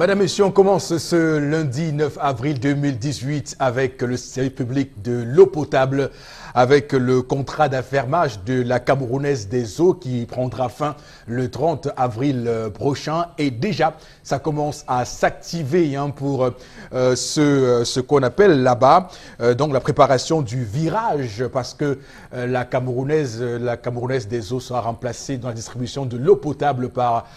Madame, Messieurs, on commence ce lundi 9 avril 2018 avec le service public de l'eau potable, avec le contrat d'affermage de la Camerounaise des eaux qui prendra fin le 30 avril prochain. Et déjà, ça commence à s'activer pour ce qu'on appelle là-bas, donc la préparation du virage, parce que la Camerounaise des eaux sera remplacée dans la distribution de l'eau potable par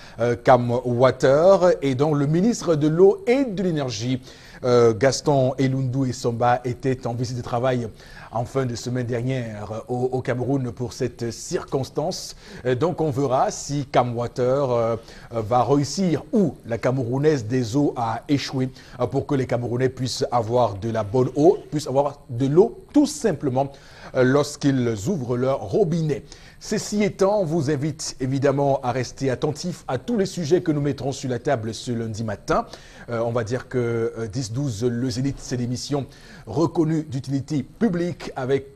Cam Water. Et donc le ministre de l'eau et de l'énergie, Gaston Elundou Essomba, était en visite de travail en fin de semaine dernière au Cameroun pour cette circonstance. Donc on verra si Cam Water va réussir ou la Camerounaise des eaux a échoué pour que les Camerounais puissent avoir de la bonne eau, puissent avoir de l'eau tout simplement lorsqu'ils ouvrent leur robinet. Ceci étant, on vous invite évidemment à rester attentifs à tous les sujets que nous mettrons sur la table ce lundi matin. On va dire que 10-12, le Zénith, c'est l'émission reconnue d'utilité publique avec,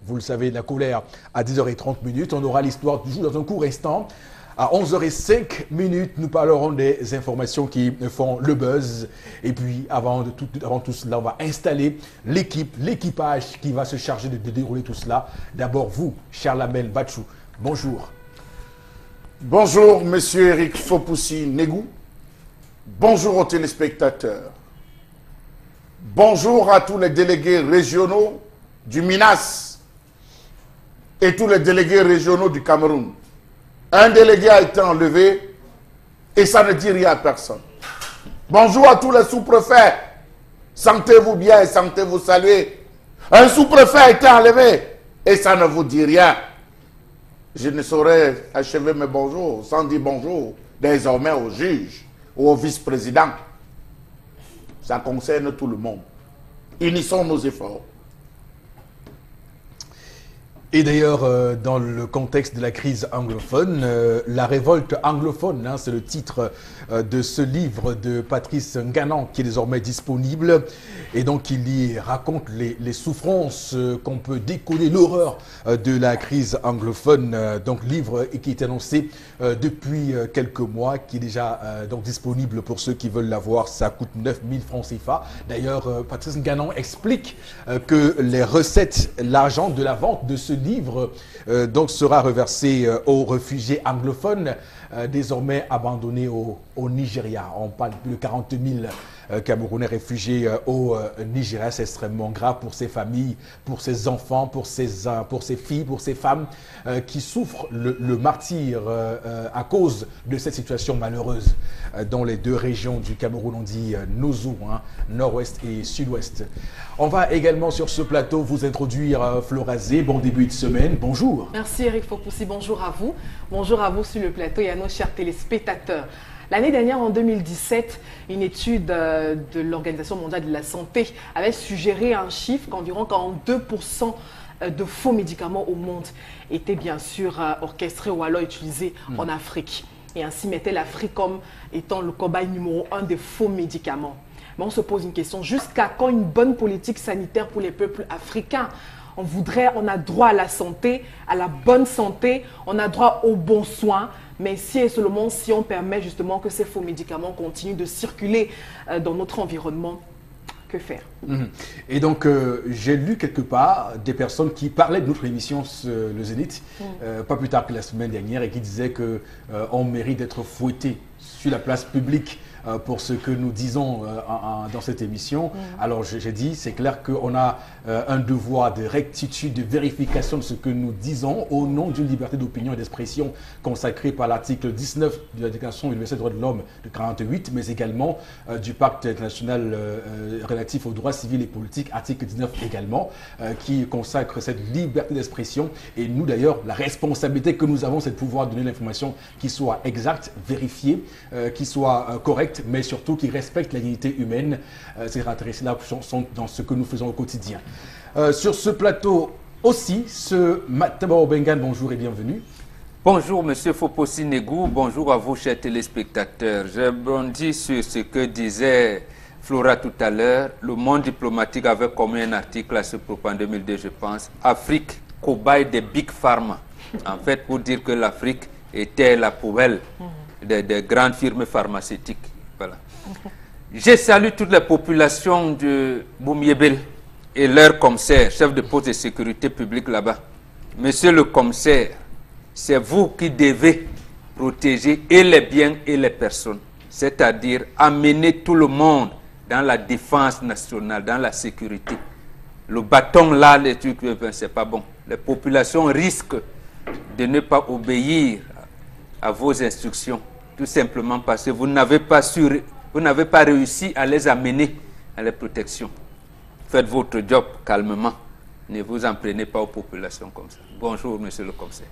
vous le savez, la colère à 10h30. On aura l'histoire du jour dans un court instant. À 11h05, nous parlerons des informations qui font le buzz. Et puis, avant tout cela, on va installer l'équipage qui va se charger de dérouler tout cela. D'abord, vous, Charlamel Bachou, bonjour. Bonjour, monsieur Eric Fopoussi Negou. Bonjour aux téléspectateurs. Bonjour à tous les délégués régionaux du MINAS et tous les délégués régionaux du Cameroun. Un délégué a été enlevé et ça ne dit rien à personne. Bonjour à tous les sous-préfets. Sentez-vous bien et sentez-vous saluer. Un sous-préfet a été enlevé et ça ne vous dit rien. Je ne saurais achever mes bonjours sans dire bonjour désormais au juge ou au vice-président. Ça concerne tout le monde. Unissons nos efforts. Et d'ailleurs, dans le contexte de la crise anglophone, la révolte anglophone, c'est le titre de ce livre de Patrice Nganan qui est désormais disponible. Et donc, il y raconte les souffrances qu'on peut décoder, l'horreur de la crise anglophone. Donc, livre qui est annoncé depuis quelques mois, qui est déjà donc disponible pour ceux qui veulent l'avoir. Ça coûte 9000 francs CFA. D'ailleurs, Patrice Nganan explique que les recettes, l'argent de la vente de ce livre donc sera reversé aux réfugiés anglophones désormais abandonnés au Nigeria. On parle de plus de 40 000 Camerounais réfugiés au Nigeria. C'est extrêmement grave pour ces familles, pour ces enfants, pour ces filles, pour ces femmes qui souffrent le martyre à cause de cette situation malheureuse dans les deux régions du Cameroun. On dit Nozu, nord-ouest et sud-ouest. On va également sur ce plateau vous introduire Florazé. Bon début de semaine. Bonjour. Merci Eric Fopoussi. Bonjour à vous. Bonjour à vous sur le plateau et à nos chers téléspectateurs. L'année dernière, en 2017, une étude de l'Organisation mondiale de la santé avait suggéré un chiffre qu'environ 42% de faux médicaments au monde étaient bien sûr orchestrés ou alors utilisés en Afrique. Et ainsi mettait l'Afrique comme étant le cobaye numéro 1 des faux médicaments. Mais on se pose une question, jusqu'à quand une bonne politique sanitaire pour les peuples africains? On a droit à la santé, à la bonne santé, on a droit aux bons soins, mais si et seulement si on permet justement que ces faux médicaments continuent de circuler dans notre environnement, que faire? Et donc, j'ai lu quelque part des personnes qui parlaient de notre émission, le Zénith, pas plus tard que la semaine dernière, et qui disaient qu'on mérite d'être fouetté sur la place publique pour ce que nous disons dans cette émission. Alors j'ai dit, c'est clair qu'on a un devoir de rectitude, de vérification de ce que nous disons au nom d'une liberté d'opinion et d'expression consacrée par l'article 19 de la Déclaration universelle des droits de l'homme de 1948, mais également du pacte international relatif aux droits civils et politiques, article 19 également, qui consacre cette liberté d'expression. Et nous d'ailleurs, la responsabilité que nous avons, c'est de pouvoir donner l'information qui soit exacte, vérifiée, qui soit correcte, mais surtout qui respecte la dignité humaine. Ces caractéristiques-là sont dans ce que nous faisons au quotidien. Sur ce plateau aussi, ce Matabao Bengan, bonjour et bienvenue. Bonjour Monsieur Fopoussi Negou, bonjour à vous chers téléspectateurs. Je bondis sur ce que disait Flora tout à l'heure. Le Monde diplomatique avait commis un article à ce propos en 2002, je pense. Afrique, cobaye des Big Pharma. En fait, pour dire que l'Afrique était la poubelle des grandes firmes pharmaceutiques. Voilà. Je salue toutes les populations de Boumiébel et leur commissaire, chef de poste de sécurité publique là-bas. Monsieur le commissaire, c'est vous qui devez protéger et les biens et les personnes, c'est-à-dire amener tout le monde dans la défense nationale, dans la sécurité. Le bâton là, les trucs, c'est pas bon. Les populations risquent de ne pas obéir à vos instructions, tout simplement parce que vous n'avez pas réussi à les amener à la protection. Faites votre job calmement. Ne vous en prenez pas aux populations comme ça. Bonjour, monsieur le commissaire.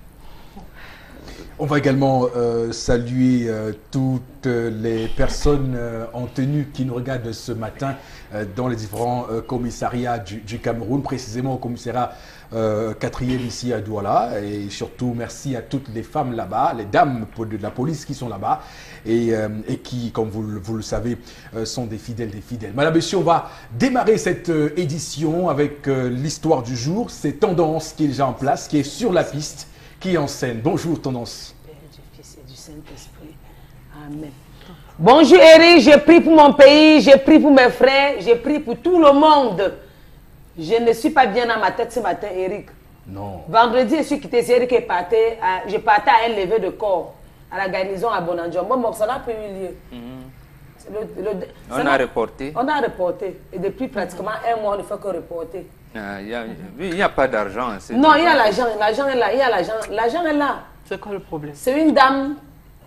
On va également saluer toutes les personnes en tenue qui nous regardent ce matin dans les différents commissariats du Cameroun, précisément au commissariat 4e ici à Douala. Et surtout, merci à toutes les femmes là-bas, les dames de la police qui sont là-bas et qui, comme vous le savez, sont des fidèles. Madame, Monsieur, on va démarrer cette édition avec l'histoire du jour. C'est Tendance qui est déjà en place, qui est sur la piste, qui est en scène. Bonjour Tendance. Père du Fils et du Saint-Esprit. Amen. Bonjour Eric, je prie pour mon pays, je prie pour mes frères, je prie pour tout le monde. Je ne suis pas bien dans ma tête ce matin, Eric. Non. Vendredi, je suis quitté, c'est Eric qui est parti. Je partais à un lever de corps à la garnison à Bonandion. Bon, ça n'a plus eu lieu. On a reporté. On a reporté. Et depuis pratiquement un mois, on ne fait que reporter. Il n'y a pas d'argent. Non, il y a l'argent. L'argent est là. Il y a l'argent. L'argent est là. C'est quoi le problème? C'est une dame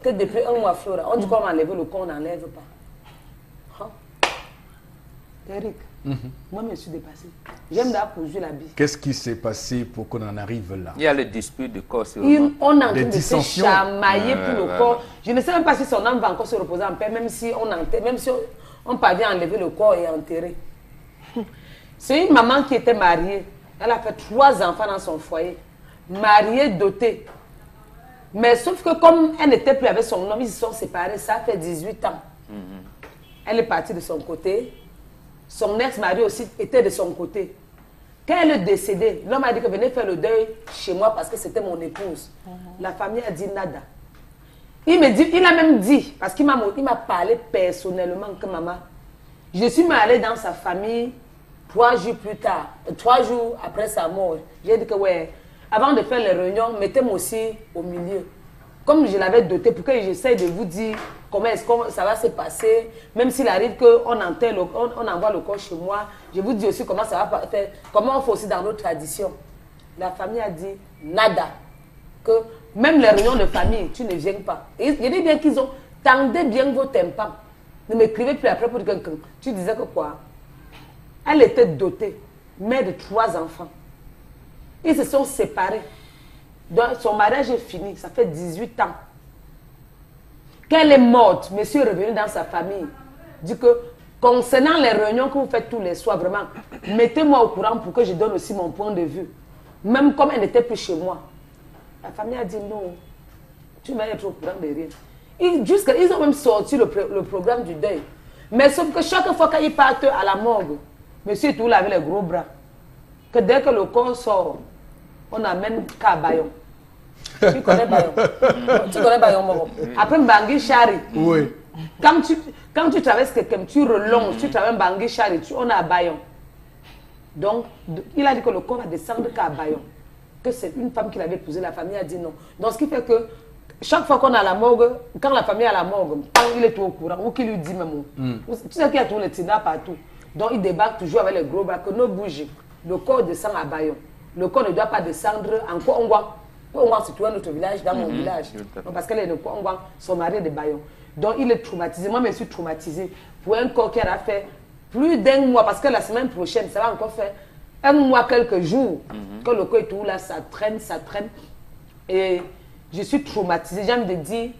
que depuis un mois, Flora, on dit qu'on va enlever le corps, on n'enlève pas. Hein? Eric, moi, je me suis dépassée. J'aime d'avoir cousu la bille. Qu'est-ce qui s'est passé pour qu'on en arrive là? Il y a les disputes de corps sur On est en train de se dissensions. chamailler pour le corps. Je ne sais même pas si son âme va encore se reposer en paix, même si on parvient à enlever le corps et enterrer. C'est une maman qui était mariée. Elle a fait 3 enfants dans son foyer. Mariée, dotée. Mais sauf que comme elle n'était plus avec son homme, ils se sont séparés. Ça fait 18 ans. Elle est partie de son côté. Son ex-mari aussi était de son côté. Quand elle est décédée, l'homme a dit que venez faire le deuil chez moi parce que c'était mon épouse. La famille a dit nada. Il a même dit, parce qu'il m'a parlé personnellement que maman, je suis allée dans sa famille 3 jours plus tard, 3 jours après sa mort. J'ai dit que ouais, avant de faire les réunions, mettez-moi aussi au milieu. Comme je l'avais doté pour que j'essaie de vous dire comment est-ce que ça va se passer, même s'il arrive qu'on envoie le corps chez moi, je vous dis aussi comment ça va faire, comment on fait aussi dans notre tradition. La famille a dit nada, que même les réunions de famille, tu ne viens pas. Et je dis bien qu'ils ont tendé bien vos tympans. Ne m'écrivez plus après pour quelqu'un. Tu disais que quoi? Elle était dotée, mère de 3 enfants. Ils se sont séparés. Donc, son mariage est fini, ça fait 18 ans. Quand elle est morte, monsieur est revenu dans sa famille. Dit que, concernant les réunions que vous faites tous les soirs, vraiment, mettez-moi au courant pour que je donne aussi mon point de vue. Même comme elle n'était plus chez moi. La famille a dit non, tu vas être au courant de rien. Ils ont même sorti le programme du deuil. Mais sauf que chaque fois qu'ils partent à la morgue, monsieur est tout là avec les gros bras. Que dès que le corps sort, on amène qu'à Bayon. Tu connais Bayon? Tu connais Bayon, Moro? Après Bangui Chari. Oui. Quand tu traverses quelqu'un, tu relonges, tu traverses Bangui Chari, on est à Bayon. Donc, il a dit que le corps va descendre qu'à Bayon. Que c'est une femme qui l'avait épousé, la famille a dit non. Donc, ce qui fait que chaque fois qu'on est à la morgue, quand la famille est à la morgue, il est tout au courant, ou qu'il lui dit même. Tu sais qu'il y a tous les tindas partout. Donc, il débarque toujours avec les gros bras, que nos bougies. Le corps descend à Bayon. Le corps ne doit pas descendre en Kouangouan. Kouangouan, c'est tout un autre village, dans mon village. Donc, parce qu'elle est de Kouangouan, son mari est de Bayon. Donc, il est traumatisé. Moi, je suis traumatisée pour un corps qui a fait plus d'1 mois, parce que la semaine prochaine, ça va encore faire 1 mois, quelques jours, que le corps est tout là, ça traîne. Et je suis traumatisée. J'ai envie de dire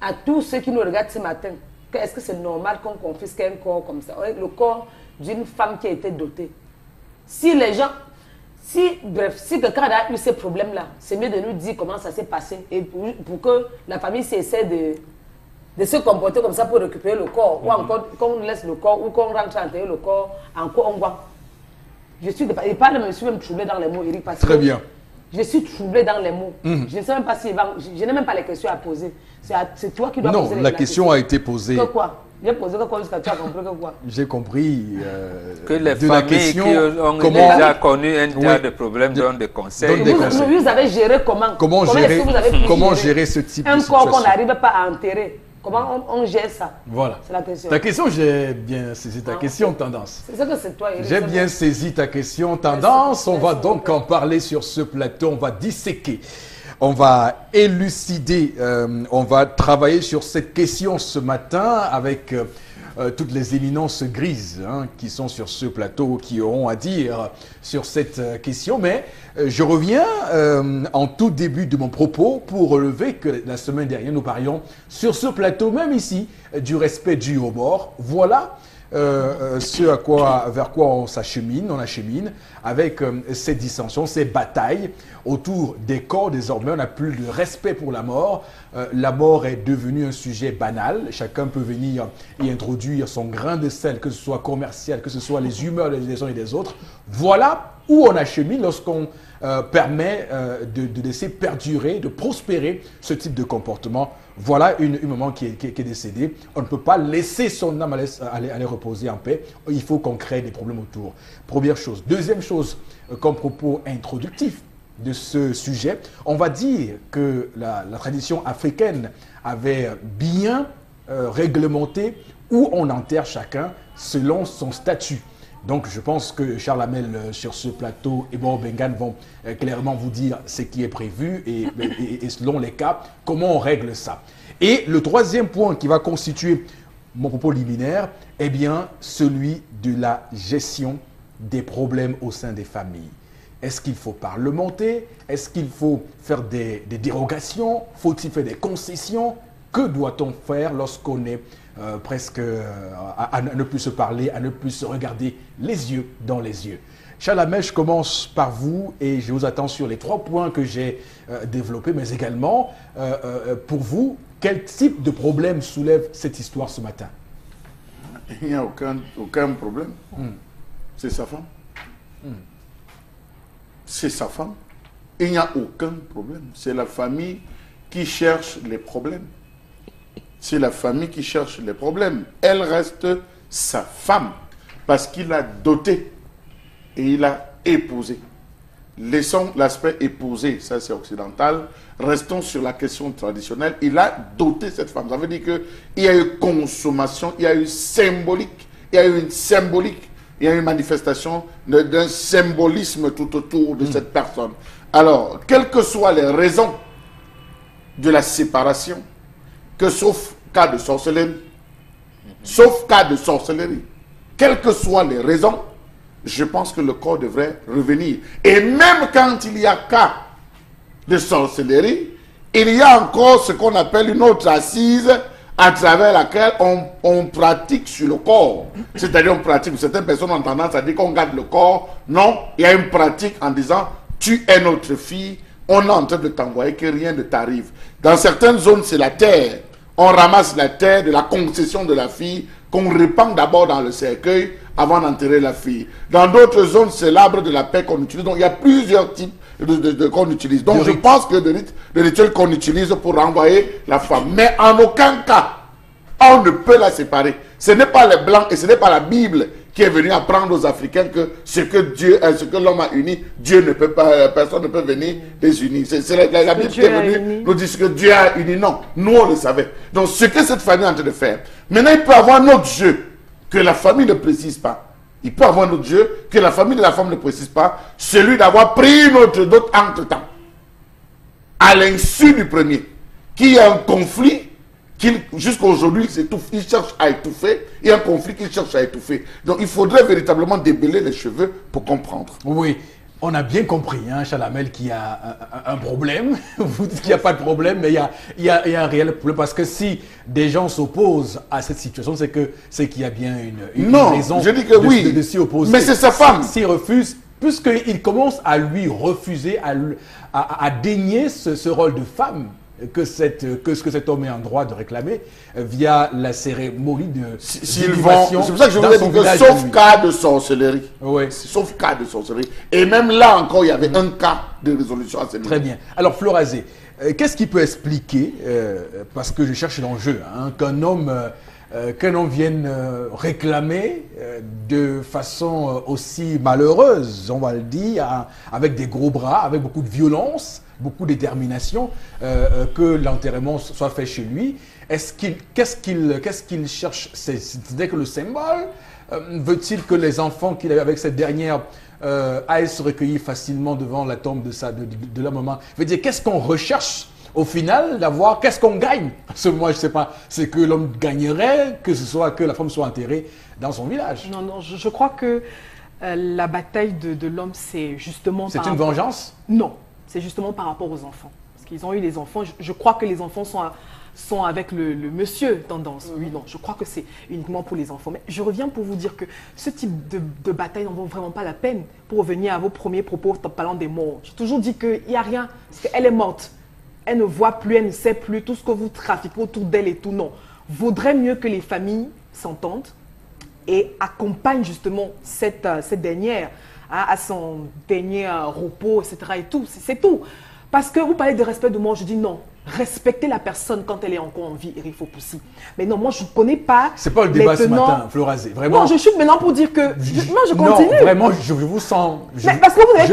à tous ceux qui nous regardent ce matin, est-ce que c'est normal qu'on confisque un corps comme ça? Le corps d'une femme qui a été dotée. Si les gens, si quelqu'un a eu ces problèmes-là, c'est mieux de nous dire comment ça s'est passé et pour que la famille essaie de se comporter comme ça pour récupérer le corps, ou encore qu'on laisse le corps, ou qu'on rentre à enterrer le corps en Kouangouan. Je me suis même troublée dans les mots, Eric, parce Très que bien. je suis troublée dans les mots. Je ne sais même pas si je n'ai même pas les questions à poser. C'est toi qui dois poser les questions. Non, la question a été posée. Que quoi? J'ai posé quoi jusqu'à tu as compris que quoi? J'ai compris que les de la familles question, qui ont comment, déjà connu un tas oui, de problèmes donnent des conseils. donnent des conseils. Vous avez géré comment? Comment est-ce gérer, que vous avez pu comment gérer ce type de un corps situation? qu'on n'arrive pas à enterrer? Comment on gère ça? Voilà. C'est la question. Ta question, j'ai bien saisi ta question, Tendance. C'est ça que c'est toi, Eric. J'ai bien saisi ta question, Tendance. On va donc en parler sur ce plateau. On va disséquer, on va élucider, on va travailler sur cette question ce matin avec toutes les éminences grises qui sont sur ce plateau, qui auront à dire sur cette question. Mais je reviens en tout début de mon propos pour relever que la semaine dernière, nous parlions sur ce plateau, même ici, du respect dû aux morts. Voilà vers quoi on s'achemine, avec ces dissensions, ces batailles autour des corps. Désormais, on n'a plus de respect pour la mort. La mort est devenue un sujet banal. Chacun peut venir y introduire son grain de sel, que ce soit commercial, que ce soit les humeurs des uns et des autres. Voilà où on achemine lorsqu'on permet de laisser perdurer, de prospérer ce type de comportement. Voilà une maman qui est décédée. On ne peut pas laisser son âme aller reposer en paix. Il faut qu'on crée des problèmes autour. Première chose. Deuxième chose, comme propos introductif de ce sujet, on va dire que la tradition africaine avait bien réglementé où on enterre chacun selon son statut. Donc je pense que Charles Hamel sur ce plateau et Bob Bengan vont clairement vous dire ce qui est prévu et selon les cas, comment on règle ça. Et le troisième point qui va constituer mon propos liminaire, eh bien celui de la gestion des problèmes au sein des familles. Est-ce qu'il faut parlementer? Est-ce qu'il faut faire des dérogations? Faut-il faire des concessions? Que doit-on faire lorsqu'on est presque à ne plus se parler, à ne plus se regarder les yeux dans les yeux? Charles Hamel, je commence par vous et je vous attends sur les 3 points que j'ai développés, mais également, pour vous, quel type de problème soulève cette histoire ce matin? Il n'y a aucun problème. C'est sa femme. C'est sa femme. Il n'y a aucun problème. C'est la famille qui cherche les problèmes. C'est la famille qui cherche les problèmes. Elle reste sa femme parce qu'il a doté et il a épousé. Laissons l'aspect épousé, ça c'est occidental. Restons sur la question traditionnelle. Il a doté cette femme. Ça veut dire qu'il y a eu consommation, il y a eu symbolique, il y a eu une symbolique, il y a eu une manifestation d'un symbolisme tout autour de cette personne. Alors, quelles que soient les raisons de la séparation, que sauf cas de sorcellerie, quelles que soient les raisons, je pense que le corps devrait revenir. Et même quand il y a cas de sorcellerie, il y a encore ce qu'on appelle une autre assise à travers laquelle on pratique sur le corps. C'est-à-dire on pratique, certaines personnes ont tendance à dire qu'on garde le corps. Non, il y a une pratique en disant tu es notre fille, on est en train de t'envoyer, que rien ne t'arrive. Dans certaines zones, c'est la terre. On ramasse la terre de la concession de la fille qu'on répand d'abord dans le cercueil avant d'enterrer la fille. Dans d'autres zones, c'est l'arbre de la paix qu'on utilise. Donc, il y a plusieurs types qu'on utilise. Donc, je pense que le rituel qu'on utilise pour renvoyer la femme. Mais en aucun cas, on ne peut la séparer. Ce n'est pas les Blancs et ce n'est pas la Bible qui est venue apprendre aux Africains que ce que l'homme a uni, Dieu ne peut pas, personne ne peut venir les unir. C'est la Bible qui est venue nous dire ce que Dieu a uni. Non, nous on le savait. Donc ce que cette famille est en train de faire, maintenant il peut avoir un autre jeu que la famille ne précise pas. Il peut avoir un autre jeu que la famille de la femme ne précise pas, celui d'avoir pris une autre dot entre-temps, à l'insu du premier, qui a un conflit. Jusqu'à aujourd'hui, il cherche à étouffer. Il y a un conflit qu'il cherche à étouffer. Donc, il faudrait véritablement débeller les cheveux pour comprendre. Oui, on a bien compris, Charles Hamel, qu'il y a un problème. Vous dites qu'il n'y a pas de problème, mais il y a un réel problème. Parce que si des gens s'opposent à cette situation, c'est qu'il y a bien une raison je dis que oui, de s'y opposer. Mais c'est sa femme. S'il refuse, puisqu'il commence à lui refuser, à dénier ce rôle de femme, que cet homme est en droit de réclamer via la cérémonie de d'inhumation. C'est pour ça que je voulais dire que sauf cas de sorcellerie. Oui. Sauf cas de sorcellerie. Et même là encore, il y avait un cas de résolution à ce niveau. Très bien. Alors, Florazé, qu'est-ce qui peut expliquer, parce que je cherche l'enjeu, qu'un homme qu'un homme vienne réclamer de façon aussi malheureuse, on va le dire, avec des gros bras, avec beaucoup de violence, beaucoup de détermination, que l'enterrement soit fait chez lui. Qu'est-ce qu'il cherche? C'est que le symbole? Veut-il que les enfants qu'il avait avec cette dernière aillent se recueillir facilement devant la tombe de la maman? Veut dire, qu'est-ce qu'on recherche au final d'avoir? Qu'est-ce qu'on gagne? Parce que moi, je ne sais pas. C'est que l'homme gagnerait que ce soit que la femme soit enterrée dans son village. Non, non, je crois que la bataille de l'homme, c'est justement... C'est une vengeance? Non, c'est justement par rapport aux enfants. Parce qu'ils ont eu les enfants. Je crois que les enfants sont avec le monsieur tendance. Oui, non, je crois que c'est uniquement pour les enfants. Mais je reviens pour vous dire que ce type de bataille n'en vaut vraiment pas la peine. Pour revenir à vos premiers propos en parlant des morts. J'ai toujours dit qu'il n'y a rien, parce qu'elle est morte. Elle ne voit plus, elle ne sait plus tout ce que vous trafiquez autour d'elle et tout. Non, vaudrait mieux que les familles s'entendent et accompagnent justement cette dernière à son dernier repos, etc. et tout. C'est tout. Parce que vous parlez de respect de mort, je dis non. Respectez la personne quand elle est encore en vie, Eric Fopoussi. Mais non, moi je ne connais pas. C'est pas le débat ce matin, Florazé. Vraiment. Non, je chute maintenant pour dire que. Moi je continue. Non, vraiment, je vous sens. Mais parce que vous avez je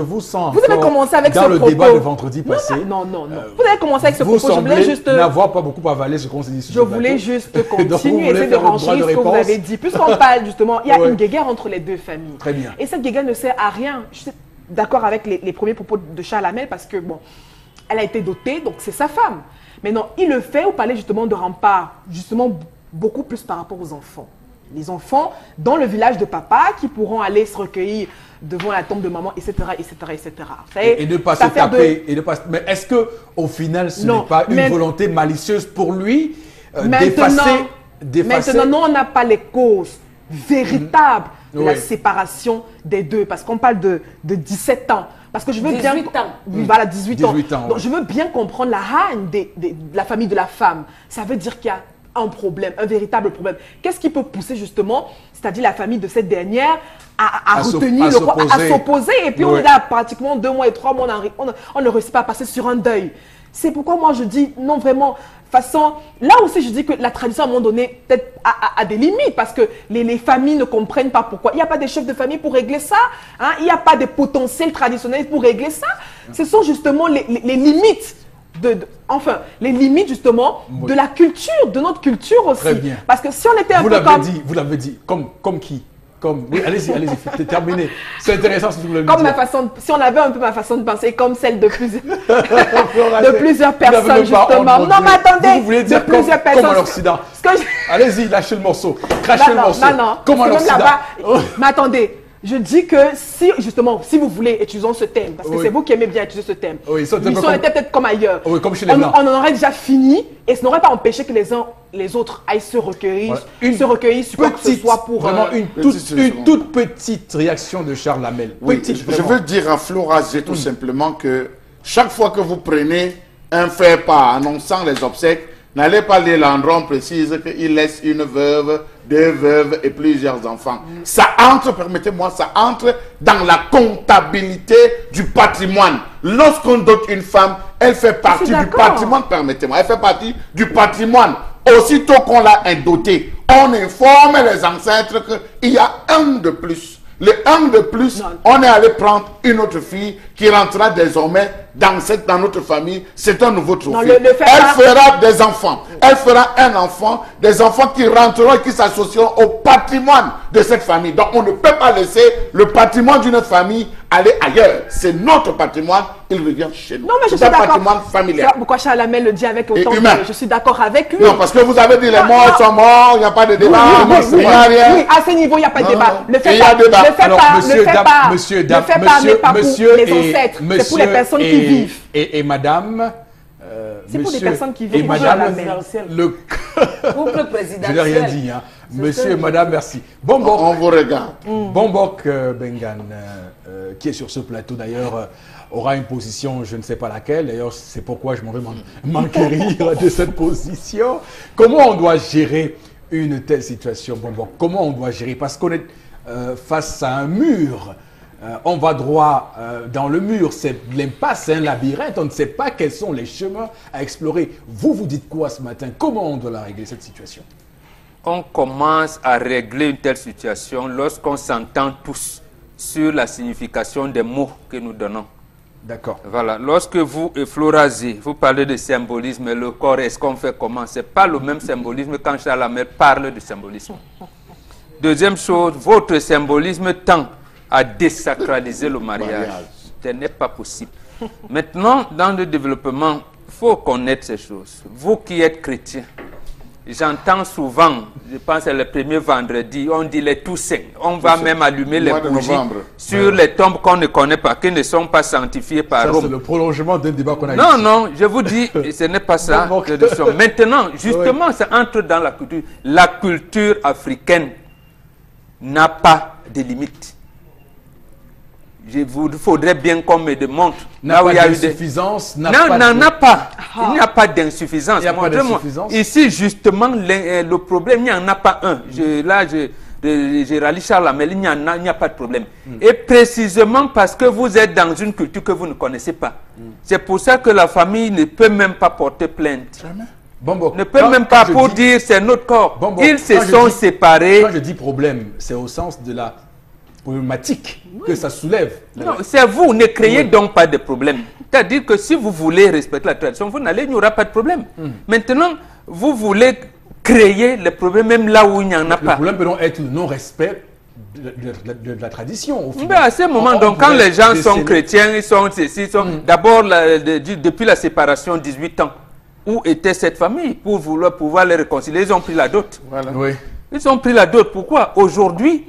vous sens. Vous avez commencé avec ce propos. Dans le débat de vendredi passé. Non. Vous avez commencé avec ce propos. Je voulais juste. N'avoir pas beaucoup avalé ce qu'on s'est dit. Je voulais juste continuer, essayer de renchérir ce que vous avez dit. Puisqu'on parle justement, il y a une guéguerre entre les deux familles. Très bien. Et cette guéguerre ne sert à rien. Je suis d'accord avec les premiers propos de Charles Hamel parce que bon. Elle a été dotée, donc c'est sa femme. Mais non, il le fait au palais justement de rempart, justement beaucoup plus par rapport aux enfants. Les enfants dans le village de papa qui pourront aller se recueillir devant la tombe de maman, etc. Et ne pas se taper. Mais est-ce qu'au final, ce n'est pas une volonté malicieuse pour lui d'effacer... Maintenant, nous, on n'a pas les causes véritables de la séparation des deux. Parce qu'on parle de 17 ans. Parce que je veux 18 ans. Voilà, 18 ans. Donc, ouais. je veux bien comprendre la haine de la famille de la femme. Ça veut dire qu'il y a un problème, un véritable problème. Qu'est-ce qui peut pousser justement, c'est-à-dire la famille de cette dernière, à retenir le roi, à s'opposer. Et puis on est là pratiquement 2 mois et 3 mois, on ne réussit pas à passer sur un deuil. C'est pourquoi moi je dis non vraiment. Façon, là aussi je dis que la tradition à un moment donné peut-être a des limites parce que les familles ne comprennent pas pourquoi. Il n'y a pas de chef de famille pour régler ça, hein? Il n'y a pas de potentiel traditionnel pour régler ça. Ce sont justement les limites, enfin les limites justement de la culture, de notre culture aussi. Très bien. Parce que si on était un peu comme... Vous l'avez dit, comme qui? Oui, allez-y, terminez. C'est intéressant si vous le dites. Comme ma façon, si on avait un peu ma façon de penser, comme celle de plusieurs personnes, justement. Non, mais attendez, vous voulez dire de plusieurs personnes. Comme en Occident. Allez-y, lâchez le morceau. Crachez le morceau. Non, comme en Occident. Mais attendez, je dis que si, justement, si vous voulez, utilisons ce thème, parce que c'est vous qui aimez bien utiliser ce thème. Oui, l'émission était peut-être comme ailleurs. Oui, comme chez les Blancs. On en aurait déjà fini et ce n'aurait pas empêché que les autres aillent se recueillir, sur quoi que ce soit pour... Vraiment une toute petite réaction de Charles Hamel. Oui, je veux dire à Florazé tout simplement que chaque fois que vous prenez un fait-part annonçant les obsèques, n'allez pas lire l'endroit précise qu'il laisse une veuve, 2 veuves et plusieurs enfants. Ça entre, permettez-moi, ça entre dans la comptabilité du patrimoine. Lorsqu'on dote une femme, elle fait partie du patrimoine, permettez-moi, elle fait partie du patrimoine. Aussitôt qu'on l'a dotée, on informe les ancêtres qu'il y a un de plus. Le 1 de plus, on est allé prendre une autre fille qui rentrera désormais dans notre famille. C'est un nouveau trophée. Elle fera des enfants. Elle fera un enfant, des enfants qui rentreront et qui s'associeront au patrimoine de cette famille. Donc on ne peut pas laisser le patrimoine d'une famille aller ailleurs. C'est notre patrimoine, il revient chez nous. Non, mais je suis d'accord. C'est un patrimoine familial. Pourquoi Charles Hamel le dit avec autant de... Je suis d'accord avec lui. Non, parce que vous avez dit les morts sont morts, il n'y a pas de débat. Oui, à ce niveau, il n'y a pas de débat. Ne fais pas, monsieur les ancêtres. C'est pour les personnes qui vivent. Et madame... C'est pour les personnes qui vivent. Et madame, le couple présidentiel. Je n'ai rien dit. Hein. Monsieur et madame, merci. Bombok, on vous regarde. Bombok Bengan, qui est sur ce plateau d'ailleurs, aura une position, je ne sais pas laquelle. D'ailleurs, c'est pourquoi je m'en vais m'enquérir de cette position. Comment on doit gérer une telle situation, Bombok? Comment on doit gérer? Parce qu'on est face à un mur. On va droit dans le mur, c'est l'impasse, c'est un labyrinthe, on ne sait pas quels sont les chemins à explorer. Vous dites quoi ce matin? Comment on doit la régler, cette situation? on commence à régler une telle situation lorsqu'on s'entend tous sur la signification des mots que nous donnons. D'accord. Voilà. Lorsque vous et Florazi, vous parlez de symbolisme, le corps, est-ce qu'on fait comment? Ce n'est pas le même symbolisme quand Charles Hamel parle de symbolisme. Deuxième chose, votre symbolisme tend à désacraliser le mariage. Ce n'est pas possible. Maintenant, dans le développement, il faut connaître ces choses. Vous qui êtes chrétiens, j'entends souvent, je pense que c'est le premier vendredi, on dit les Toussaint. On va même allumer les bougies sur les tombes qu'on ne connaît pas, qui ne sont pas sanctifiées par Rome. C'est le prolongement d'un débat qu'on a Non, ici. non, je vous dis, ce n'est pas ça. Maintenant, justement, ça entre dans la culture. La culture africaine n'a pas de limite. Il faudrait bien qu'on me démontre. N'a pas d'insuffisance. Non, n'en a pas. Il n'y a pas d'insuffisance. Il n'y a pas d'insuffisance. Ici, justement, le problème, il n'y en a pas un. Je rallie Charles Hamel, il n'y a pas de problème. Et précisément parce que vous êtes dans une culture que vous ne connaissez pas. C'est pour ça que la famille ne peut même pas porter plainte. Ne peut même pas pour dire c'est notre corps. Ils se sont séparés. Quand je dis problème, c'est au sens de la problématique que ça soulève. Non, c'est vous, ne créez donc pas de problème. C'est-à-dire que si vous voulez respecter la tradition, il n'y aura pas de problème. Maintenant, vous voulez créer le problème même là où il n'y en a pas. Le problème peut donc être le non-respect de la tradition. Au final. Ben à ce moment, donc, quand les gens sont chrétiens, ils sont ceci, d'abord, depuis la séparation, 18 ans, où était cette famille pour pouvoir les réconcilier? Ils ont pris la dot. Voilà. Oui. Ils ont pris la dot. Pourquoi? Aujourd'hui,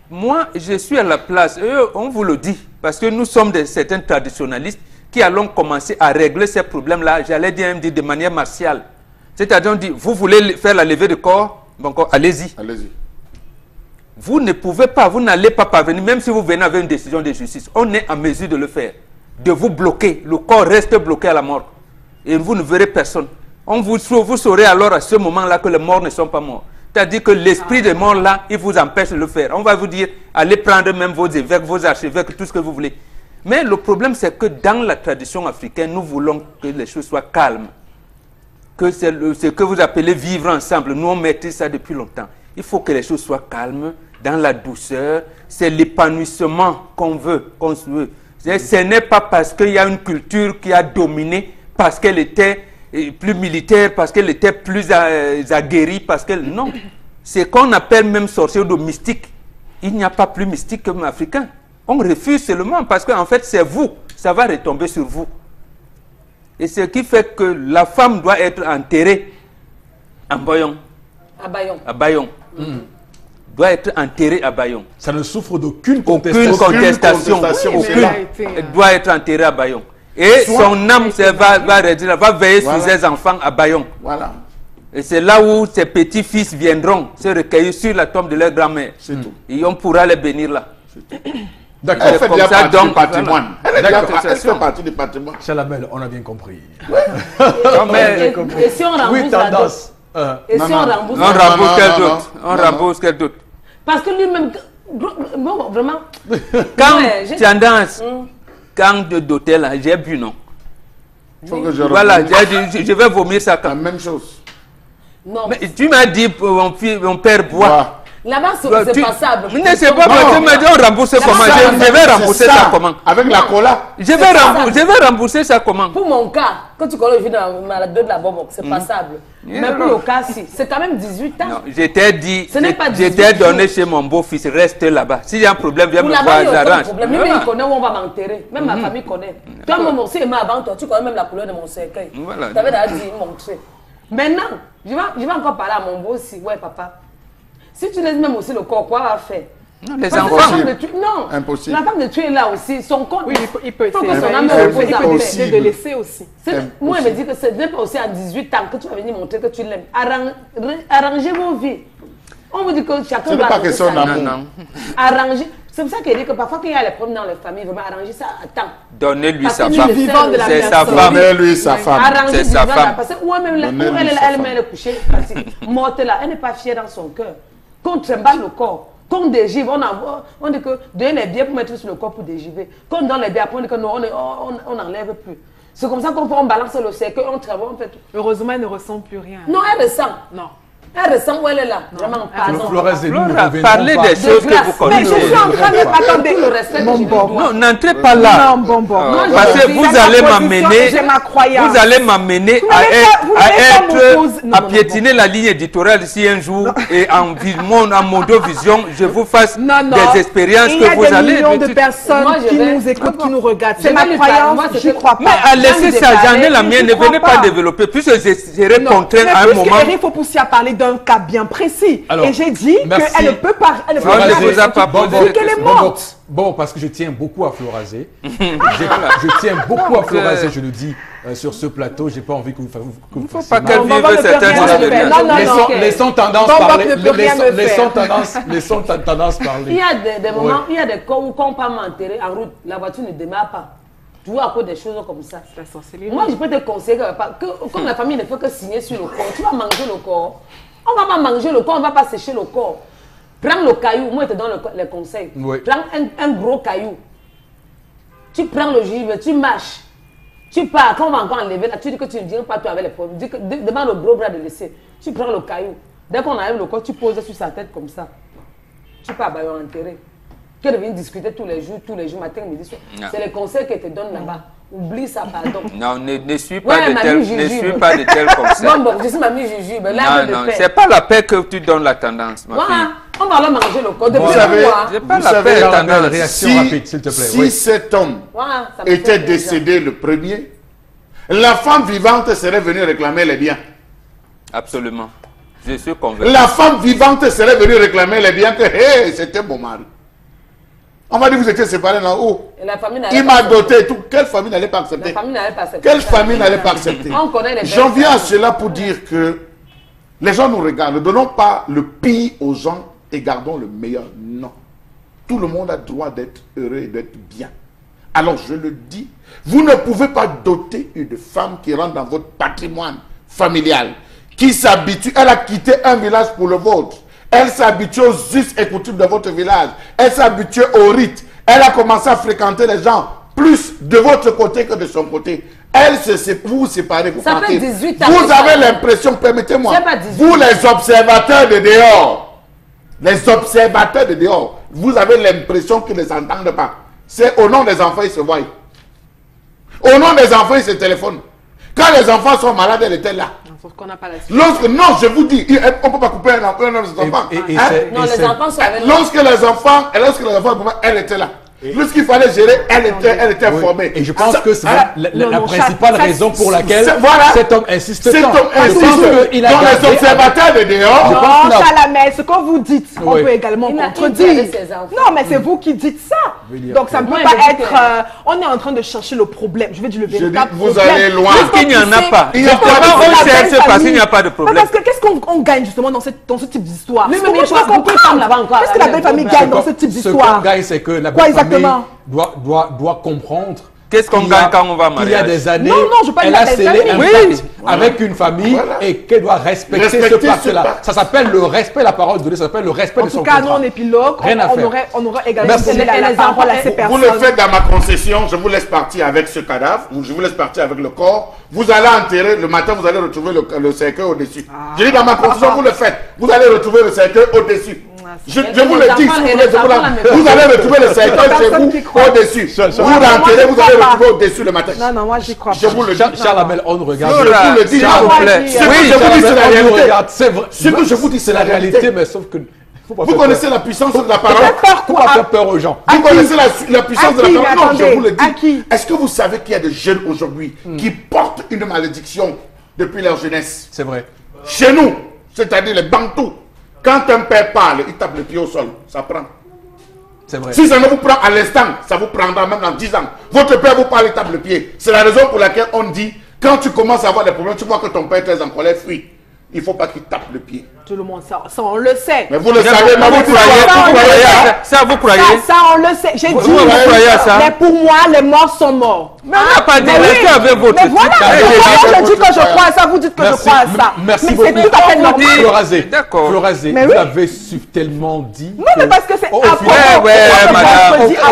moi, je suis à la place, on vous le dit, parce que nous sommes certains traditionnalistes qui allons commencer à régler ces problèmes-là, j'allais dire de manière martiale. C'est-à-dire, on dit, vous voulez faire la levée de corps, donc allez-y. Allez-y. Vous ne pouvez pas, vous n'allez pas parvenir, même si vous venez avec une décision de justice, on est en mesure de le faire, de vous bloquer. Le corps reste bloqué à la mort. Et vous ne verrez personne. Vous saurez alors à ce moment-là que les morts ne sont pas morts. C'est-à-dire que l'esprit des morts là, il vous empêche de le faire. On va vous dire, allez prendre même vos évêques, vos archevêques, tout ce que vous voulez. Mais le problème, c'est que dans la tradition africaine, nous voulons que les choses soient calmes. Que c'est ce que vous appelez vivre ensemble. Nous, on maîtrise ça depuis longtemps. Il faut que les choses soient calmes, dans la douceur. C'est l'épanouissement qu'on veut, Ce n'est pas parce qu'il y a une culture qui a dominé, parce qu'elle était plus militaire, parce qu'elle était plus aguerrie, parce qu'elle... Non. C'est qu'on appelle même sorcier de mystique. Il n'y a pas plus mystique que africain. On refuse seulement parce qu'en fait, c'est vous. Ça va retomber sur vous. Et ce qui fait que la femme doit être enterrée en Bayon. À Bayon. À Bayon. Doit être enterrée à Bayon. Ça ne souffre d'aucune contestation. Aucune contestation. Elle doit être enterrée à Bayon. Et son âme va veiller sur ses enfants à Bayon. Voilà. Et c'est là où ses petits-fils viendront se recueillir sur la tombe de leur grand-mère. C'est tout. Et on pourra les bénir là. D'accord. Elle fait déjà partie du patrimoine. Elle fait partie du patrimoine. Charles Hamel, on a bien compris. Et si on rembourse la dot? Et si on rembourse la dot? On rembourse quelle dot? On rembourse quelle dot? Parce que lui-même, bon, vraiment. Quand tendance, quand de doter là, j'ai bu, non? Voilà, je vais vomir ça quand. La même chose. Non. Mais tu m'as dit, mon père boit. Là-bas, c'est passable. Mais c'est pas parce que tu m'as dit on rembourse comment? Je vais rembourser ça comment? Avec la cola. Je vais rembourser ça comment? Pour mon cas, quand tu connais le jeu de la maladie de la bombe, c'est passable. Mais pour le cas, si, c'est quand même 18 ans. Non, je t'ai dit, je t'ai donné chez mon beau-fils, reste là-bas. S'il y a un problème, viens me voir, j'arrange. Même il connaît où on va m'enterrer. Même ma famille connaît. Toi, mon aussi aimé avant toi, tu connais même la couleur de mon cercueil. Voilà. Tu avais déjà dit, montrer. Maintenant, je vais encore parler à mon beau aussi. Ouais, papa. Si tu laisses même aussi le corps, quoi va faire? Non, les enfants. Non, impossible. La femme de tuer là aussi, son corps. Oui, il peut faut que son âme repose en paix. De laisser aussi. Moi, je me dis que ce n'est pas aussi à 18 ans que tu vas venir montrer que tu l'aimes. Arrangez vos vies. On vous dit que chacun va arranger ça. Arranger. C'est pour ça qu'il dit que parfois, quand il y a les problèmes dans les familles, il va arranger ça à temps. Donnez-lui sa femme. C'est sa femme. Donnez-lui sa femme. Arranger sa femme. Parce que elle est couchée, morte là, elle n'est pas fière dans son cœur. Qu'on trimballe le corps, qu'on dégive, on dit que donner les biens pour mettre sur le corps pour dégiver. Qu'on donne les biens, après on dit que non, on n'enlève plus. C'est comme ça qu'on balance le cercueil, on travaille, on fait tout. Heureusement, elle ne ressent plus rien. Non, elle ressent. Non. Elle ressemble où elle est là. Vraiment, pardon. Parlez des choses que vous connaissez. Mais je suis en train de... Attendez, le respect mon bon. Non, n'entrez pas là. Non, bon. Parce que vous allez m'amener... Vous allez m'amener à piétiner la ligne éditoriale si un jour, et en Mondovision, je vous fasse des expériences que vous allez... Il y a des millions de personnes qui nous écoutent, qui nous regardent. C'est ma croyance, je ne crois pas. Mais à laisser ça, j'en ai la mienne, ne venez pas développer, puisque je serai contraint à un moment... Eric Fopoussi a parlé d'un cas bien précis. Alors, et j'ai dit qu'elle ne peut pas... Elle ne peut pas qu'elle est morte. Bon, parce que je tiens beaucoup à Florazé. Je tiens beaucoup à Florazé, je le dis sur ce plateau. J'ai pas envie que vous fassiez. Il ne faut pas qu'elle vive certaines expériences. Laissons tendance parler. Laissons tendance parler. Il y a des moments, il y a des cas où quand on part m'enterrer en route, la voiture ne démarre pas. Tu vois à cause des choses comme ça. Moi, je peux te conseiller que comme la famille ne fait que signer sur le corps, tu vas manger le corps. On ne va pas manger le corps, on ne va pas sécher le corps. Prends le caillou, moi je te donne les conseils. Oui. Prends un gros caillou. Tu prends le givre, tu marches. Tu pars, quand on va encore enlever, là, tu dis que tu ne diras pas toi avec les problèmes. Demande au gros bras de laisser. Tu prends le caillou. Dès qu'on enlève le corps, tu poses sur sa tête comme ça. Tu pars à enterrer. Que de venir discuter tous les jours, matin, midi, soir. C'est les conseils qu'elle te donne là-bas. Oublie ça, pardon. Non, ne suis pas de tels conseils. Bon, je suis mamie Juju. Non, c'est pas la paix que tu donnes la tendance, ma fille. On va leur manger le corps. Vous savez, pas la paix, la réaction rapide, s'il te plaît. Si cet homme était décédé le premier, la femme vivante serait venue réclamer les biens. Absolument. Je suis convaincu. La femme vivante serait venue réclamer les biens que hey, c'était mon mari. On m'a dit que vous étiez séparés en haut. Il m'a doté et tout. Quelle famille n'allait pas accepter? Quelle famille n'allait pas accepter? J'en viens à cela pour dire que les gens nous regardent. Ne donnons pas le pire aux gens et gardons le meilleur. Non. Tout le monde a droit d'être heureux et d'être bien. Alors je le dis, vous ne pouvez pas doter une femme qui rentre dans votre patrimoine familial, qui s'habitue, elle a quitté un village pour le vôtre. Elle s'habitue aux us et coutumes de votre village. Elle s'habitue aux rites. Elle a commencé à fréquenter les gens plus de votre côté que de son côté. Elle vous vous séparez, vous partez. Vous avez l'impression, permettez-moi, vous les observateurs de dehors, vous avez l'impression qu'ils ne les entendent pas. C'est au nom des enfants, ils se voient. Au nom des enfants, ils se téléphonent. Quand les enfants sont malades, elle était là. Non, je vous dis, on ne peut pas couper un enfant. Non, les enfants sont avec nous. Lorsque les enfants, elle était là. Lorsqu'il fallait gérer, elle était informée. Et je pense que c'est la principale raison pour laquelle cet homme insiste tant. Cet homme insiste. Il a dans les observateurs de dehors. Non, Salamé, ce que vous dites, on peut également contredire. Non, mais c'est vous qui dites ça. Donc ça ne peut pas être... On est en train de chercher le problème. Je vais dire le véritable problème. Vous allez loin. Parce qu'il n'y en a pas. Comment on cherche parce qu'il n'y a pas de problème? Parce que qu'est-ce qu'on gagne justement dans ce type d'histoire? Mais je crois qu'on peut prendre là-bas encore. Qu'est-ce que la belle famille gagne dans ce type d'histoire? Ce qu'on gagne, c'est que la belle famille doit comprendre. Qu'est-ce qu'on gagne quand on va marier? Il y a des années, je parle elle a scellé un pacte avec une famille Voilà. et qu'elle doit respecter ce pacte-là. Ça s'appelle le respect, la parole donnée, ça s'appelle le respect de son contrat. En tout cas, nous, en épilogue, on aurait également donné la parole à ces personnes. Vous le faites dans ma concession, je vous laisse partir avec ce cadavre, je vous laisse partir avec le corps. Vous allez enterrer, le matin, vous allez retrouver le cercueil au-dessus. Je dis dans ma concession, vous le faites. Vous allez retrouver le cercueil au-dessus. Je vous le dis, vous allez retrouver le cercueil chez vous au-dessus. Vous l'enterrez, vous allez retrouver au-dessus le matin. Non, moi j'y crois pas. Je vous le dis. Charles Amel, on regarde. Je vous le dis, s'il vous plaît. Oui, je vous dis, c'est la réalité. C'est vrai. Ce que je vous dis, c'est la réalité. Mais sauf que... Vous connaissez la puissance de la parole. Faut pas faire peur aux gens. Vous connaissez la puissance de la parole. Non, je vous le dis. qui? Est-ce que vous savez qu'il y a des jeunes aujourd'hui qui portent une malédiction depuis leur jeunesse? C'est vrai. Chez nous, c'est-à-dire les Bantous, quand un père parle, il tape le pied au sol, ça prend. C'est vrai. Si ça ne vous prend à l'instant, ça vous prendra même dans 10 ans. Votre père vous parle, il tape le pied. C'est la raison pour laquelle on dit, quand tu commences à avoir des problèmes, tu vois que ton père est très en colère, fuis. Il ne faut pas qu'il tape le pied. Tout le monde, ça on le sait. Mais vous le savez, mais vous croyez ça, vous croyez? Ça, on le sait. J'ai dit, vous croyez à ça? mais pour moi, les morts sont morts. Mais on n'a pas dit, restez avec votre mais voilà, je dis que je crois à ça, vous dites que je crois à ça. Merci beaucoup. Mais c'est tout à fait normal. Florazé, d'accord. Florazé, vous avez tellement dit. Non, mais parce que c'est à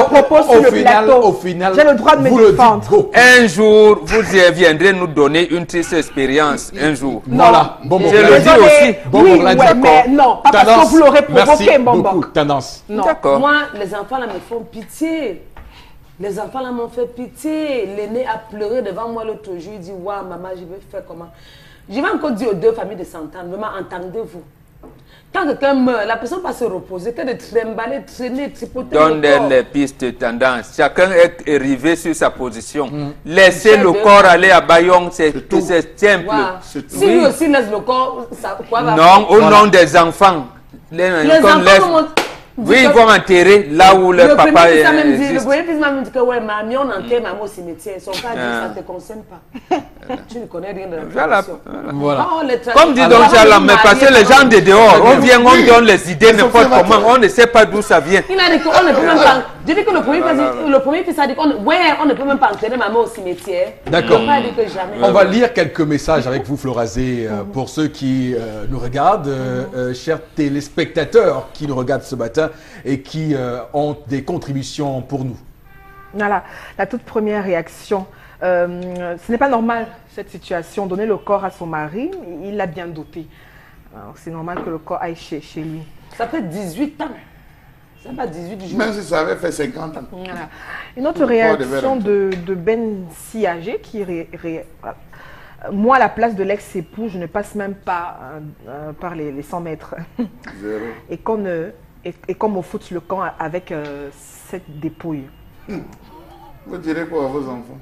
propos sur le plateau. Au final, j'ai le droit de me défendre. Un jour, vous viendrez nous donner une triste expérience. Un jour. Voilà. Je le dis aussi. Oui, l'a dit. ouais, mais non, pas parce que vous l'aurez provoqué, Merci beaucoup, Mbok. Tendance. Non. D'accord. Moi, les enfants là me font pitié. Les enfants là m'ont fait pitié. L'aîné a pleuré devant moi l'autre jour. Il dit, waouh, maman, je vais faire comment? Je vais encore dire aux deux familles de s'entendre. Vraiment, entendez-vous. Quand quelqu'un meurt, la personne va se reposer, que de trimballer, traîner, tripoter. Donne les pistes tendances. Chacun est arrivé sur sa position. Laissez le corps aller à Bayonne, c'est simple. Wow. Si lui aussi laisse le corps, ça, quoi va Non, au nom des enfants. Les enfants oui, ils vont enterrer là où le papa est. Le premier fils m'a dit que ouais, mamie, on enterre maman au cimetière. Son père dit ça ne te concerne pas. Tu ne connais rien de la tradition. Voilà. Comme dit donc Charles, mais parce que les gens de dehors, on vient, on donne les idées n'importe comment, on ne sait pas d'où ça vient. Il a dit qu'on ne peut même pas. Je dis que le premier fils a dit qu'on ne peut même pas enterrer maman au cimetière. D'accord. Il n'a pas dit que jamais. On va lire quelques messages avec vous, Florazé, pour ceux qui nous regardent, chers téléspectateurs qui nous regardent ce matin et qui ont des contributions pour nous. Voilà, la toute première réaction. Ce n'est pas normal, cette situation. Donner le corps à son mari, il l'a bien doté. C'est normal que le corps aille chez lui. Ça fait 18 ans. Ça fait 18 jours. Même si ça avait fait 50 ans. Voilà. Une autre réaction de Ben Siagé qui moi, à la place de l'ex-époux, je ne passe même pas par les 100 mètres. Zéro. Et qu'on me foute le camp avec cette dépouille. Vous direz quoi à vos enfants?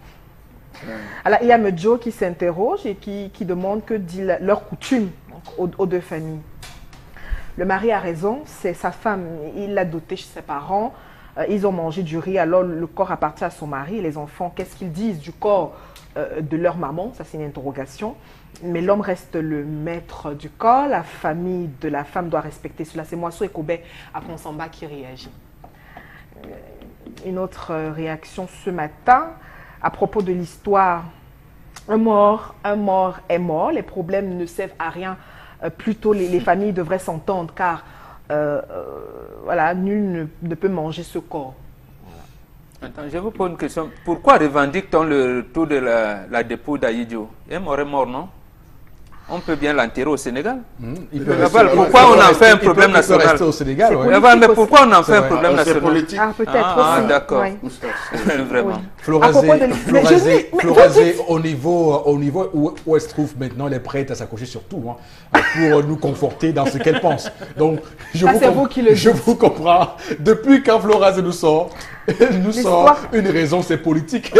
Alors, il y a Medjo qui s'interroge et qui demande que dit leur coutume aux deux familles. Le mari a raison, c'est sa femme, il l'a dotée chez ses parents, ils ont mangé du riz, alors le corps appartient à son mari. Et les enfants, qu'est-ce qu'ils disent du corps de leur maman? Ça, c'est une interrogation. Mais l'homme reste le maître du corps, la famille de la femme doit respecter cela. C'est Moisseau et Kobe à Konsamba qui réagit. Une autre réaction ce matin à propos de l'histoire. Un mort est mort. Les problèmes ne servent à rien. Plutôt, les familles devraient s'entendre car voilà, nul ne peut manger ce corps. Attends, je vous pose une question. Pourquoi revendique-t-on le retour de la dépouille d'Aïdjo? Il est mort, non? On peut bien l'enterrer au Sénégal. Pourquoi on en fait un problème national au Sénégal, mais pourquoi on en fait un problème national? Politique. Ah, peut-être aussi. D'accord. Oui. Vraiment. Florazé, au niveau où elle se trouve maintenant, elle est prête à s'accrocher sur tout pour nous conforter dans ce qu'elle pense. Donc, je vous comprends. Depuis quand Florazé nous sort une raison, c'est politique.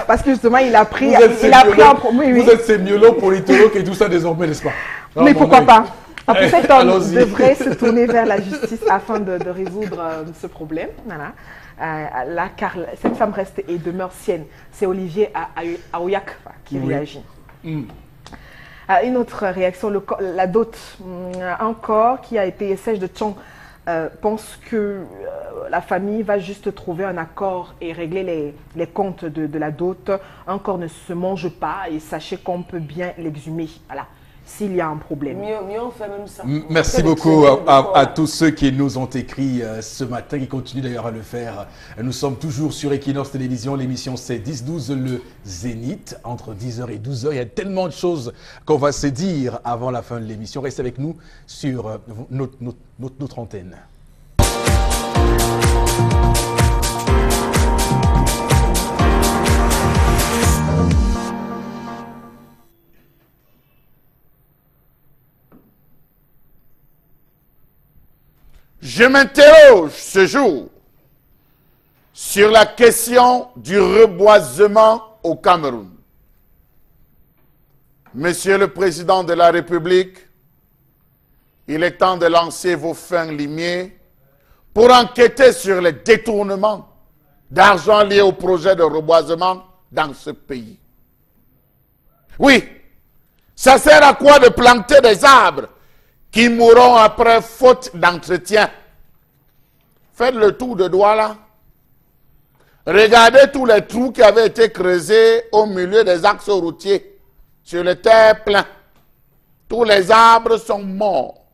Parce que justement, il a pris Vous êtes sémiologue, politologue et tout ça désormais, n'est-ce pas? Mais pourquoi pas? Après, cet homme devrait se tourner vers la justice afin de résoudre ce problème. Voilà. Là, car cette femme reste et demeure sienne. C'est Olivier Aouyak qui réagit. Une autre réaction, la dot. Un corps qui a été sèche de Tchong pense que la famille va juste trouver un accord et régler les comptes de la dot. Un corps ne se mange pas et sachez qu'on peut bien l'exhumer. Voilà. S'il y a un problème. Mieux on fait même ça. Merci beaucoup à tous ceux qui nous ont écrit ce matin, qui continuent d'ailleurs à le faire. Nous sommes toujours sur Equinox Télévision. L'émission c'est 10-12 le Zénith, entre 10h et 12h. Il y a tellement de choses qu'on va se dire avant la fin de l'émission. Restez avec nous sur notre antenne. Je m'interroge ce jour sur la question du reboisement au Cameroun. Monsieur le Président de la République, il est temps de lancer vos fins limiers pour enquêter sur les détournements d'argent liés au projet de reboisement dans ce pays. Oui, ça sert à quoi de planter des arbres qui mourront après faute d'entretien? Faites le tour de Douala. Regardez tous les trous qui avaient été creusés au milieu des axes routiers, sur les terres pleines. Tous les arbres sont morts,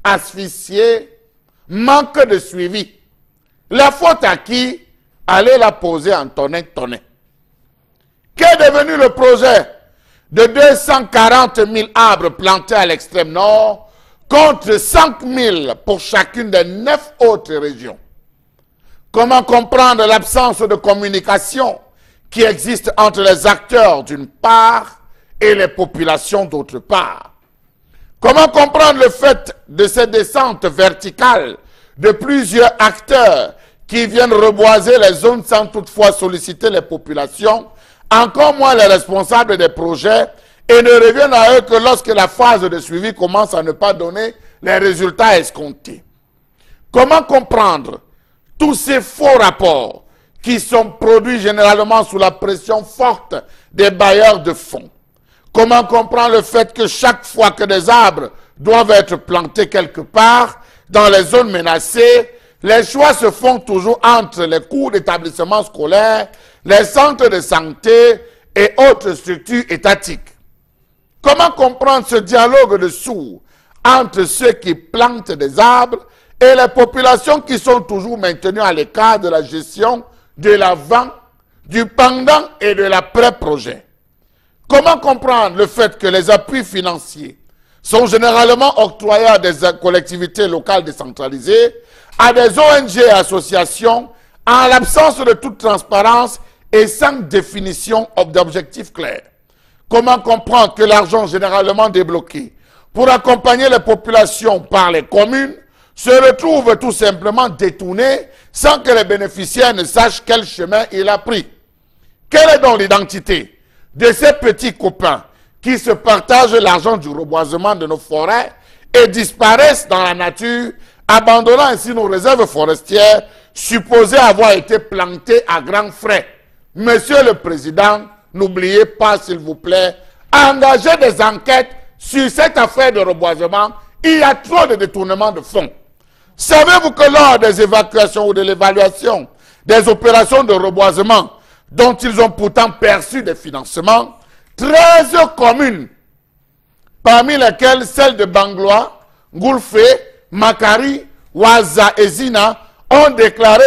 asphyxiés, manque de suivi. La faute à qui? Allez la poser en tonnet. Qu'est devenu le projet de 240 000 arbres plantés à l'extrême nord contre 5 000 pour chacune des 9 autres régions. Comment comprendre l'absence de communication qui existe entre les acteurs d'une part et les populations d'autre part? Comment comprendre le fait de ces descentes verticales de plusieurs acteurs qui viennent reboiser les zones sans toutefois solliciter les populations, encore moins les responsables des projets, et ne reviennent à eux que lorsque la phase de suivi commence à ne pas donner les résultats escomptés? Comment comprendre tous ces faux rapports qui sont produits généralement sous la pression forte des bailleurs de fonds? Comment comprendre le fait que chaque fois que des arbres doivent être plantés quelque part dans les zones menacées, les choix se font toujours entre les cours d'établissement scolaire, les centres de santé et autres structures étatiques? Comment comprendre ce dialogue de sourds entre ceux qui plantent des arbres et les populations qui sont toujours maintenues à l'écart de la gestion de l'avant, du pendant et de l'après-projet? Comment comprendre le fait que les appuis financiers sont généralement octroyés à des collectivités locales décentralisées, à des ONG et associations, en l'absence de toute transparence et sans définition d'objectifs clairs? Comment comprendre que l'argent généralement débloqué pour accompagner les populations par les communes se retrouve tout simplement détourné sans que les bénéficiaires ne sachent quel chemin il a pris? Quelle est donc l'identité de ces petits copains qui se partagent l'argent du reboisement de nos forêts et disparaissent dans la nature, abandonnant ainsi nos réserves forestières supposées avoir été plantées à grands frais? Monsieur le Président, n'oubliez pas, s'il vous plaît, engager des enquêtes sur cette affaire de reboisement. Il y a trop de détournements de fonds. Savez-vous que lors des évacuations ou de l'évaluation des opérations de reboisement dont ils ont pourtant perçu des financements, 13 communes, parmi lesquelles celles de Banglois, Goulfé, Makari, Ouaza et Zina, ont déclaré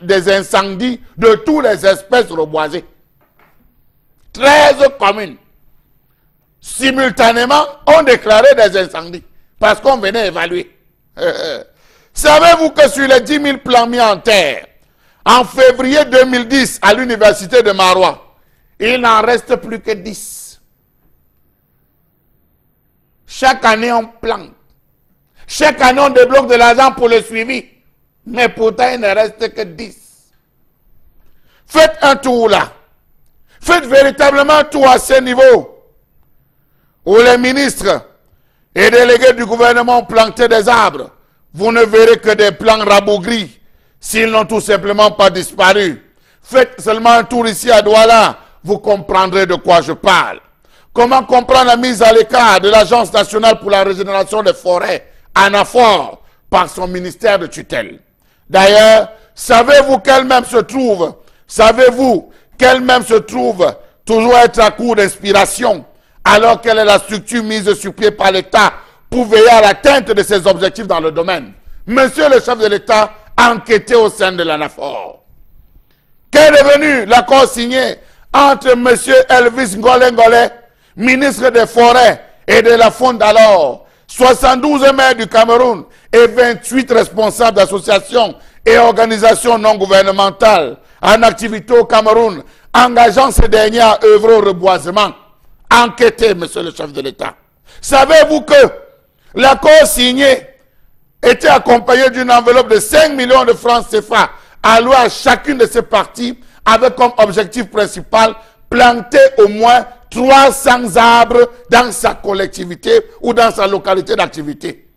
des incendies de toutes les espèces reboisées? 13 communes, simultanément, ont déclaré des incendies parce qu'on venait évaluer. Savez-vous que sur les 10 000 plans mis en terre, en février 2010, à l'université de Maroua, il n'en reste plus que 10. Chaque année, on plante. Chaque année, on débloque de l'argent pour le suivi. Mais pourtant, il ne reste que 10. Faites un tour là. Faites véritablement un tour à ce niveau, où les ministres et délégués du gouvernement ont planté des arbres. Vous ne verrez que des plants rabougris, s'ils n'ont tout simplement pas disparu. Faites seulement un tour ici à Douala, vous comprendrez de quoi je parle. Comment comprendre la mise à l'écart de l'Agence nationale pour la régénération des forêts, ANAFOR, par son ministère de tutelle? D'ailleurs, savez-vous qu'elle-même se trouve toujours être à court d'inspiration, alors qu'elle est la structure mise sur pied par l'État pour veiller à l'atteinte de ses objectifs dans le domaine? Monsieur le chef de l'État, enquêtez au sein de l'ANAFOR. Qu'est devenu l'accord signé entre M. Elvis Ngolé, ministre des Forêts et de la Faune d'alors, 72 maires du Cameroun et 28 responsables d'associations et organisations non gouvernementales en activité au Cameroun, engageant ces derniers à œuvrer au reboisement? Enquêtez, monsieur le chef de l'État. Savez-vous que l'accord signé était accompagné d'une enveloppe de 5 millions de francs CFA allouée à chacune de ces parties, avec comme objectif principal planter au moins 300 arbres dans sa collectivité ou dans sa localité d'activité?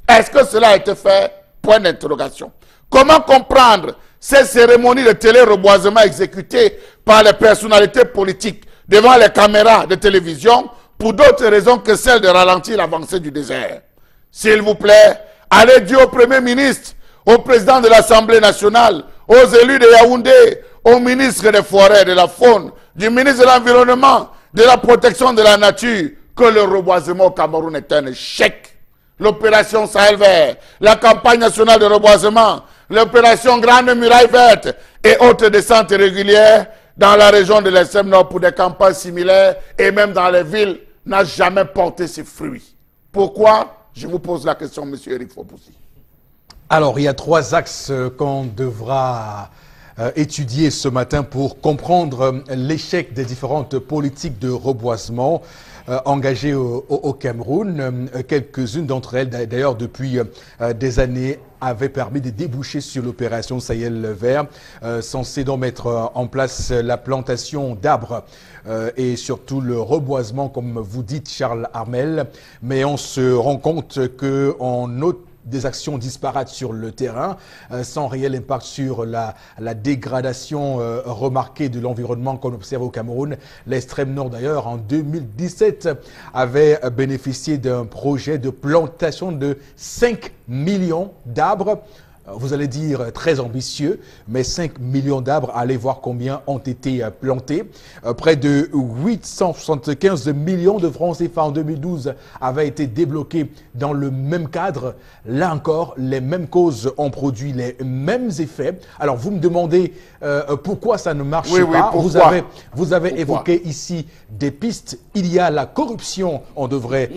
Est-ce que cela a été fait? Point d'interrogation. Comment comprendre ces cérémonies de télé-reboisement exécutées par les personnalités politiques devant les caméras de télévision pour d'autres raisons que celle de ralentir l'avancée du désert? S'il vous plaît, allez dire au Premier ministre, au président de l'Assemblée nationale, aux élus de Yaoundé, au ministre des Forêts et de la Faune, du ministre de l'Environnement, de la Protection de la Nature, que le reboisement au Cameroun est un échec. L'opération Sahel Vert, la campagne nationale de reboisement, l'opération Grande Muraille Verte et autres descentes régulières dans la région de l'extrême nord pour des campagnes similaires et même dans les villes n'a jamais porté ses fruits. Pourquoi? Je vous pose la question, M. Eric Fopoussi. Alors, il y a 3 axes qu'on devra étudier ce matin pour comprendre l'échec des différentes politiques de reboisement engagées au Cameroun. Quelques-unes d'entre elles, d'ailleurs, depuis des années, avaient permis de déboucher sur l'opération Sahel Vert, censée donc mettre en place la plantation d'arbres et surtout le reboisement, comme vous dites, Charles Armel. Mais on se rend compte qu'on note des actions disparates sur le terrain, sans réel impact sur la dégradation remarquée de l'environnement qu'on observe au Cameroun. L'extrême nord, d'ailleurs, en 2017, avait bénéficié d'un projet de plantation de 5 millions d'arbres. Vous allez dire très ambitieux, mais 5 millions d'arbres, allez voir combien ont été plantés. Près de 875 millions de francs CFA en 2012 avaient été débloqués dans le même cadre. Là encore, les mêmes causes ont produit les mêmes effets. Alors vous me demandez pourquoi ça ne marche pas. Vous avez évoqué ici des pistes. Il y a la corruption. On devrait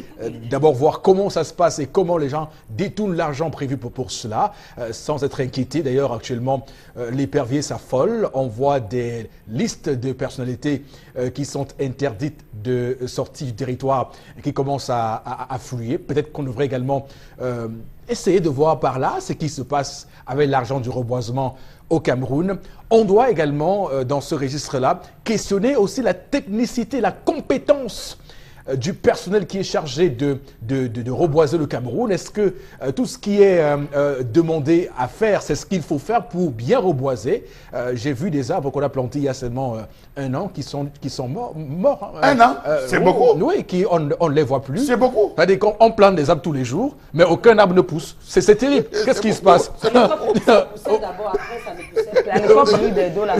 d'abord voir comment ça se passe et comment les gens détournent l'argent prévu pour cela. Sans être inquiété. D'ailleurs, actuellement, l'épervier s'affole. On voit des listes de personnalités qui sont interdites de sortie du territoire et qui commencent à affluer. Peut-être qu'on devrait également essayer de voir par là ce qui se passe avec l'argent du reboisement au Cameroun. On doit également, dans ce registre-là, questionner aussi la technicité, la compétence du personnel qui est chargé de reboiser le Cameroun. Est-ce que tout ce qui est demandé à faire, c'est ce qu'il faut faire pour bien reboiser? J'ai vu des arbres qu'on a plantés il y a seulement 1 an qui sont morts. 1 an? C'est beaucoup? Oui, on ne les voit plus. C'est beaucoup? C'est-à-dire qu'on plante des arbres tous les jours, mais aucun arbre ne pousse. C'est terrible. Qu'est-ce qui se passe? Ça poussait d'abord, après ça ne poussait plus. À l'époque, il y a eu des dos là.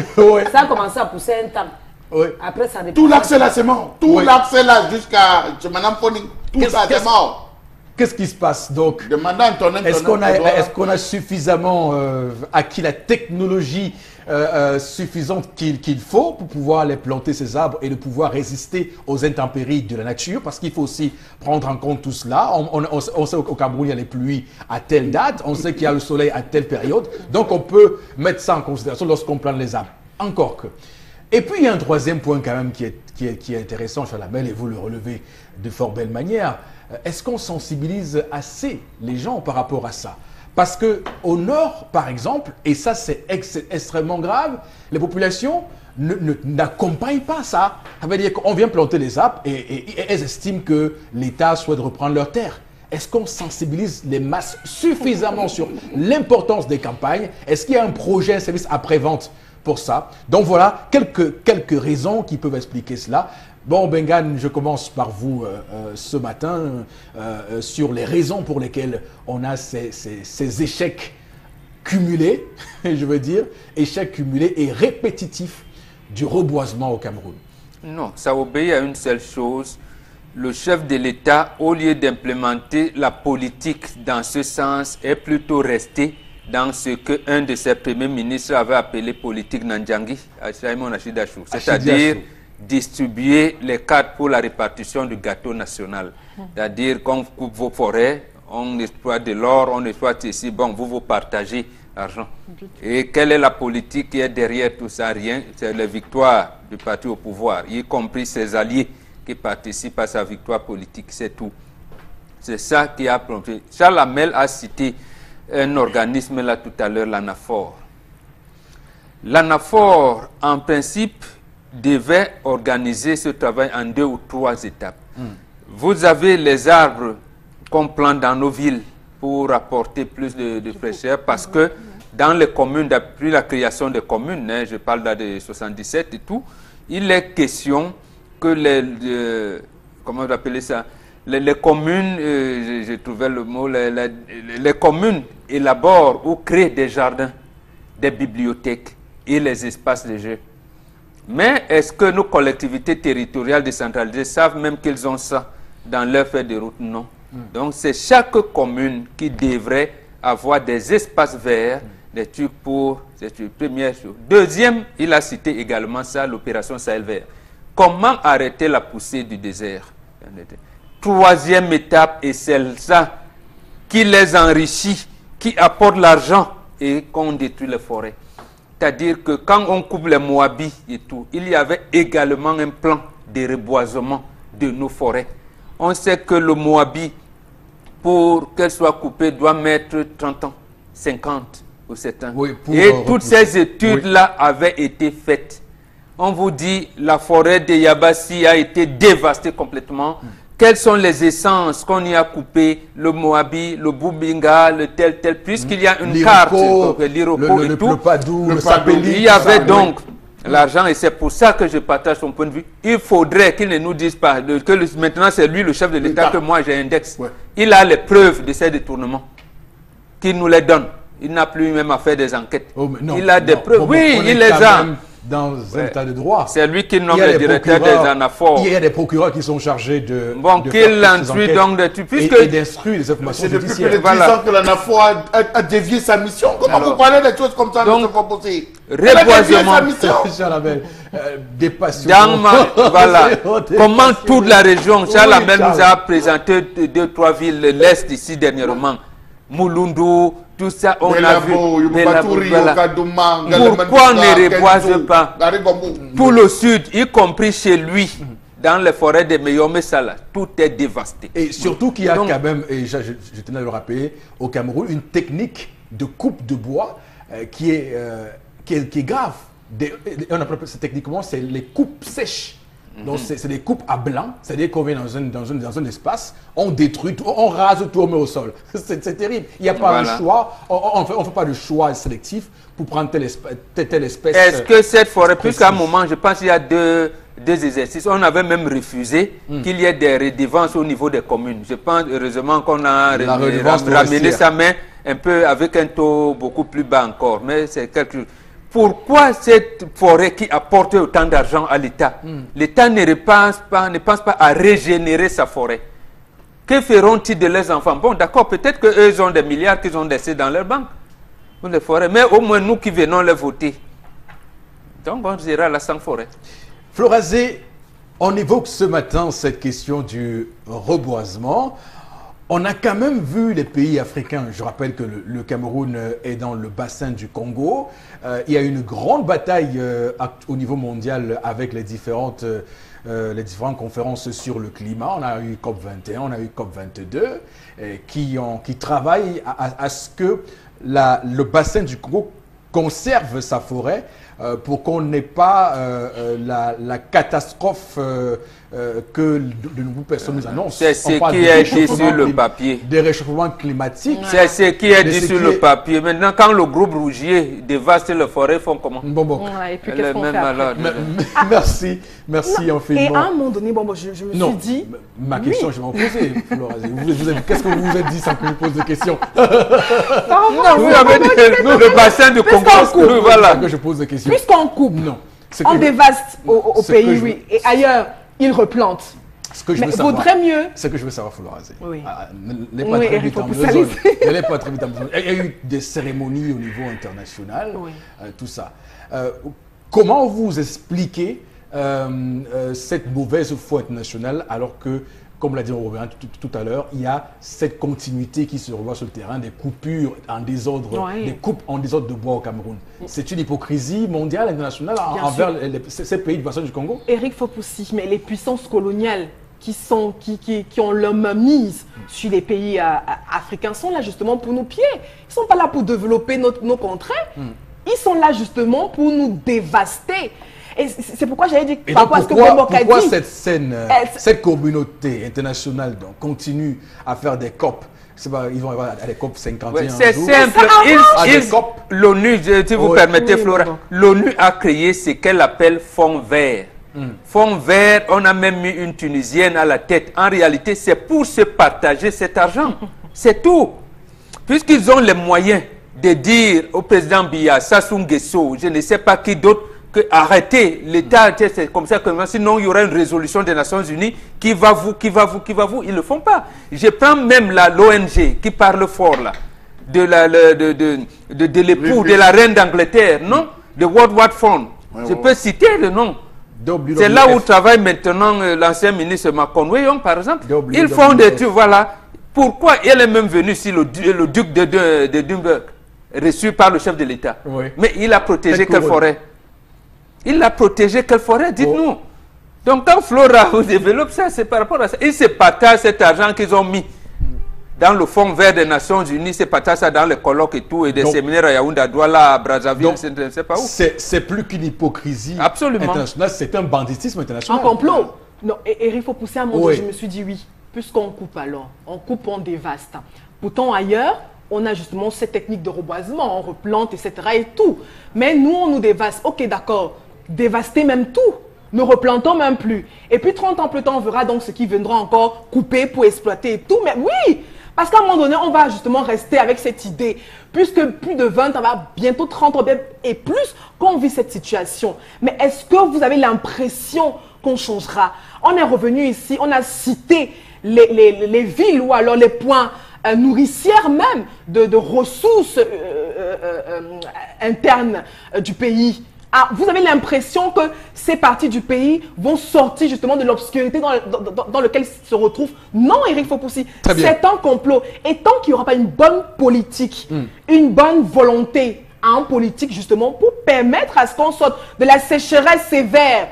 Ça a commencé à pousser un temps. Oui. Après, ça tout l'axe là, c'est mort. Tout l'axe là jusqu'à Mme Pony. Tout ça, c'est mort. Qu'est-ce qui se passe donc? Est-ce qu'on a suffisamment acquis la technologie suffisante qu'il faut pour pouvoir les planter ces arbres et de pouvoir résister aux intempéries de la nature? Parce qu'il faut aussi prendre en compte tout cela. On sait qu'au Cameroun, il y a les pluies à telle date. On sait qu'il y a le soleil à telle période. Donc, on peut mettre ça en considération lorsqu'on plante les arbres. Encore que. Et puis, il y a un 3e point quand même qui est intéressant, Chalamel, et vous le relevez de fort belle manière. Est-ce qu'on sensibilise assez les gens par rapport à ça? Parce qu'au nord, par exemple, et ça c'est extrêmement grave, les populations n'accompagnent pas ça. Ça veut dire qu'on vient planter les arbres et elles estiment que l'État souhaite reprendre leurs terres. Est-ce qu'on sensibilise les masses suffisamment sur l'importance des campagnes? Est-ce qu'il y a un projet, un service après-vente pour ça? Donc voilà quelques raisons qui peuvent expliquer cela. Bon, Bengan, je commence par vous ce matin sur les raisons pour lesquelles on a ces échecs cumulés, je veux dire, échecs cumulés et répétitifs du reboisement au Cameroun. Non, ça obéit à une seule chose. Le chef de l'État, au lieu d'implémenter la politique dans ce sens, est plutôt resté dans ce qu'un de ses premiers ministres avait appelé politique Nandjangi, Simon Achid Achou, c'est-à-dire distribuer les cartes pour la répartition du gâteau national. C'est-à-dire qu'on coupe vos forêts, on exploite de l'or, on exploite ici, bon, vous partagez l'argent. Et quelle est la politique qui est derrière tout ça? Rien, c'est la victoire du parti au pouvoir, y compris ses alliés qui participent à sa victoire politique, c'est tout. C'est ça qui a plongé. Charles Amel a cité un organisme là tout à l'heure, l'ANAFOR. L'ANAFOR, en principe, devait organiser ce travail en 2 ou 3 étapes. Vous avez les arbres qu'on plante dans nos villes pour apporter plus de fraîcheur, parce que dans les communes, depuis la création des communes, je parle de 77 et tout, il est question que comment on appelle ça, les communes, j'ai trouvé le mot, les communes élaborent ou créent des jardins, des bibliothèques et les espaces de jeu. Mais est-ce que nos collectivités territoriales décentralisées savent même qu'ils ont ça dans leur feuille de route? Non. Donc c'est chaque commune qui devrait avoir des espaces verts, des trucs pour... C'est une première chose. Deuxième, il a cité également ça, l'opération Sahel vert. Comment arrêter la poussée du désert? Troisième étape, et celle-là qui les enrichit, qui apporte l'argent et qu'on détruit les forêts. C'est-à-dire que quand on coupe les Moabis et tout, il y avait également un plan de reboisement de nos forêts. On sait que le Moabi, pour qu'elle soit coupée, doit mettre 30 ans, 50 ou 7 ans. Oui, et toutes ces études-là avaient été faites. On vous dit, la forêt de Yabassi a été dévastée complètement. Quelles sont les essences qu'on y a coupées, le Moabi, le Boubinga, le tel, puisqu'il y a une carte, l'Iroko et tout. Le Padou, le Sapeli. Il y avait donc l'argent, et c'est pour ça que je partage son point de vue. Il faudrait qu'il ne nous dise pas que maintenant c'est lui le chef de l'État que moi j'ai index. Ouais. Il a les preuves de ces détournements, qu'il nous les donne. Il n'a plus même à faire des enquêtes. Oh, non, il a des preuves. Bon, oui, il les a. Dans un état de droit. C'est lui qui nomme le directeur des anaphores. Il y a des procureurs qui sont chargés de... Bon, qu'il instruit donc des trucs. Et d'instruire les informations judiciaires. C'est depuis plus de 10 ans que l'anaphore a dévié sa mission. Comment vous parlez des choses comme ça, M. Fopossi? Reboisement. Des passions. Voilà. Comment toute la région, Charles Amel nous a présenté 2-3 villes, l'Est ici dernièrement. Moulundu, tout ça, on a vu. Pourquoi on ne reboise pas tout le sud, y compris chez lui, dans les forêts de Meyomessala, tout est dévasté. Et surtout qu'il y a quand même, et je tenais à le rappeler, au Cameroun, une technique de coupe de bois qui est grave. On appelle ça techniquement, c'est les coupes sèches. Donc, c'est des coupes à blanc, c'est-à-dire qu'on vient dans un espace, on détruit tout, on rase tout, on met au sol. C'est terrible. Il n'y a pas de choix, on ne fait pas de choix sélectif pour prendre telle espèce. Est-ce que cette forêt, puisqu'à un moment, je pense qu'il y a deux exercices, on avait même refusé qu'il y ait des redevances au niveau des communes. Je pense heureusement qu'on a ramené ça, mais un peu avec un taux beaucoup plus bas encore. Mais c'est quelque chose. Pourquoi cette forêt qui apporte autant d'argent à l'État, l'État ne pense pas à régénérer sa forêt? Que feront-ils de leurs enfants? Bon, d'accord, peut-être qu'eux ont des milliards qu'ils ont laissés dans leur banque pour les forêts, mais au moins nous qui venons les voter. Donc on dira la sans forêt. Florazé, on évoque ce matin cette question du reboisement. On a quand même vu les pays africains, je rappelle que le Cameroun est dans le bassin du Congo. Il y a une grande bataille au niveau mondial avec les différentes conférences sur le climat. On a eu COP21, on a eu COP22 qui travaillent à ce que le bassin du Congo conserve sa forêt pour qu'on n'ait pas la catastrophe que de nombreuses personnes nous annoncent. C'est ce qui est dit sur le papier. Des réchauffements climatiques. C'est ce qui est dit sur le papier. Maintenant, quand le groupe Rougier dévaste les forêts, ils font comment? Bon. Ouais, et puis qu'est-ce qu'on fait après? Merci infiniment. Et à un moment donné, je me suis dit... Ma question, je vais m'en poser, Florazé. Qu'est-ce que vous vous êtes dit sans que je vous pose de questions? Non, vous avez dit le bassin de Congo. Voilà que je pose des questions. Puisqu'on coupe, on dévaste au pays, oui. Et ailleurs, ils replantent. Ce que je veux savoir, vaudrait mieux. Ce que je veux savoir, Florazé. Oui. N'est pas très vite en besogne. Elle n'est pas très vite en besogne. Il y a eu des cérémonies au niveau international, tout ça. Comment vous expliquez cette mauvaise foi internationale alors que, comme l'a dit Robert tout à l'heure, il y a cette continuité qui se revoit sur le terrain, des coupures en désordre, des coupes en désordre de bois au Cameroun. C'est une hypocrisie mondiale, internationale envers ces pays du bassin du Congo. Eric Fopossi, mais les puissances coloniales qui ont leur main mise sur les pays africains sont là justement pour nous piller. Ils ne sont pas là pour développer nos contrées. Ils sont là justement pour nous dévaster. Et c'est pourquoi j'avais dit... Pourquoi cette communauté internationale continue à faire des COP? Ils vont avoir des COP 51 c'est simple. L'ONU, si vous permettez, Flora, l'ONU a créé ce qu'elle appelle Fonds vert. Fonds vert, on a même mis une Tunisienne à la tête. En réalité, c'est pour se partager cet argent. C'est tout. Puisqu'ils ont les moyens de dire au président Biya, Sassou Nguesso, je ne sais pas qui d'autre, que arrêtez l'État, c'est comme ça que sinon il y aura une résolution des Nations Unies qui va vous, ils ne le font pas. Je prends même l'ONG qui parle fort là. de l'époux de la reine d'Angleterre, non? De World Wide Fund. Je peux citer le nom. C'est là où travaille maintenant l'ancien ministre McConway, par exemple. Ils font des trucs, voilà. Pourquoi elle est même venue ici, le duc de Dunberg, reçu par le chef de l'État. Oui. Mais il a protégé quelle forêt? Il a protégé quelle forêt? Dites-nous. Donc quand Flora vous développe ça, c'est par rapport à ça. Ils se partagent cet argent qu'ils ont mis dans le Fonds vert des Nations Unies, se partagent ça dans les colloques et tout, et des séminaires à Yaoundé, à Douala, à Brazzaville, je ne sais pas où. C'est plus qu'une hypocrisie internationale, c'est un banditisme international. Un complot. Non, et il faut pousser un moment, je me suis dit oui, puisqu'on coupe alors, on coupe, on dévaste. Pourtant ailleurs, on a justement cette technique de reboisement, on replante, etc. et tout. Mais nous, on nous dévaste. Ok, d'accord, dévaster même tout. Ne replantons même plus. Et puis 30 ans plus tard, on verra donc ce qui viendra encore couper pour exploiter et tout. Mais oui, parce qu'à un moment donné, on va justement rester avec cette idée. Puisque plus de 20 ans, bientôt 30 ans et plus qu'on vit cette situation. Mais est-ce que vous avez l'impression qu'on changera? On est revenu ici, on a cité les villes ou alors les points nourricières même de ressources internes du pays. Ah, vous avez l'impression que ces parties du pays vont sortir justement de l'obscurité dans laquelle ils se retrouvent? Non, Eric Fopoussi, c'est un complot. Et tant qu'il n'y aura pas une bonne politique, une bonne volonté en politique justement pour permettre à ce qu'on sorte de la sécheresse sévère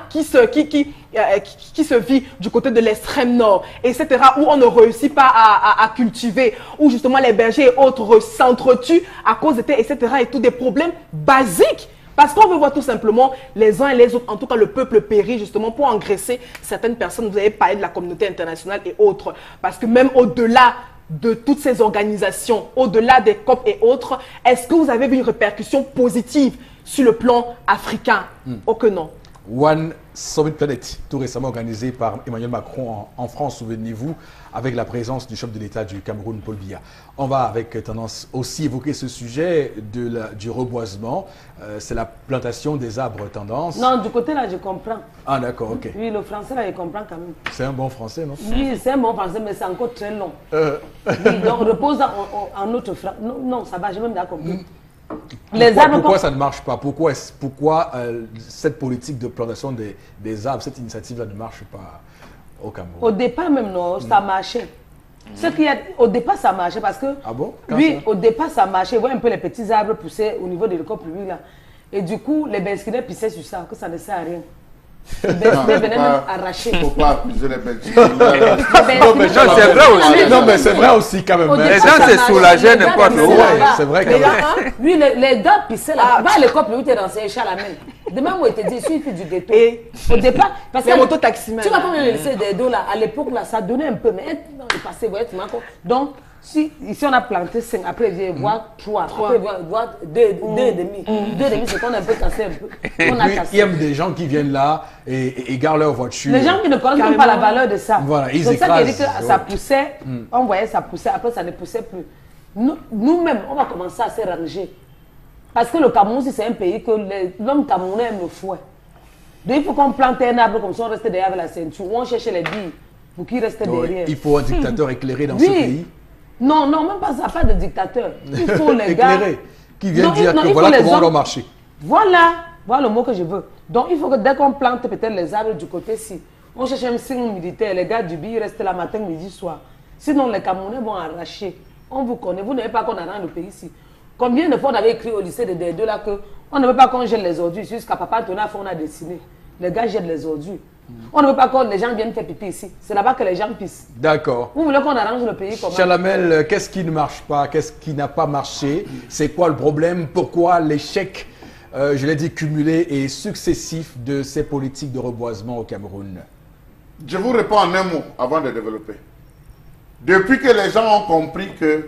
qui se vit du côté de l'extrême nord, etc., où on ne réussit pas à cultiver, où justement les bergers et autres s'entretuent à cause de etc., et tous des problèmes basiques. Parce qu'on veut voir tout simplement les uns et les autres, en tout cas le peuple périr justement pour engraisser certaines personnes. Vous avez parlé de la communauté internationale et autres. Parce que même au-delà de toutes ces organisations, au-delà des COP et autres, est-ce que vous avez vu une répercussion positive sur le plan africain? Oh que non. One Summit Planet, tout récemment organisé par Emmanuel Macron en France, souvenez-vous, avec la présence du chef de l'État du Cameroun, Paul Biya. On va avec tendance aussi évoquer ce sujet du reboisement. C'est la plantation des arbres tendance. Non, du côté là, je comprends. Ah d'accord, ok. Oui, le français là, je comprends quand même. C'est un bon français, non? Oui, c'est un bon français, mais c'est encore très long. Oui, donc repose en notre français. Non, non, ça va, j'ai même bien compris. Pourquoi ça ne marche pas? Pourquoi cette politique de plantation des arbres, cette initiative-là ne marche pas au Cameroun? Au départ même, non, ça marchait. Au départ, ça marchait parce que... Ah bon? Oui, au départ, ça marchait. Vous voyez un peu les petits arbres pousser au niveau de l'école publique là. Et du coup, les Benskidés pissaient sur ça, que ça ne sert à rien. Les Benskidés venaient même arracher. Pourquoi accuser les Benskidés? Non, mais c'est vrai aussi. Non, mais c'est vrai aussi quand même. Les gens se soulageaient n'importe où. C'est vrai quand même. Oui, les gars pissaient là. Va à l'école publique, tu es dans ces chalamènes. Demain, moi, je te dis, je suis fille du ghetto. Au départ, parce que mototaximènes. Tu vas pas me laisser des dos là. À l'époque, là, ça donnait un peu. Mais dans le passé, vous voyez, tu m'as encore. Donc, si ici on a planté 5, après il vient voir 3, après il vient voir 2,5. 2,5, c'est qu'on a un peu cassé un peu. On a cassé. Il y a des gens qui viennent là et gardent leur voiture. Les gens qui ne connaissent même pas la valeur de ça. Voilà, ils c'est écrasent. ça qui dit que ça poussait, on voyait ça pousser, après ça ne poussait plus. Nous-mêmes, on va commencer à se ranger. Parce que le Cameroun, c'est un pays que l'homme camerounais aime le fouet. Donc il faut qu'on plante un arbre comme ça, on reste derrière la ceinture, ou on cherche les billes pour qu'ils restent derrière. Il faut un dictateur éclairé dans ce pays. Non, non, même pas ça, pas de dictateur. Il faut les gars... éclairé, qui vient dire que voilà comment on doit marcher. Voilà le mot que je veux. Donc il faut que dès qu'on plante peut-être les arbres du côté-ci, on cherche un signe militaire, les gars du billet restent là matin, midi, soir. Sinon les Camerounais vont arracher. On vous connaît, vous n'avez pas qu'on arrange le pays ici. Combien de fois on avait écrit au lycée de D2 là qu'on ne veut pas qu'on jette les ordures, jusqu'à Papa Antonin on a dessiné. Les gars jettent les ordures. On ne veut pas que les gens viennent faire pipi ici. C'est là-bas que les gens pissent. D'accord. Vous voulez qu'on arrange le pays comment? Chalamel, qu'est-ce qui ne marche pas? Qu'est-ce qui n'a pas marché? C'est quoi le problème? Pourquoi l'échec, je l'ai dit, cumulé et successif de ces politiques de reboisement au Cameroun? Je vous réponds en un mot avant de développer. Depuis que les gens ont compris que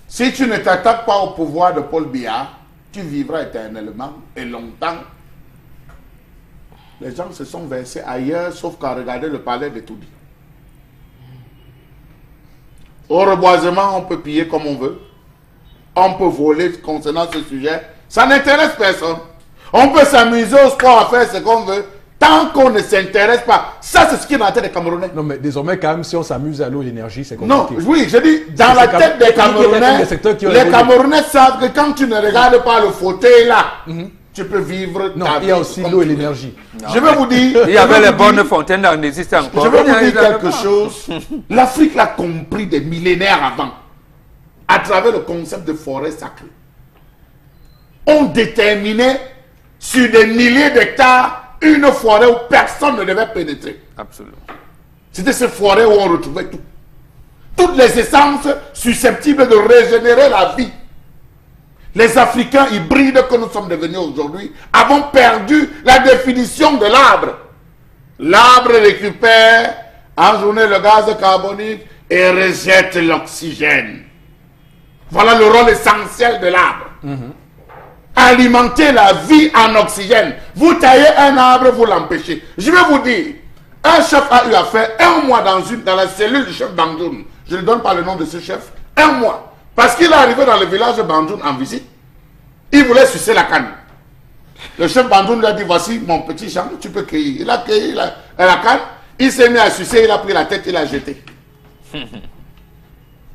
si tu ne t'attaques pas au pouvoir de Paul Biya, tu vivras éternellement et longtemps. Les gens se sont versés ailleurs, sauf qu'à regarder le palais de Toudi. Au reboisement, on peut piller comme on veut. On peut voler concernant ce sujet. Ça n'intéresse personne. On peut s'amuser au sport à faire ce qu'on veut. Tant qu'on ne s'intéresse pas, ça c'est ce qui est dans la tête des Camerounais. Non, mais désormais, quand même, si on s'amuse à l'eau et l'énergie, c'est Non, compliqué. oui, je dis, dans la tête des Camerounais, les Camerounais savent que quand tu ne regardes pas le fauteuil là, tu peux vivre Non, ta il y a vie aussi comme l'eau et tu veux. l'énergie. Je vais vous dire... Il y avait les bonnes fontaines, on existe encore. Je vais vous dire quelque chose. L'Afrique l'a compris des millénaires avant, à travers le concept de forêt sacrée. On déterminait sur des milliers d'hectares une forêt où personne ne devait pénétrer. Absolument. C'était ces forêts où on retrouvait tout. Toutes les essences susceptibles de régénérer la vie. Les Africains hybrides que nous sommes devenus aujourd'hui avons perdu la définition de l'arbre. L'arbre récupère en journée le gaz carbonique et rejette l'oxygène. Voilà le rôle essentiel de l'arbre. Alimenter la vie en oxygène. Vous taillez un arbre, vous l'empêchez. Je vais vous dire, un chef a eu à faire un mois dans la cellule du chef Bandoun. Je ne donne pas le nom de ce chef. Un mois. Parce qu'il est arrivé dans le village de Bandoun en visite. Il voulait sucer la canne. Le chef Bandoun lui a dit, voici mon petit champ, tu peux cueillir. Il a cueilli la canne. Il s'est mis à sucer, il a pris la tête, il l'a jeté.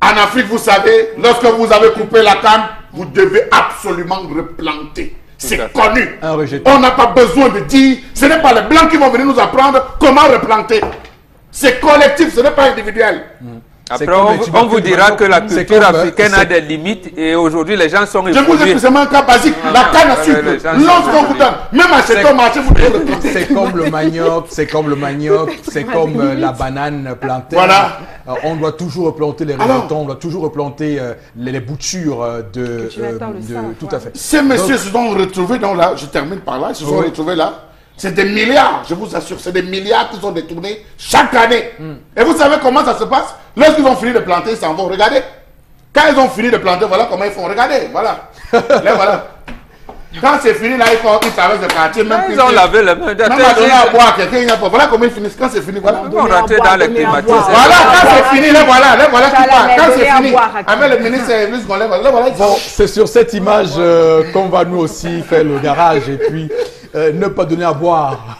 En Afrique, vous savez, lorsque vous avez coupé la canne, vous devez absolument replanter. C'est connu. On n'a pas besoin de dire, ce n'est pas les Blancs qui vont venir nous apprendre comment replanter. C'est collectif, ce n'est pas individuel. Après, on vous dira que la culture africaine a des limites et aujourd'hui les gens sont Je vous ai précisément un cas basique. La canne à sucre, lorsqu'on vous donne, même acheter au marché, vous devez replanter. C'est comme le manioc, c'est comme la banane plantée. Voilà. On doit toujours replanter les remontants, on doit toujours replanter les boutures de tout à fait. Ces messieurs se sont retrouvés, donc là, je termine par là, ils se sont retrouvés là. C'est des milliards, je vous assure, c'est des milliards qui sont détournés chaque année. Et vous savez comment ça se passe? Lorsqu'ils ont fini de planter, ils s'en vont. Regardez. Quand ils ont fini de planter, voilà comment ils font. Regardez, voilà. Là, voilà. Quand c'est fini, là, ils traversent le quartier. Même ils ont lavé les mains. Même à donner à boire à quelqu'un, voilà comment ils finissent. Quand c'est fini, voilà. Ils vont rentrer dans les climatiseurs. Voilà, quand c'est fini, là, voilà qui part. Quand c'est fini, avec le ministre service, là, voilà. Bon, c'est sur cette image qu'on va nous aussi faire le garage et puis ne pas donner à boire.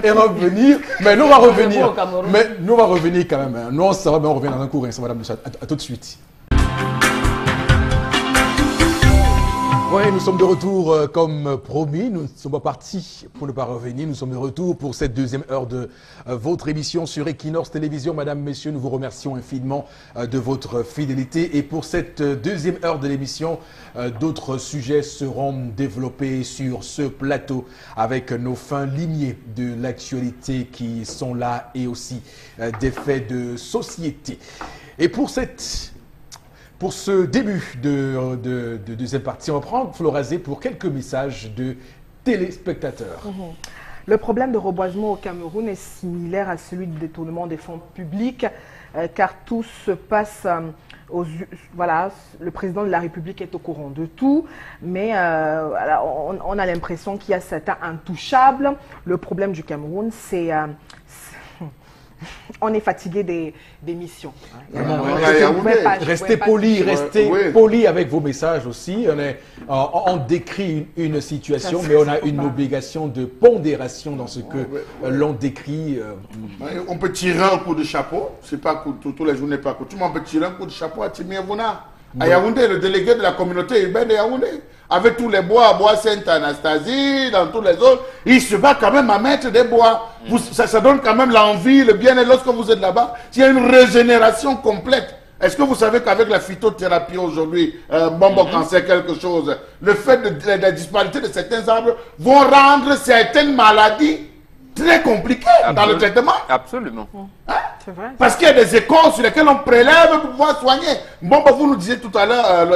Et revenir. Mais nous, on va revenir. Mais nous, on va revenir quand même. Nous, on sera, mais on revient dans un cours. Ça, madame Michel. À tout de suite. Oui, nous sommes de retour comme promis. Nous ne sommes pas partis pour ne pas revenir. Nous sommes de retour pour cette deuxième heure de votre émission sur Equinox Télévision. Madame, messieurs, nous vous remercions infiniment de votre fidélité. Et pour cette deuxième heure de l'émission, d'autres sujets seront développés sur ce plateau avec nos fins limiers de l'actualité qui sont là et aussi des faits de société. Et pour ce début de deuxième partie, on va prendre Florazé pour quelques messages de téléspectateurs. Le problème de reboisement au Cameroun est similaire à celui du détournement des fonds publics, car tout se passe voilà, le président de la République est au courant de tout, mais on a l'impression qu'il y a certains intouchables. Le problème du Cameroun, c'est... on est fatigué des missions. Restez poli avec vos messages aussi. On décrit une situation, mais on a une obligation de pondération dans ce que l'on décrit. On peut tirer un coup de chapeau, c'est pas tous les jours n'est pas coutume, on peut tirer un coup de chapeau à Timi Evona. À Yaoundé, le délégué de la communauté urbaine de Yaoundé, avec tous les bois, bois Sainte-Anastasie, dans tous les autres, il se bat quand même à mettre des bois. Ça donne quand même l'envie, le bien-être lorsque vous êtes là-bas. Il y a une régénération complète. Est-ce que vous savez qu'avec la phytothérapie aujourd'hui, cancer, quelque chose, le fait de la disparition de certains arbres vont rendre certaines maladies très compliquées dans le traitement. Absolument. Hein? C'est vrai. Parce qu'il y a des écoles sur lesquelles on prélève pour pouvoir soigner. Vous nous disiez tout à l'heure,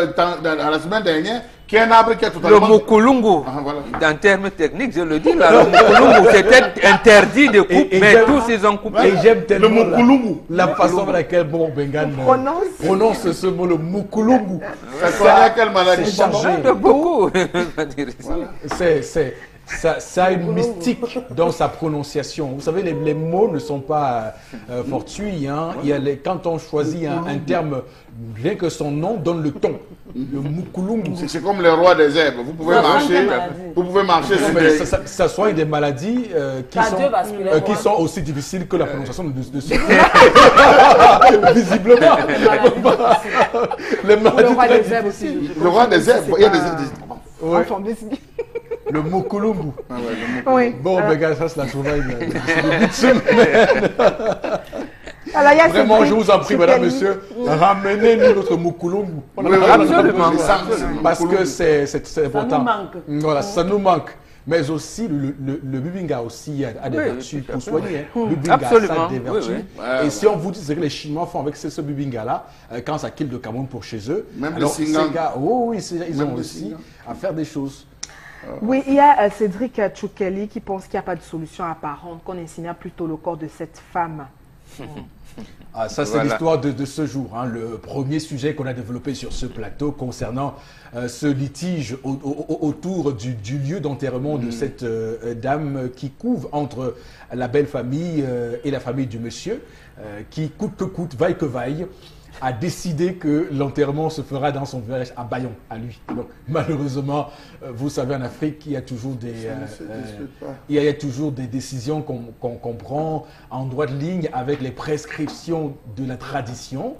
la semaine dernière, qu'il y a un arbre qui est totalement... Le Mukulungu, voilà. En termes techniques, je le dis, là, le Mukulungu, c'était interdit de coupe, mais tous ils ont coupé. Et j'aime tellement le Mukulungu. La façon dans laquelle Bobo Bengan prononce ce mot, le Mukulungu. Ça connaît quelle maladie? C'est chargé. Beaucoup. ça a une mystique dans sa prononciation. Vous savez, les mots ne sont pas fortuits. Hein. Quand on choisit un terme, rien que son nom donne le ton. Le Mukulungu. C'est comme le roi des herbes. Vous pouvez marcher sur des... Ça soigne des maladies qui sont aussi difficiles que la prononciation de ce visiblement. Les maladies très difficiles. Le roi des herbes. Il y a des herbes. Le Mukulungu. Oui. Bon, ça c'est la trouvaille de semaine. Alors, vraiment, je vous en prie, madame, monsieur, ramenez-nous notre Mukulungu. Absolument. Parce que c'est important. Ça nous manque. Voilà, ça nous manque. Mais aussi, le Bubinga aussi a des vertus pour soigner. Hein. Bubinga a des vertus. Et si on vous dit ce que les Chinois font avec ce Bubinga-là, quand ça quitte le Cameroun pour chez eux, même alors ces gars, ils ont aussi à faire des choses. Oui, il y a Cédric Tchoukeli qui pense qu'il n'y a pas de solution apparente, qu'on insinue plutôt le corps de cette femme. Ah, ça, c'est l'histoire de ce jour. Hein, le premier sujet qu'on a développé sur ce plateau concernant ce litige autour du lieu d'enterrement de cette dame qui couve entre la belle famille et la famille du monsieur, qui coûte que coûte, vaille que vaille, a décidé que l'enterrement se fera dans son village à Bayon, à lui. Donc, malheureusement, vous savez, en Afrique, il y a toujours des décisions qu'on prend en droite ligne avec les prescriptions de la tradition.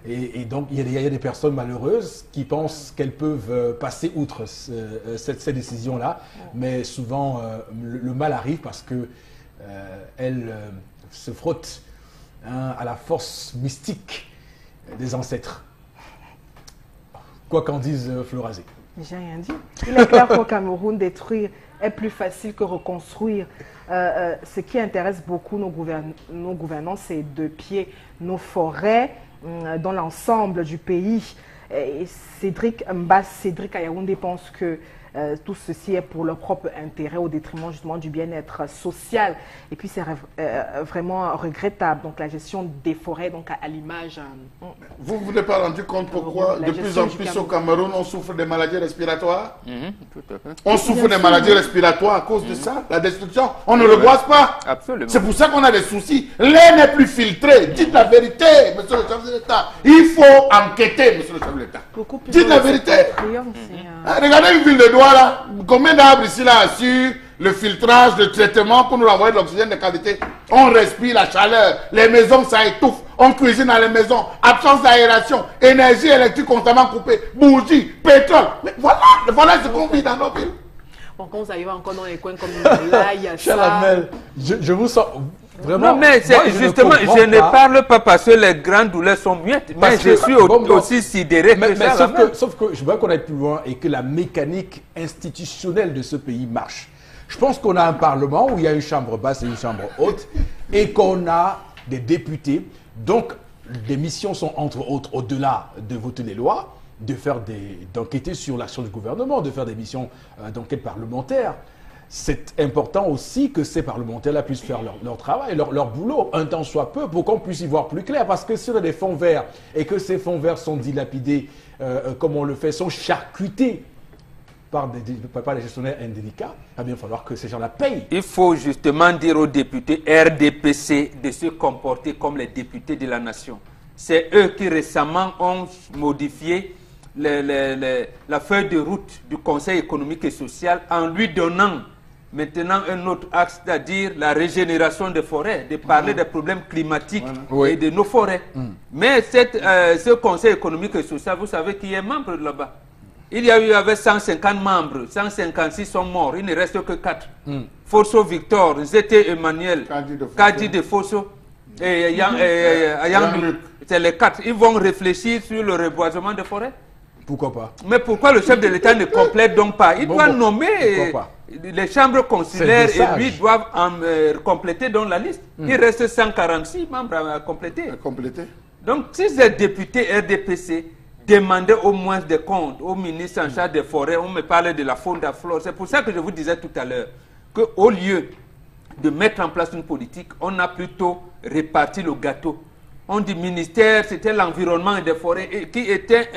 Et donc, il y a des personnes malheureuses qui pensent qu'elles peuvent passer outre ces décisions-là. Mais souvent, le mal arrive parce qu'elles se frottent à la force mystique des ancêtres. Quoi qu'en dise Florazé. J'ai rien dit. Il est clair qu'au Cameroun, détruire est plus facile que reconstruire. Ce qui intéresse beaucoup nos gouvernants, c'est de pied nos forêts dans l'ensemble du pays. Et Cédric Ayaoundé pense que tout ceci est pour leur propre intérêt au détriment justement du bien-être social. Et puis c'est vraiment regrettable. Donc la gestion des forêts, donc à l'image. Vous vous êtes pas rendu compte pourquoi de plus en plus au Cameroun on souffre des maladies respiratoires? Tout à fait. On souffre des maladies respiratoires à cause de ça, la destruction. On ne le boise pas. Absolument. C'est pour ça qu'on a des soucis. L'air n'est plus filtré. Dites la vérité, monsieur le chef de l'État. Il faut enquêter, monsieur le chef de l'État. Dites la vérité. Regardez une ville de Douala là. Combien d'arbres ici là assurent le filtrage, le traitement pour nous envoyer de l'oxygène de qualité? On respire la chaleur. Les maisons, ça étouffe. On cuisine dans les maisons. Absence d'aération. Énergie électrique constamment coupée. Bougies, pétrole. Mais voilà ce qu'on vit dans nos villes. Bon, quand vous arrivez encore dans les coins comme là, il y a Cher ça. Amel, je vous sens vraiment... Non, mais justement, je ne parle pas parce que les grandes douleurs sont muettes, mais je suis aussi sidéré. Sauf que je veux qu'on aille plus loin et que la mécanique institutionnelle de ce pays marche. Je pense qu'on a un parlement où il y a une chambre basse et une chambre haute et qu'on a des députés. Donc, les missions sont entre autres, au-delà de voter les lois, d'enquêter sur l'action du gouvernement, de faire des missions d'enquête parlementaire. C'est important aussi que ces parlementaires-là puissent faire leur travail, leur boulot, un temps soit peu, pour qu'on puisse y voir plus clair. Parce que si on a des fonds verts et que ces fonds verts sont dilapidés, comme on le fait, sont charcutés par les gestionnaires indélicats, il va bien falloir que ces gens-là payent. Il faut justement dire aux députés RDPC de se comporter comme les députés de la nation. C'est eux qui récemment ont modifié la feuille de route du Conseil économique et social en lui donnant maintenant un autre axe, c'est-à-dire la régénération des forêts, de parler des problèmes climatiques et de nos forêts. Mais ce Conseil économique et social, vous savez qui est membre là-bas? Il y avait 150 membres, 156 sont morts, il ne reste que 4. Fosso Victor, Zété Emmanuel, Kadi de Fosso et Yang, c'est les 4. Ils vont réfléchir sur le reboisement des forêts. Pourquoi pas? Mais pourquoi le chef de l'État ne complète donc pas? Il doit nommer les chambres consulaires et lui doivent compléter dans la liste. Il reste 146 membres à compléter. Donc si ces députés RDPC demandaient au moins des comptes au ministre en charge des forêts, on me parlait de la faune, de la flore. C'est pour ça que je vous disais tout à l'heure qu'au lieu de mettre en place une politique, on a plutôt réparti le gâteau. On dit ministère, c'était l'environnement et des forêts, et qui était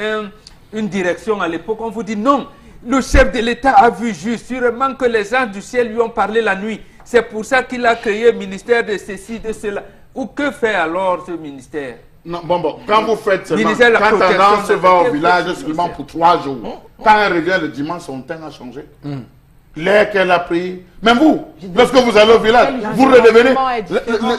une direction à l'époque. On vous dit non, Le chef de l'État a vu juste, sûrement que les anges du ciel lui ont parlé la nuit. C'est pour ça qu'il a créé le ministère de ceci, de cela. Ou que fait alors ce ministère? Non, bon, quand vous faites seulement, Ministère de la quand un protection ange se va au de- village seulement pour 3 jours, quand elle revient le dimanche, son teint a changé. L'air qu'elle a pris, même vous, lorsque vous allez au village, vous redevenez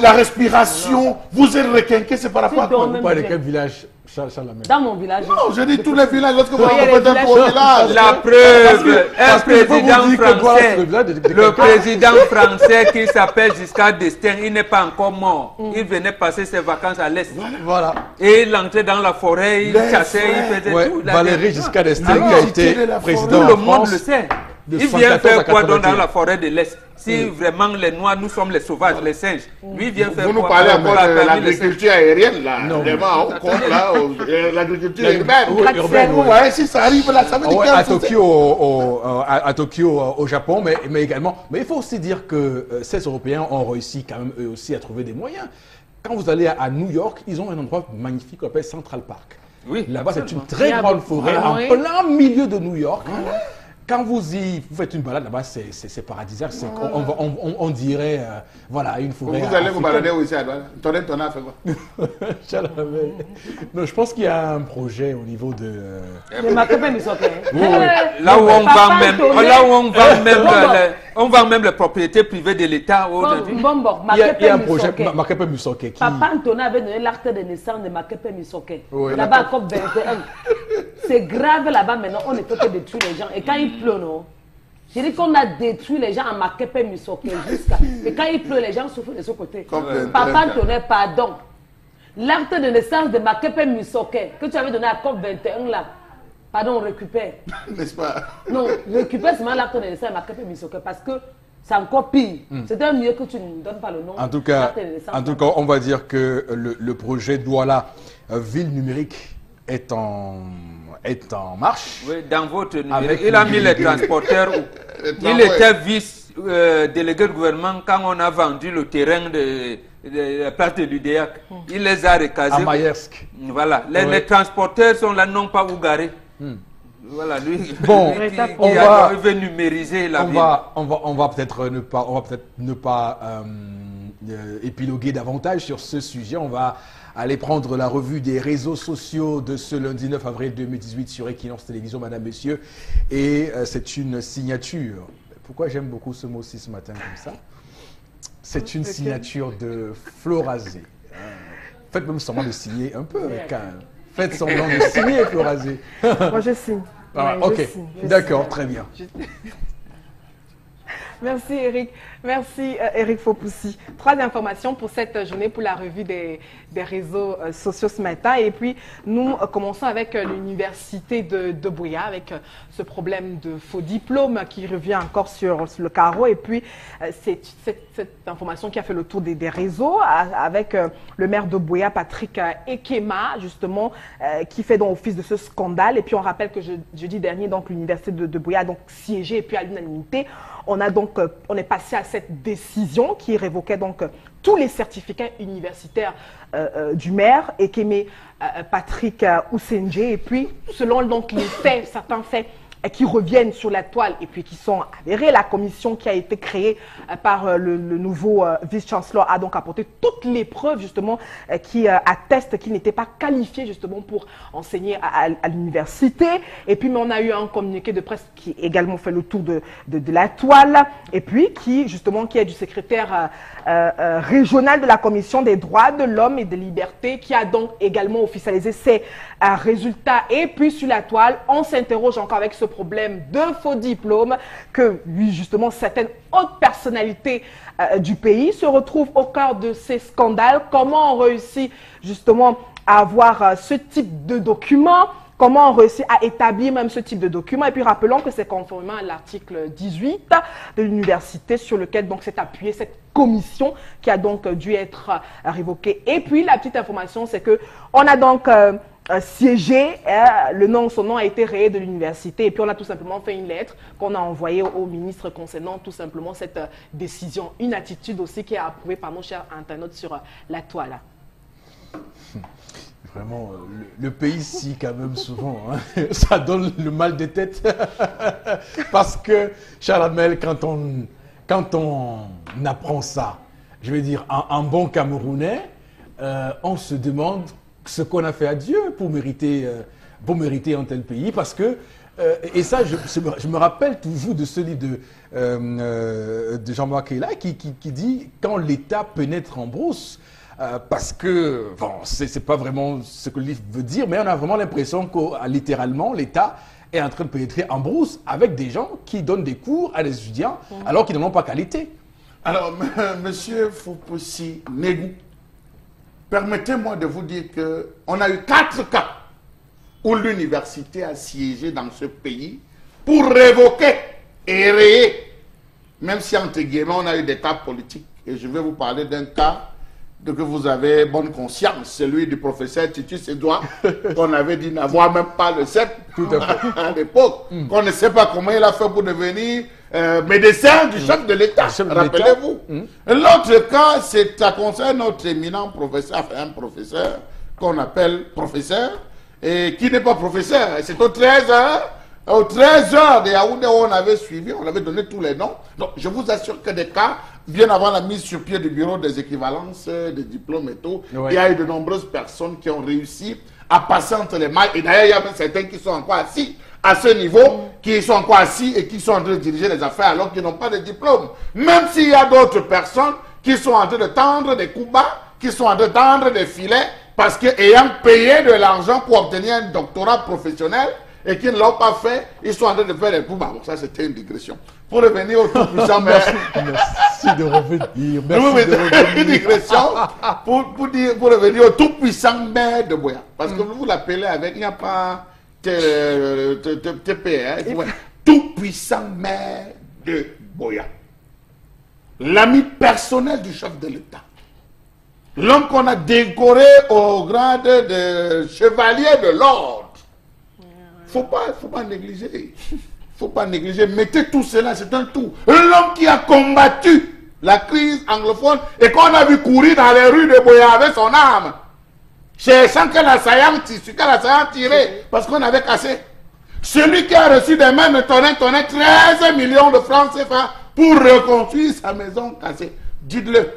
la respiration, vous êtes requinqué, c'est par rapport à quoi? Vous parlez de quel village, Charles Lamel? Dans mon village. Non, je dis tous les villages, lorsque vous Oui, faites les un villages. au village. La preuve, un parce que je peux vous président dire que voilà, français, le village de le quelqu'un. président français qui s'appelle Giscard d'Estaing, il n'est pas encore mort. Il venait passer ses vacances à l'Est. Voilà. Et il entrait dans la forêt, il Les chassait, il faisait Ouais, tout. Valéry Giscard d'Estaing Alors, qui a été c'était la président Tout en le monde France le sait. de Il vient 74 à faire quoi donc dans 81. la forêt de l'Est? Si vraiment les Noirs, nous sommes les sauvages, les singes. Lui il vient faire Vous nous quoi? parlez encore de Parmi les singes. l'agriculture aérienne, là. Non. Vraiment, on compte là, l'agriculture urbaine. Oui, urbaine, Vous oui. voyez, si ça arrive là, ça veut dire Ouais, qu'il y a à un souci. Tokyo, à Tokyo, au Japon, mais également. Mais il faut aussi dire que ces Européens ont réussi quand même eux aussi à trouver des moyens. Quand vous allez à New York, ils ont un endroit magnifique qu'on appelle Central Park. Oui, Là-bas, c'est une absolument. très Il y a grande beaucoup- forêt Ah en oui. plein milieu de New York. Quand vous faites une balade là-bas, c'est paradisiaque. On dirait, voilà, une forêt. Vous allez vous africaine. balader où ici à Douala? Ton a fait quoi? Non, je pense qu'il y a un projet au niveau de. Le Makepe Misoké. Là où on Papa vend même, Antoné. là où on vend même, Bon, on vend même les propriétés privées de l'État aujourd'hui. Bon, Il y a un Makepe projet, Misoké. Makepe Musoke, qui. Papa Antonin avait donné l'acte de naissance de Makepe Misoké. Oui. Là-bas à COP 21. C'est grave là-bas maintenant, on ne peut que détruire les gens. Et quand il pleut, non? J'ai dit qu'on a détruit les gens à Makepe Misoké jusqu'à. Et quand il pleut, les gens souffrent de ce côté. COP 21. Papa Antonin, pardon. L'acte de naissance de Makepe Misoké que tu avais donné à COP 21 là. Pardon, on récupère. N'est-ce pas? Non, récupère seulement l'acte de naissance de Makepe Misoké parce que c'est encore pire. C'était mieux que tu ne donnes pas le nom. En tout cas, l'acte de naissance. on va dire que le projet Douala ville numérique est en marche. Oui, dans votre numérique, Avec il a le mis les délégué. transporteurs. Il était vice-délégué de gouvernement quand on a vendu le terrain de la place de l'UDEAC. Il les a À recasés. Maersk. Voilà, les Ouais. transporteurs sont là, non pas où garer. Voilà, lui, Bon, lui qui on veut numériser la ville. On va peut-être ne pas épiloguer davantage sur ce sujet. On va aller prendre la revue des réseaux sociaux de ce lundi 9 avril 2018 sur Equinox Télévision, madame, messieurs. Et c'est une signature. Pourquoi j'aime beaucoup ce mot-ci ce matin comme ça? C'est une signature de Florazé. Faites même semblant de signer un peu. Faites semblant de signer Florazé. Moi, je signe. Ah, Ouais, je ok, signe, je d'accord, signe. très bien. Merci Eric. Merci Eric Fopoussi. 3 informations pour cette journée, pour la revue des réseaux sociaux ce matin. Et puis, nous commençons avec l'université de Buea, avec ce problème de faux diplômes qui revient encore sur le carreau. Et puis, c'est cette information qui a fait le tour des réseaux avec le maire de Buea, Patrick Ekema, justement, qui fait donc office de ce scandale. Et puis, on rappelle que jeudi dernier, donc, l'université de Buea a donc siégé et puis à l'unanimité. On est passé à cette décision qui révoquait donc tous les certificats universitaires du maire, Ekeme Patrick Ousenje, et puis selon donc les faits, certains faits qui reviennent sur la toile et puis qui sont avérés, la commission qui a été créée par le nouveau vice-chancellor a donc apporté toutes les preuves justement qui attestent qu'il n'était pas qualifié justement pour enseigner à l'université. Et puis mais on a eu un communiqué de presse qui également fait le tour de la toile et puis qui justement qui est du secrétaire régional de la commission des droits de l'homme et des libertés qui a donc également officialisé ses résultats. Et puis sur la toile, on s'interroge encore avec ce problème de faux diplômes que oui, justement certaines hautes personnalités du pays se retrouvent au cœur de ces scandales. Comment on réussit justement à avoir ce type de documents? Comment on réussit à établir même ce type de document? Et puis rappelons que c'est conformément à l'article 18 de l'université sur lequel donc s'est appuyée cette commission qui a donc dû être révoquée. Et puis la petite information, c'est que on a donc siégé, son nom a été rayé de l'université et puis on a tout simplement fait une lettre qu'on a envoyée au ministre concernant tout simplement cette décision. Une attitude aussi qui est approuvée par nos chers internautes sur la toile. Vraiment, le pays ici, quand même, souvent, hein, ça donne le mal de tête. Parce que, Chalamel, quand on apprend ça, je veux dire, un bon Camerounais, on se demande ce qu'on a fait à Dieu pour mériter un tel pays. Parce que, et ça, je me rappelle toujours de ce livre de Jean-Marc Hela qui dit « Quand l'État pénètre en brousse », parce que, bon, c'est pas vraiment ce que le livre veut dire, mais on a vraiment l'impression que, littéralement, l'État est en train de pénétrer en brousse avec des gens qui donnent des cours à des étudiants alors qu'ils n'en ont pas qualité. Alors, monsieur Fopossi Négou, permettez-moi de vous dire qu'on a eu 4 cas où l'université a siégé dans ce pays pour révoquer et rayer, même si entre guillemets on a eu des cas politiques. Et je vais vous parler d'un cas de que vous avez bonne conscience, celui du professeur Titus Edouard, qu'on avait dit n'avoir même pas le CEP à l'époque, qu'on ne sait pas comment il a fait pour devenir médecin du chef de l'État, rappelez-vous. L'autre cas, ça concerne notre éminent professeur, enfin un professeur qu'on appelle professeur, et qui n'est pas professeur. C'est au 13h, de Yaoundé où on avait suivi, on avait donné tous les noms. Donc je vous assure que des cas, bien avant la mise sur pied du bureau des équivalences, des diplômes et tout, il y a eu de nombreuses personnes qui ont réussi à passer entre les mailles. Et d'ailleurs, il y a même certains qui sont encore assis à ce niveau, qui sont encore assis et qui sont en train de diriger les affaires alors qu'ils n'ont pas de diplôme. Même s'il y a d'autres personnes qui sont en train de tendre des coups bas, qui sont en train de tendre des filets, parce qu'ayant payé de l'argent pour obtenir un doctorat professionnel, et qui ne l'ont pas fait, ils sont en train de faire des coups bas. Bon, ça c'était une digression. Pour revenir au tout-puissant maire. Merci de revenir. Merci de revenir. Une digression pour revenir au tout-puissant maire de Boya. Parce que vous l'appelez avec, il n'y a pas TP, hein, tout-puissant maire de Boya. L'ami personnel du chef de l'État. L'homme qu'on a décoré au grade de chevalier de l'ordre. Faut pas négliger. Faut pas négliger. Mettez tout cela, c'est un tout. L'homme qui a combattu la crise anglophone et qu'on a vu courir dans les rues de Boya avec son arme, cherchant que l'assaillant tirait parce qu'on avait cassé. Celui qui a reçu des mains de Tonin 13 millions de francs CFA pour reconstruire sa maison cassée. Dites-le.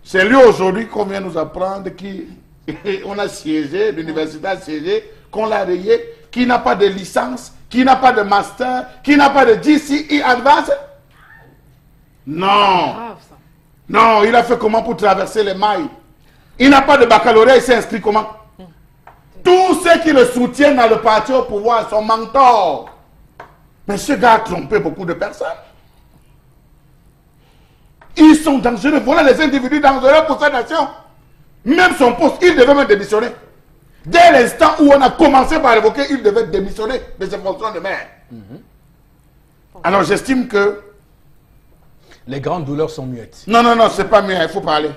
C'est lui aujourd'hui qu'on vient nous apprendre qu'on a siégé, l'université a siégé, qu'on l'a rayé, qui n'a pas de licence, qui n'a pas de master, qui n'a pas de GCE Advanced. Non. Non, il a fait comment pour traverser les mailles? Il n'a pas de baccalauréat, il s'est inscrit comment? Tous ceux qui le soutiennent dans le parti au pouvoir sont mentors. Mais ce gars a trompé beaucoup de personnes. Ils sont dangereux. Voilà les individus dangereux pour sa nation. Même son poste, il devait même démissionner. Dès l'instant où on a commencé par évoquer, il devait démissionner de ses fonctions de maire. Alors j'estime que... Les grandes douleurs sont muettes. Non, c'est pas muet, il faut parler.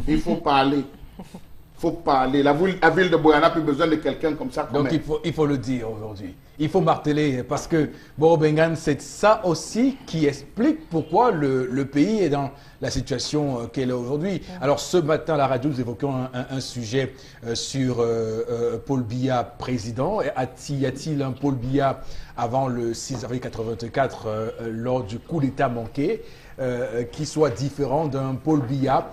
Il faut parler. Il faut parler. La ville de Boya n'a plus besoin de quelqu'un comme ça. Donc il faut le dire aujourd'hui. Il faut marteler parce que Borobengan, c'est ça aussi qui explique pourquoi le pays est dans la situation qu'elle est aujourd'hui. Alors ce matin à la radio, nous évoquons un sujet sur Paul Biya président. Y a-t-il un Paul Biya avant le 6 avril 1984 lors du coup d'État manqué qui soit différent d'un Paul Biya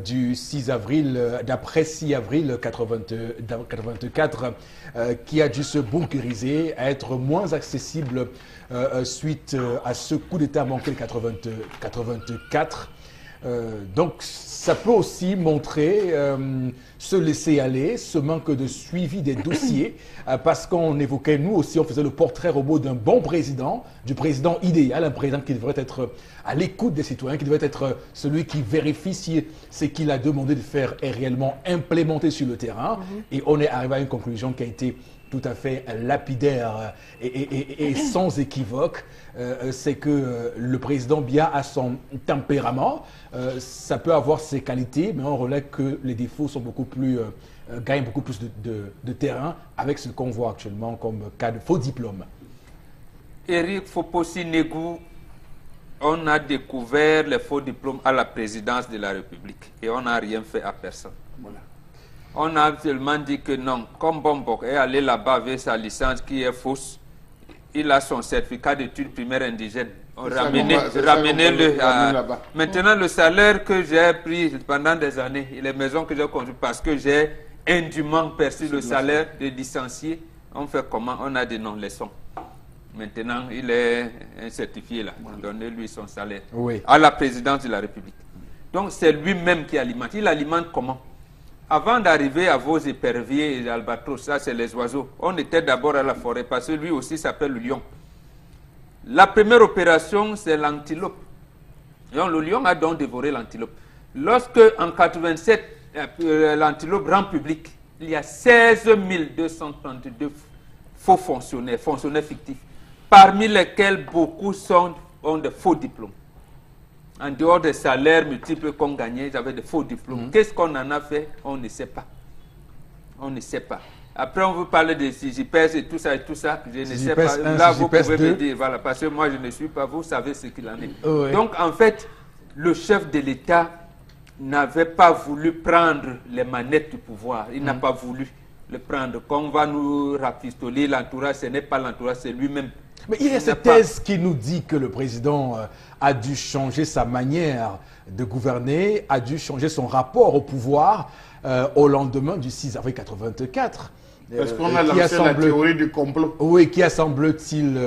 du 6 avril, d'après 6 avril 1984, qui a dû se bunkériser, être moins accessible suite à ce coup d'État manqué de 1984. Donc ça peut aussi montrer se laisser aller, ce manque de suivi des dossiers, parce qu'on évoquait, nous aussi, on faisait le portrait robot d'un bon président, du président idéal, un président qui devrait être à l'écoute des citoyens, qui devrait être celui qui vérifie si ce qu'il a demandé de faire est réellement implémenté sur le terrain. Et on est arrivé à une conclusion qui a été tout à fait lapidaire et sans équivoque. C'est que le président Biya a son tempérament, ça peut avoir ses qualités, mais on relève que les défauts sont beaucoup plus, gagnent beaucoup plus de terrain avec ce qu'on voit actuellement comme cas de faux diplômes. Éric Fopossi Négou, on a découvert les faux diplômes à la présidence de la République et on n'a rien fait à personne. Voilà. On a seulement dit que non, comme Bombok est allé là-bas avec sa licence qui est fausse, il a son certificat d'études primaires indigènes. Ramenez-le là-bas. Maintenant, le salaire que j'ai pris pendant des années, les maisons que j'ai construites, parce que j'ai indûment perçu le salaire de licencié, on fait comment? On a des noms, les sons. Maintenant, il est certifié là. Donnez-lui son salaire. Oui. À la présidence de la République. Donc, c'est lui-même qui alimente. Il alimente comment? Avant d'arriver à vos éperviers et albatros, ça c'est les oiseaux, on était d'abord à la forêt parce que lui aussi s'appelle le lion. La première opération, c'est l'antilope. Le lion a donc dévoré l'antilope. Lorsque, en 87, l'antilope rend public, il y a 16 232 faux fonctionnaires fictifs, parmi lesquels beaucoup ont de faux diplômes. En dehors des salaires multiples qu'on gagnait, ils avaient de faux diplômes. Qu'est-ce qu'on en a fait? On ne sait pas. On ne sait pas. Après, on vous parle de CJPS et tout ça. Je ne sais pas. Là, vous pouvez me dire, voilà, parce que moi, je ne suis pas, vous savez ce qu'il en est. Oui. Donc, en fait, le chef de l'État n'avait pas voulu prendre les manettes du pouvoir. Il n'a pas voulu le prendre. Quand on va nous rafistoler l'entourage, ce n'est pas l'entourage, c'est lui-même. Mais il y a cette thèse qui nous dit que le président a dû changer sa manière de gouverner, a dû changer son rapport au pouvoir au lendemain du 6 avril 1984. Est-ce qu'on a lancé la théorie du complot? Oui, qui a, semble-t-il,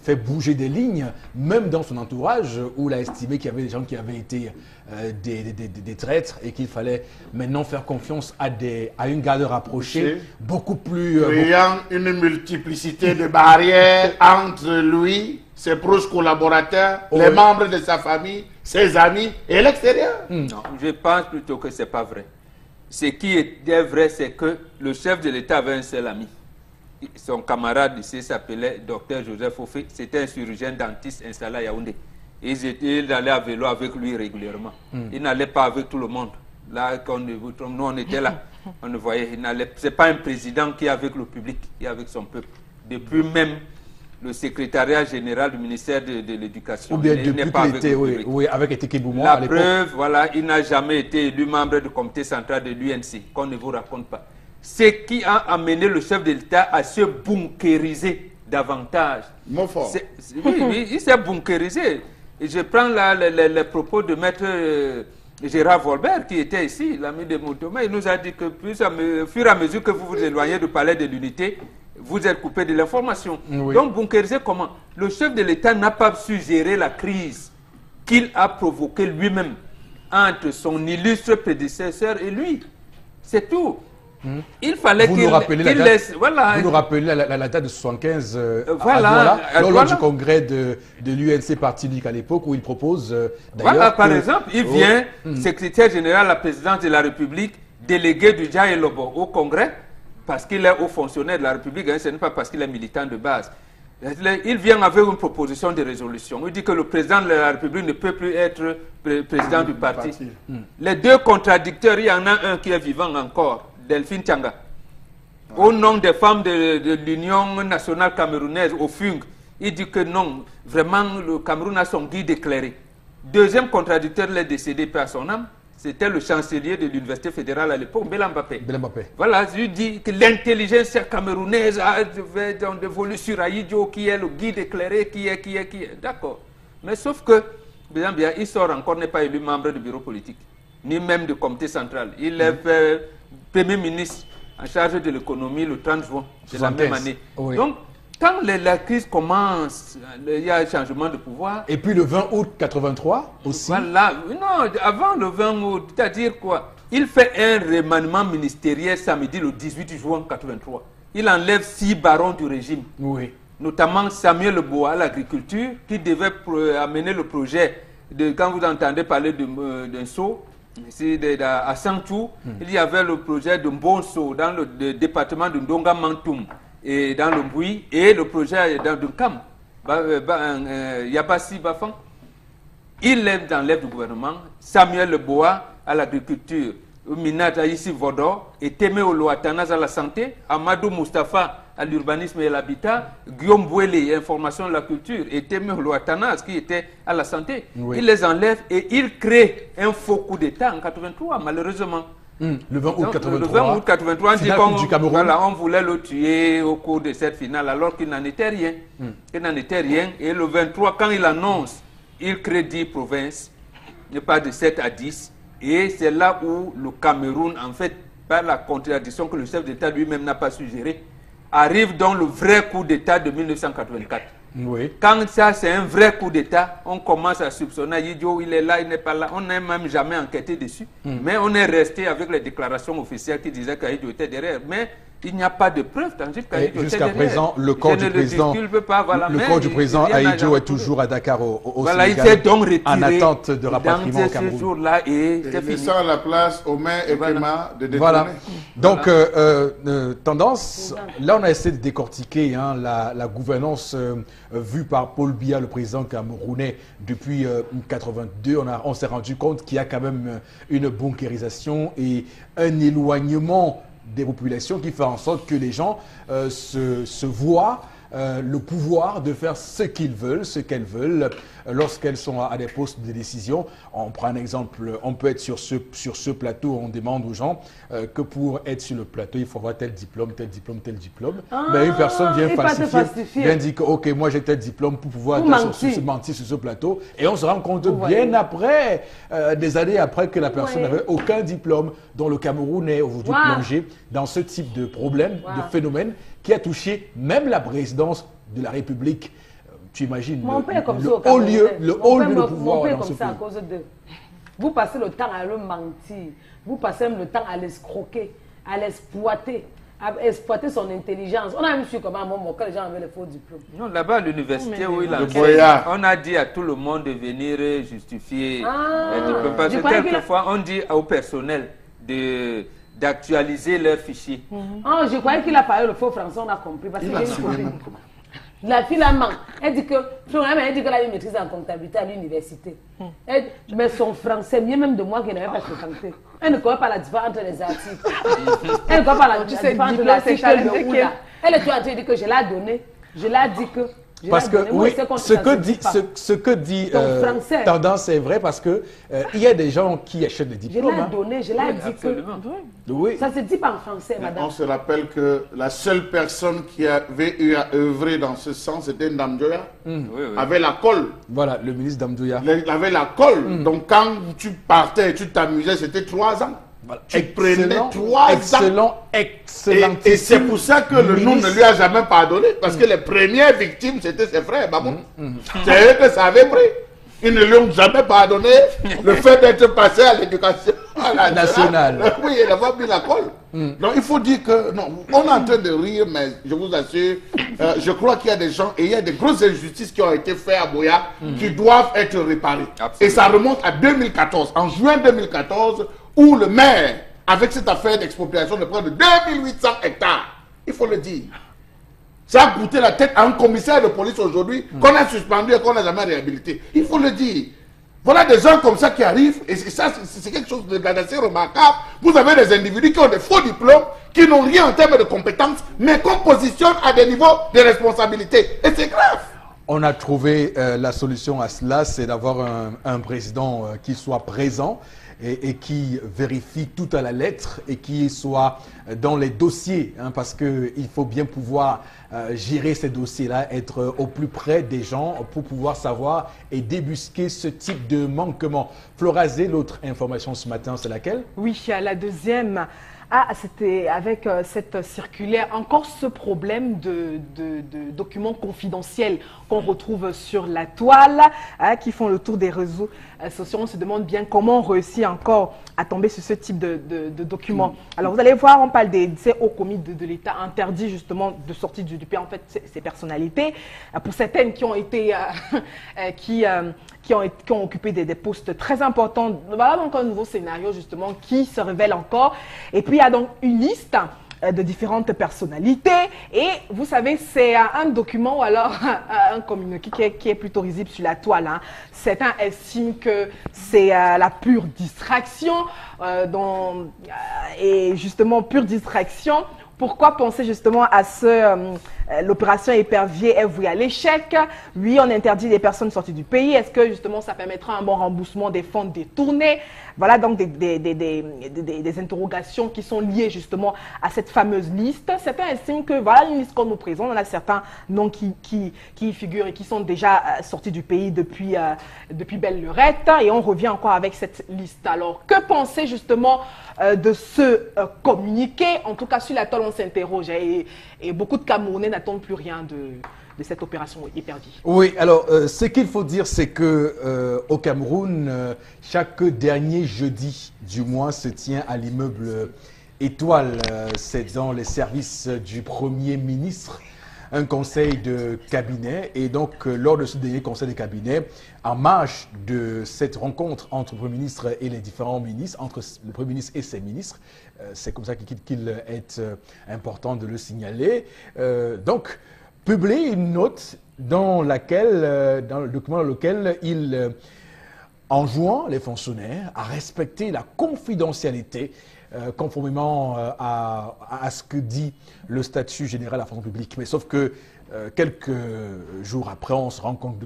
fait bouger des lignes, même dans son entourage, où il a estimé qu'il y avait des gens qui avaient été des traîtres et qu'il fallait maintenant faire confiance à une garde rapprochée, beaucoup plus... Créant une multiplicité de barrières entre lui, ses proches collaborateurs, les membres de sa famille, ses amis et l'extérieur. Non, je pense plutôt que ce n'est pas vrai. Ce qui est vrai, c'est que le chef de l'État avait un seul ami. Son camarade ici s'appelait Dr Joseph Ofé. C'était un chirurgien dentiste installé à Yaoundé. Il allait à vélo avec lui régulièrement. Il n'allait pas avec tout le monde. Là, quand nous on était là, on le voyait. Ce n'est pas un président qui est avec le public, il est avec son peuple. Depuis même le secrétariat général du ministère de l'Éducation. Ou bien depuis qu'il était avec Eteke Boumouan à l'époque. La preuve, voilà, il n'a jamais été élu membre du comité central de l'UNC, qu'on ne vous raconte pas. Ce qui a amené le chef de l'État à se bunkériser davantage. Oui, il s'est bunkérisé. Et je prends là les propos de maître Gérard Volbert, qui était ici, l'ami de Moutoma. Il nous a dit que au fur et à mesure que vous vous éloignez du palais de l'unité, vous êtes coupé de l'information. Oui. Donc, bunkériser comment? Le chef de l'État n'a pas su gérer la crise qu'il a provoquée lui-même entre son illustre prédécesseur et lui. C'est tout. Il fallait qu'il laisse... Voilà. Vous nous rappelez la date de 75 à Douala, lors du congrès de l'UNC Parti unique à l'époque, où il propose d'ailleurs... Voilà, par exemple, il vient, secrétaire général à la présidence de la République, délégué du Dja Lobo au congrès, parce qu'il est haut fonctionnaire de la République, ce n'est pas parce qu'il est militant de base. Il vient avec une proposition de résolution. Il dit que le président de la République ne peut plus être président du parti. Les deux contradicteurs, il y en a un qui est vivant encore, Delphine Tianga. Au nom des femmes de l'Union nationale camerounaise, au FUNG, il dit que non, vraiment, le Cameroun a son guide éclairé. Deuxième contradicteur, il est décédé par son âme. C'était le chancelier de l'université fédérale à l'époque, Béla Mbappé. Voilà, je dis que l'intelligence camerounaise a dévolu sur Aïdjo, qui est le guide éclairé, qui est. D'accord. Mais sauf que, bien, il sort encore, n'est pas élu membre du bureau politique, ni même du comité central. Il est premier ministre en charge de l'économie le 30 juin de la même année. Oui. Donc, quand la crise commence, il y a un changement de pouvoir. Et puis le 20 août 83 aussi. Voilà. Non, avant le 20 août, c'est-à-dire quoi? Il fait un remaniement ministériel samedi le 18 juin 83. Il enlève 6 barons du régime. Oui. Notamment Samuel Boa à l'agriculture, qui devait amener le projet de, quand vous entendez parler d'un seau, ici à Santou, il y avait le projet de Mbonso dans le département de Ndonga Mantoum. Et dans le Mboui, et le projet dans le CAM, Yabassi Bafan, il enlève du gouvernement, Samuel Leboa à l'agriculture, Minata ici Vodor, et Teme Oloatanas à la santé, Amadou Mustafa à l'urbanisme et l'habitat, Guillaume Bouélé, information de la culture, et Teme Oloatanas qui était à la santé. Oui. Il les enlève et il crée un faux coup d'État en 83, malheureusement. Le 20 août 83. Le 20 août 83, on dit du Cameroun. voilà, on voulait le tuer au cours de cette finale, alors qu'il n'en était rien. Il n'en était rien. Et le 23, quand il annonce, il crée 10 provinces, il pas de 7 à 10. Et c'est là où le Cameroun, en fait, par la contradiction que le chef d'État lui-même n'a pas su gérer, arrive dans le vrai coup d'État de 1984. Oui. Quand ça, c'est un vrai coup d'État, on commence à soupçonner Yidio, il est là, il n'est pas là. On n'a même jamais enquêté dessus. Mais on est resté avec les déclarations officielles qui disaient qu'Aïdjo était derrière. Mais il n'y a pas de preuve tangible qu'Aïdjo était jusqu'à derrière. présent, le corps du président, le corps du président Aïdjo est toujours à Dakar au voilà, Sénégal, il s'est donc retiré en attente de rapatriement au Cameroun. ce jour-là et c'est fini. Laissant la place aux mains et Clément de détourner. Voilà. Donc, tendance, là on a essayé de décortiquer la gouvernance vue par Paul Biya, le président camerounais, depuis 1982. On s'est rendu compte qu'il y a quand même une bunkérisation et un éloignement des populations qui fait en sorte que les gens se voient le pouvoir de faire ce qu'ils veulent, ce qu'elles veulent lorsqu'elles sont à des postes de décision. On prend un exemple, on peut être sur ce plateau, on demande aux gens que pour être sur le plateau, il faut avoir tel diplôme, tel diplôme, tel diplôme. Mais une personne vient falsifier, vient dire que ok, moi j'ai tel diplôme pour pouvoir mentir sur ce plateau. Et on se rend compte bien après, des années après, que la personne n'avait aucun diplôme, dont le Cameroun est aujourd'hui plongé dans ce type de problème, de phénomène qui a touché même la présidence de la République. Tu imagines le haut lieu de pouvoir dans ce pays. À cause de... Vous passez le temps à le mentir, vous passez même le temps à l'escroquer, à l'exploiter, à exploiter son intelligence. On a même su comment quand les gens avaient les faux diplômes. Non, là-bas à l'université où il a on a dit à tout le monde de venir justifier les diplômes. Parce que quelquefois on dit au personnel d'actualiser leurs fichiers. Je croyais qu'il a parlé le faux français, on a compris. Parce que la fille la manque. Elle dit que qu'elle a une maîtrise en comptabilité à l'université. Mais son français, mieux même de moi qui n'avais pas fréquenté. Elle ne connaît pas la différence entre les articles. Elle ne connaît pas la différence entre l'article et le oula. Elle est en train de dire que je l'ai donné. Je l'ai dit que... Parce que oui, ce que dit Tendance est vrai parce que il y a des gens qui achètent des diplômes. Je l'ai donné, je l'ai dit que... Oui. Ça se dit pas en français, madame. On se rappelle que la seule personne qui avait eu à œuvrer dans ce sens, c'était Ndamdoya, avait la colle. Voilà, le ministre Ndamdoya. Il avait la colle. Donc quand tu partais et tu t'amusais, c'était 3 ans. Voilà. Tu prenais 3 ans. Excellent. Et c'est pour ça que le nom ne lui a jamais pardonné. Parce que les premières victimes, c'était ses frères. C'est eux que ça avait pris. Ils ne lui ont jamais pardonné le fait d'être passé à l'éducation nationale. Oui, il avait mis la colle. Donc il faut dire que, non, on est en train de rire, mais je vous assure, je crois qu'il y a des gens et il y a des grosses injustices qui ont été faites à Boya qui doivent être réparées. Absolument. Et ça remonte à 2014. En juin 2014, où le maire, avec cette affaire d'expropriation de près de 2800 hectares, il faut le dire, ça a coûté la tête à un commissaire de police aujourd'hui qu'on a suspendu et qu'on n'a jamais réhabilité. Il faut le dire. Voilà des gens comme ça qui arrivent et ça, c'est quelque chose d'assez remarquable. Vous avez des individus qui ont des faux diplômes, qui n'ont rien en termes de compétences, mais qu'on positionne à des niveaux de responsabilité. Et c'est grave. On a trouvé la solution à cela, c'est d'avoir un président qui soit présent et qui vérifie tout à la lettre et qui soit dans les dossiers, parce qu'il faut bien pouvoir gérer ces dossiers-là, être au plus près des gens pour pouvoir savoir et débusquer ce type de manquement. Florazé, l'autre information ce matin, c'est laquelle? Oui, la deuxième. C'était avec cette circulaire, encore ce problème de documents confidentiels qu'on retrouve sur la toile, qui font le tour des réseaux sociaux. On se demande bien comment on réussit encore à tomber sur ce type de documents. Alors vous allez voir, on parle des hauts commis de l'État interdits justement de sortir du pays, en fait, ces personnalités. Pour certaines qui ont été, qui ont occupé des postes très importants. Voilà donc un nouveau scénario justement qui se révèle encore. Et puis il y a donc une liste de différentes personnalités et vous savez c'est un document ou alors un communiqué qui est plutôt risible sur la toile. Certains estiment que c'est la pure distraction et justement pure distraction Pourquoi penser justement à l'opération Épervier est vouée à l'échec? Oui, on interdit les personnes sorties du pays. Est-ce que justement ça permettra un bon remboursement des fonds détournés? Voilà donc des interrogations qui sont liées justement à cette fameuse liste. Certains estiment que voilà une liste qu'on nous présente, on a certains noms qui y figurent et qui sont déjà sortis du pays depuis belle lurette. Et on revient encore avec cette liste. Alors, que penser justement de ce communiqué? En tout cas, sur la toile, on s'interroge et beaucoup de Camerounais n'attendent plus rien de cette opération Épervier. Oui, alors ce qu'il faut dire, c'est que au Cameroun, chaque dernier jeudi du mois se tient à l'immeuble Étoile. C'est dans les services du Premier ministre, un conseil de cabinet. Et donc, lors de ce dernier conseil de cabinet, en marge de cette rencontre entre le Premier ministre et les différents ministres, entre le Premier ministre et ses ministres, c'est comme ça qu'il est important de le signaler. Donc, publie une note dans le document dans lequel il enjoint les fonctionnaires à respecter la confidentialité conformément à ce que dit le statut général de la fonction publique. Mais sauf que quelques jours après, on se rend compte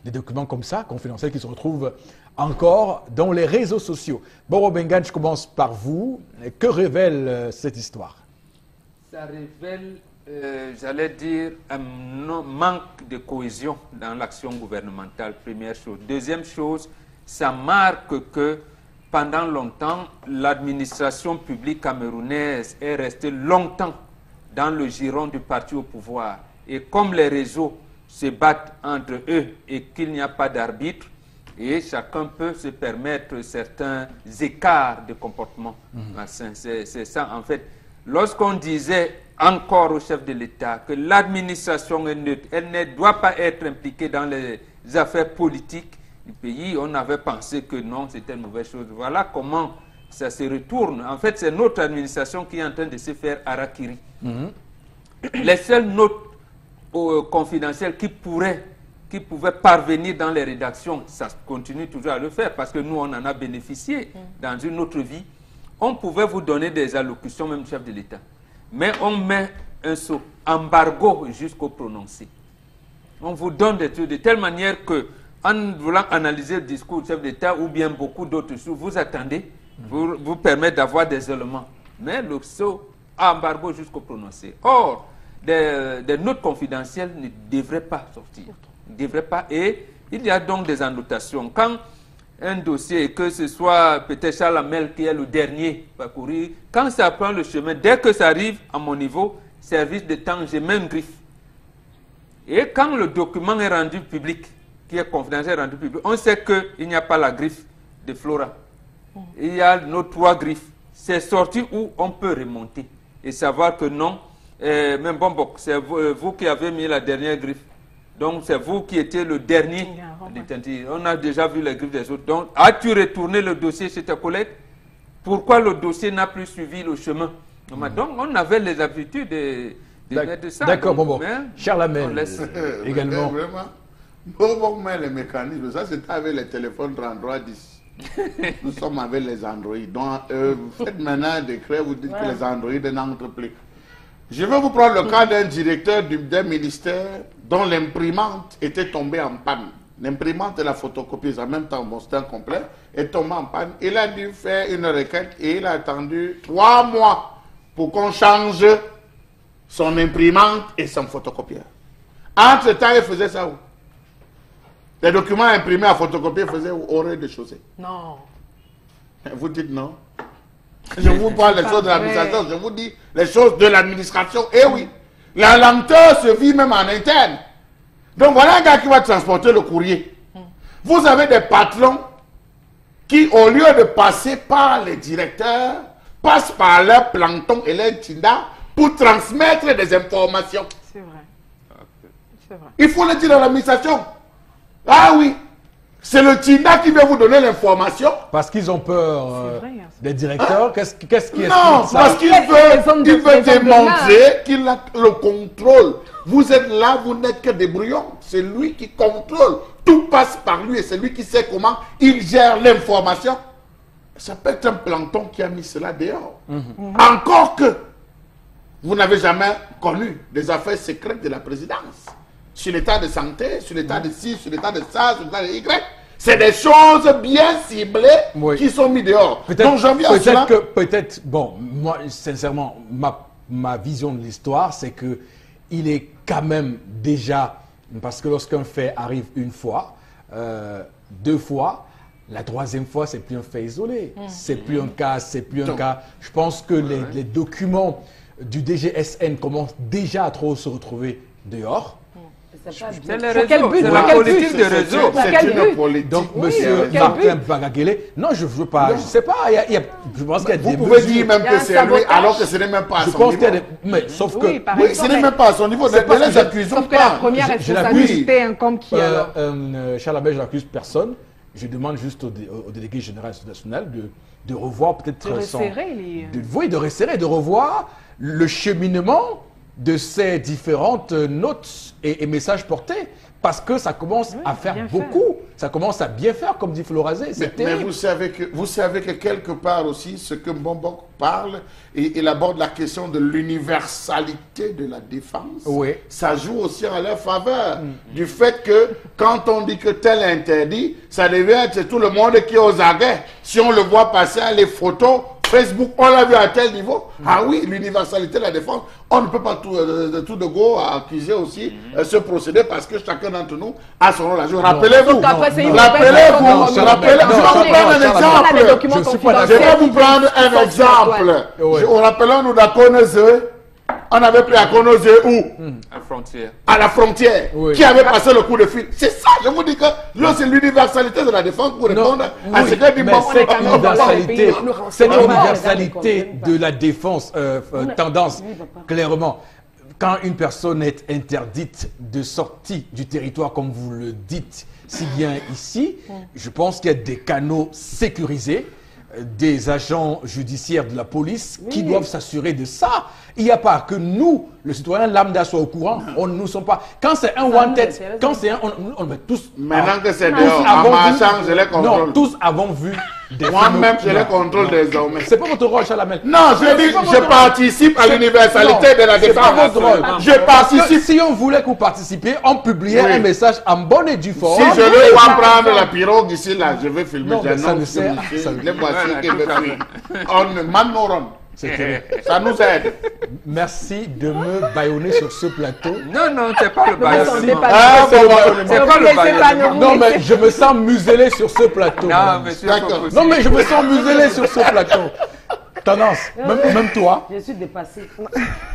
des documents comme ça, confidentiels, qui se retrouvent encore dans les réseaux sociaux. Boro Bengan, je commence par vous. Que révèle cette histoire? Ça révèle, j'allais dire, un manque de cohésion dans l'action gouvernementale, première chose. Deuxième chose, ça marque que pendant longtemps, l'administration publique camerounaise est restée longtemps dans le giron du parti au pouvoir. Et comme les réseaux se battent entre eux et qu'il n'y a pas d'arbitre, et chacun peut se permettre certains écarts de comportement. C'est ça, en fait. Lorsqu'on disait encore au chef de l'État que l'administration est neutre, elle ne doit pas être impliquée dans les affaires politiques du pays, on avait pensé que non, c'était une mauvaise chose. Voilà comment ça se retourne. En fait, c'est notre administration qui est en train de se faire harakiri. Les seules notes confidentielles qui pouvaient parvenir dans les rédactions, ça continue toujours à le faire parce que nous, on en a bénéficié dans une autre vie. On pouvait vous donner des allocutions, même chef de l'État. Mais on met un embargo jusqu'au prononcé. On vous donne des trucs de telle manière que, en voulant analyser le discours du chef d'État ou bien beaucoup d'autres choses, vous attendez pour vous permettre d'avoir des éléments. Mais le embargo jusqu'au prononcé. Or, des notes confidentielles ne devraient pas sortir. Ne devraient pas. Et il y a donc des annotations. Quand un dossier, que ce soit peut-être Charles Hamel qui est le dernier parcouru, quand ça prend le chemin, dès que ça arrive à mon niveau, service de temps, j'ai même une griffe. Et quand le document est rendu public, qui est confidentiel rendu public, on sait qu'il n'y a pas la griffe de Flora. Il y a nos 3 griffes. C'est sorti où on peut remonter et savoir que non, même bon, c'est vous qui avez mis la dernière griffe. Donc, c'est vous qui étiez le dernier. On a déjà vu les griffes des autres. Donc, as-tu retourné le dossier chez tes collègues? Pourquoi le dossier n'a plus suivi le chemin? Donc, on avait les habitudes de mettre ça. D'accord, bon. Charles Hamel, également. Vraiment, mais les mécanismes, ça c'était avec les téléphones Android 10. Nous sommes avec les Android. Donc, vous faites maintenant un décret, vous dites que les Android n'entrent plus. Je vais vous prendre le cas d'un directeur d'un ministère dont l'imprimante était tombée en panne. L'imprimante et la photocopieuse en même temps, bon, c'était un complet, est tombée en panne. Il a dû faire une requête et il a attendu 3 mois pour qu'on change son imprimante et son photocopieur. Entre-temps, il faisait ça où? Les documents imprimés à photocopier faisaient au rez-de-chaussée. Non. Vous dites non? Je vous parle des choses de l'administration, je vous dis les choses de l'administration. Eh oui, la lenteur se vit même en interne. Donc voilà un gars qui va transporter le courrier. Vous avez des patrons qui, au lieu de passer par les directeurs, passent par leur plancton et leur tinda pour transmettre des informations. C'est vrai. C'est vrai. Il faut le dire dans l'administration. Ah oui, c'est le TINA qui vient vous donner l'information. Parce qu'ils ont peur des directeurs. Qu'est-ce qui est Non, parce qu'il veut démontrer qu'il a le contrôle. Vous êtes là, vous n'êtes que des brouillons. C'est lui qui contrôle. Tout passe par lui et c'est lui qui sait comment il gère l'information. Ça peut être un plancton qui a mis cela dehors. Encore que Vous n'avez jamais connu des affaires secrètes de la présidence. Sur l'état de santé, sur l'état de ci, sur l'état de ça, sur l'état de Y. C'est des choses bien ciblées qui sont mises dehors. Donc j'en viens à cela. Peut-être, bon, moi, sincèrement, ma vision de l'histoire, c'est que il est quand même déjà, parce que lorsqu'un fait arrive une fois, 2 fois, la 3e fois, c'est plus un fait isolé. C'est plus un cas, c'est plus un cas. Je pense que les documents du DGSN commencent déjà à trop se retrouver dehors. C'est les réseaux, c'est la politique de réseau. C'est une politique. Donc, monsieur Martin Bagagele, non, je ne veux pas, je ne sais pas, je pense qu'il y a des Vous pouvez dire même que c'est lui, alors que ce n'est même pas à son niveau. Mais sauf que... Oui, ce n'est même pas à son niveau, ne les accusons pas. Sauf que la première responsabilité incombe qui alors Charles Abel, je n'accuse personne. Je demande juste au délégué général national de revoir peut-être de resserrer de resserrer, de revoir le cheminement de ces différentes notes et messages portés, parce que ça commence à faire beaucoup, ça commence à bien faire, comme dit Florazé. Mais vous savez que quelque part aussi, ce que Mbombo parle, et il aborde la question de l'universalité de la défense, ça joue aussi en leur faveur, du fait que quand on dit que tel est interdit, ça devient être tout le monde qui est aux aguets. Si on le voit passer les photos, Facebook, on l'a vu à tel niveau. Ah oui, l'universalité de la défense, on ne peut pas tout de go accuser aussi ce procédé parce que chacun d'entre nous a son rôle à jouer. Rappelez-vous, je vais vous prendre un exemple. Rappelons-nous d'Akoneze. On avait pris à Konose où? À la frontière. Qui avait passé le coup de fil. C'est ça, je vous dis que là, c'est l'universalité de la défense pour répondre à ce que dit c'est l'universalité de la défense, tendance, clairement. Quand une personne est interdite de sortie du territoire, comme vous le dites si bien ici, je pense qu'il y a des canaux sécurisés, des agents judiciaires de la police qui doivent s'assurer de ça. Il n'y a pas que nous, le citoyen lambda, soit au courant. Nous ne sommes pas. Quand c'est un wanted, quand c'est un... On met tous... Maintenant que c'est dehors, en marchant, je les contrôle. Non, tous avons vu des moi-même, je les contrôle désormais. C'est pas votre rôle, Chalamel. Non, je dis que je participe à l'universalité de la défense. C'est pas votre rôle. Je participe. Si on voulait que vous participiez, on publiait un message en bonne et due forme. Si je veux pas prendre la pirogue ici, là, je vais filmer. Ça ne sert. Les voici qui me fuient. On man'oron. Ça nous aide. Merci de me bâillonner sur ce plateau. Non, c'est pas le bâillonnement. C'est pas le bâillonnement. Non, mais je me sens muselé sur ce plateau. Non, mais je me sens muselé sur ce plateau. Tendance, même toi. Je suis dépassée.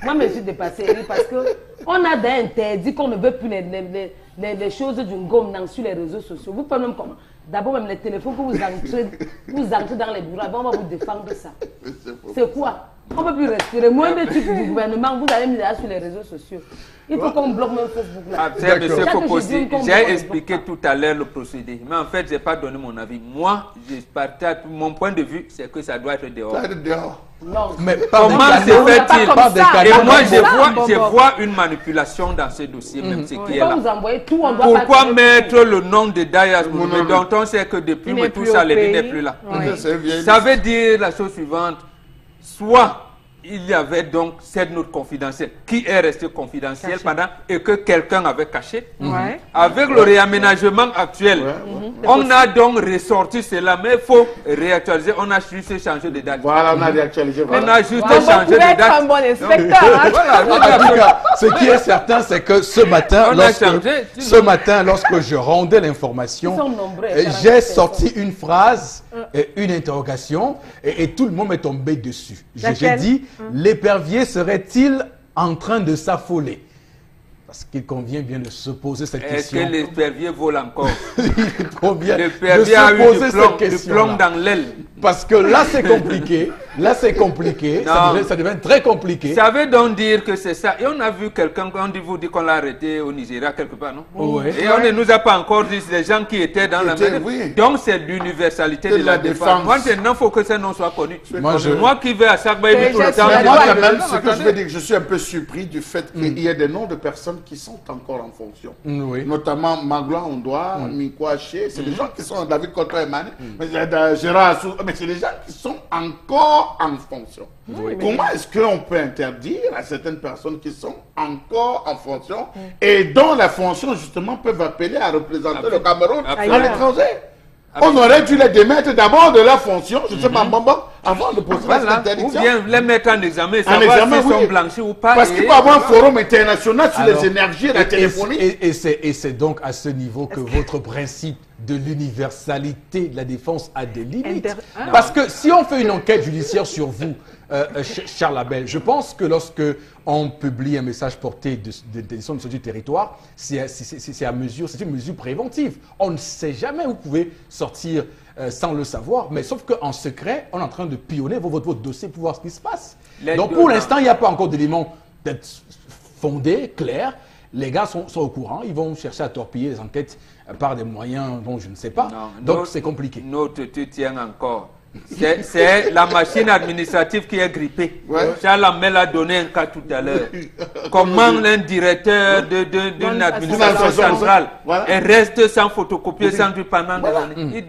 Moi, je suis dépassée parce qu'on a des interdits qu'on ne veut plus les choses d'une gomme sur les réseaux sociaux. Vous pouvez même comment? D'abord, même les téléphones que vous entrez dans les bureaux, on va vous défendre de ça. C'est quoi? On ne peut plus respirer. Moins de trucs du gouvernement, vous allez me dire sur les réseaux sociaux. Il faut qu'on bloque même Facebook là. Monsieur Fopossi, j'ai expliqué tout à l'heure le procédé. Mais en fait, je n'ai pas donné mon avis. Moi, je partage mon point de vue, c'est que ça doit être dehors. Ça doit être dehors. Non. Mais comment se fait-il? Et moi, je vois une manipulation dans ce dossier, même ce qui est là. Pourquoi mettre le nom de Dayas Moumouni, dont on sait que depuis Metoucha, Lévi n'est plus là? Ça veut dire la chose suivante. Soit il y avait donc cette note confidentielle qui est restée confidentielle pendant et que quelqu'un avait caché. Avec le réaménagement actuel, on a donc ressorti cela, mais il faut réactualiser. On a juste changé de date. Voilà, on a réactualisé. On a juste changé de date. Un bon inspecteur. En tout cas, ce qui est certain, c'est que ce matin, lorsque je rendais l'information, j'ai sorti une phrase, une interrogation, et tout le monde m'est tombé dessus. J'ai dit, l'épervier serait-il en train de s'affoler? Parce qu'il convient bien de se poser cette question. Est-ce que l'épervier vole encore? Il convient de l'épervier a se eu poser cette question. du plomb dans l'aile. Parce que là, c'est compliqué. Là, c'est compliqué. Ça devient très compliqué. Ça veut donc dire que c'est ça. Et on a vu quelqu'un, quand vous dit qu'on l'a arrêté au Nigeria quelque part, non? Oui. Et on ne nous a pas encore dit les gens qui étaient dans la mer. Oui. Donc, c'est l'universalité de la défense. Maintenant, il faut que ce nom soit connu. Moi qui vais à chaque fois, tout le temps. Moi, quand même, ce que je veux dire, je suis un peu surpris du fait qu'il y ait des noms de personnes qui sont encore en fonction. Notamment Magloire Ondoa, Minkwaché, c'est des gens qui sont David Koto Emmanuel, Gérard Assou. mais c'est des gens qui sont encore en fonction. Oui, Comment est-ce qu'on peut interdire à certaines personnes qui sont encore en fonction et dont la fonction, justement, peuvent appeler à représenter le Cameroun à l'étranger? On aurait dû les démettre d'abord de leur fonction, je ne sais pas, avant de poser cette interdiction. Ou bien les mettre en examen, savoir s'ils sont blanchis ou pas. Parce qu'il faut avoir un forum international sur les énergies et la téléphonie. Et c'est donc à ce niveau que votre principe de l'universalité de la défense a des limites. Parce que si on fait une enquête judiciaire sur vous, Charles Abel, je pense que lorsque on publie un message porté de décision du territoire, c'est une mesure préventive. On ne sait jamais, vous pouvez sortir sans le savoir, mais sauf qu'en secret, on est en train de pionner votre dossier pour voir ce qui se passe. Donc pour l'instant, il n'y a pas encore d'éléments fondés, clairs. Les gars sont au courant, ils vont chercher à torpiller les enquêtes par des moyens dont je ne sais pas. Donc c'est compliqué. Notre, tu tiens encore. C'est la machine administrative qui est grippée. Charles Amel a donné un cas tout à l'heure. Comment un directeur d'une administration centrale reste sans photocopier, sans du pendant de l'année.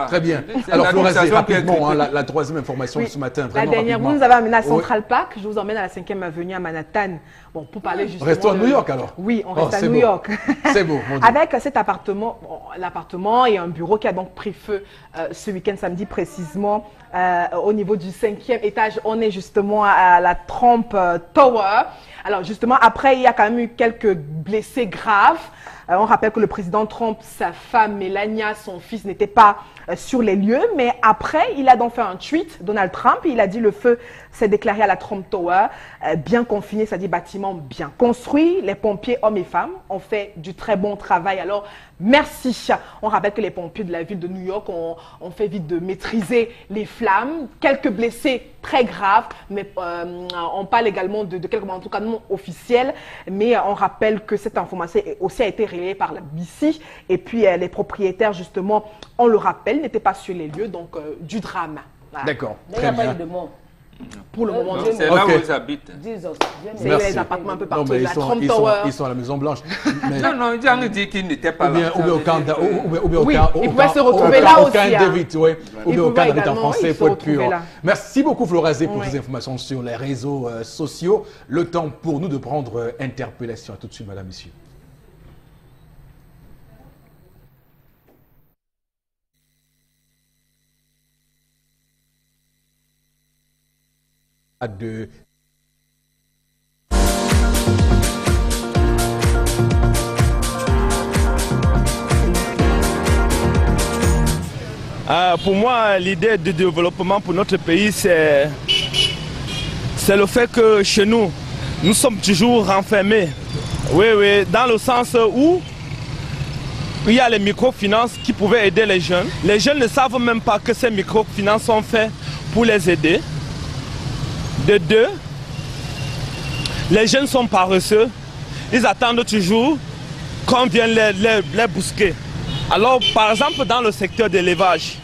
Très bien. Alors, Florazé, rapidement, la troisième information ce matin. La dernière, vous nous avez amené à Central Park. Je vous emmène à la 5e avenue à Manhattan. Bon, pour parler justement. Restons à New York alors. Oui, on reste à New York. C'est beau, mon Dieu. Avec cet appartement, l'appartement et un bureau qui a donc pris feu ce week-end, samedi précisément, au niveau du 5e étage. On est justement à la Trump Tower. Alors justement, après, il y a quand même eu quelques blessés graves. On rappelle que le président Trump, sa femme Melania, son fils n'étaient pas sur les lieux. Mais après, il a donc fait un tweet, Donald Trump. Il a dit le feu s'est déclaré à la Trump Tower, bien confiné, c'est-à-dire bâtiment bien construit. Les pompiers, hommes et femmes, ont fait du très bon travail. Alors, merci. On rappelle que les pompiers de la ville de New York ont fait vite de maîtriser les flammes. Quelques blessés très graves, mais on parle également de quelques, en tout cas non officiels. Mais on rappelle que cette information aussi a été relayée par la BBC. Et puis les propriétaires, justement, on le rappelle, n'étaient pas sur les lieux, donc du drame. Voilà. D'accord. Il n'y a pas eu de mort. Pour le moment, c'est là où ils habitent. C'est les appartements un peu partout. Non, mais la Trump Tower. ils sont à la Maison Blanche. Mais... Non, ils ont dit qu'ils n'étaient pas là. Ou bien au Canada. Ils pouvaient se retrouver là aussi. Ou bien au Canada en français, pour être pur. Là. Merci beaucoup, Florazé, pour ces informations sur les réseaux sociaux. Le temps pour nous de prendre interpellation. À tout de suite, madame, messieurs. Pour moi, l'idée de développement pour notre pays, c'est le fait que chez nous, nous sommes toujours renfermés. Oui, dans le sens où il y a les microfinances qui pouvaient aider les jeunes. Les jeunes ne savent même pas que ces microfinances sont faites pour les aider. De deux, les jeunes sont paresseux. Ils attendent toujours qu'on vienne les bousquer. Alors, par exemple, dans le secteur de l'élevage,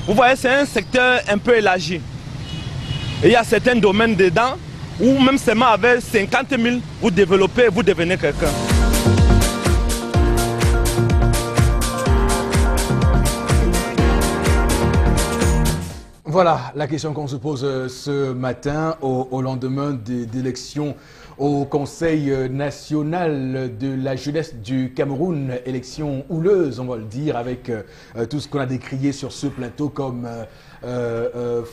vous voyez, c'est un secteur un peu élargi. Et il y a certains domaines dedans où même seulement avec 50 000, vous développez, vous devenez quelqu'un. Voilà la question qu'on se pose ce matin au lendemain des élections au Conseil national de la jeunesse du Cameroun. Élection houleuse, on va le dire, avec tout ce qu'on a décrié sur ce plateau comme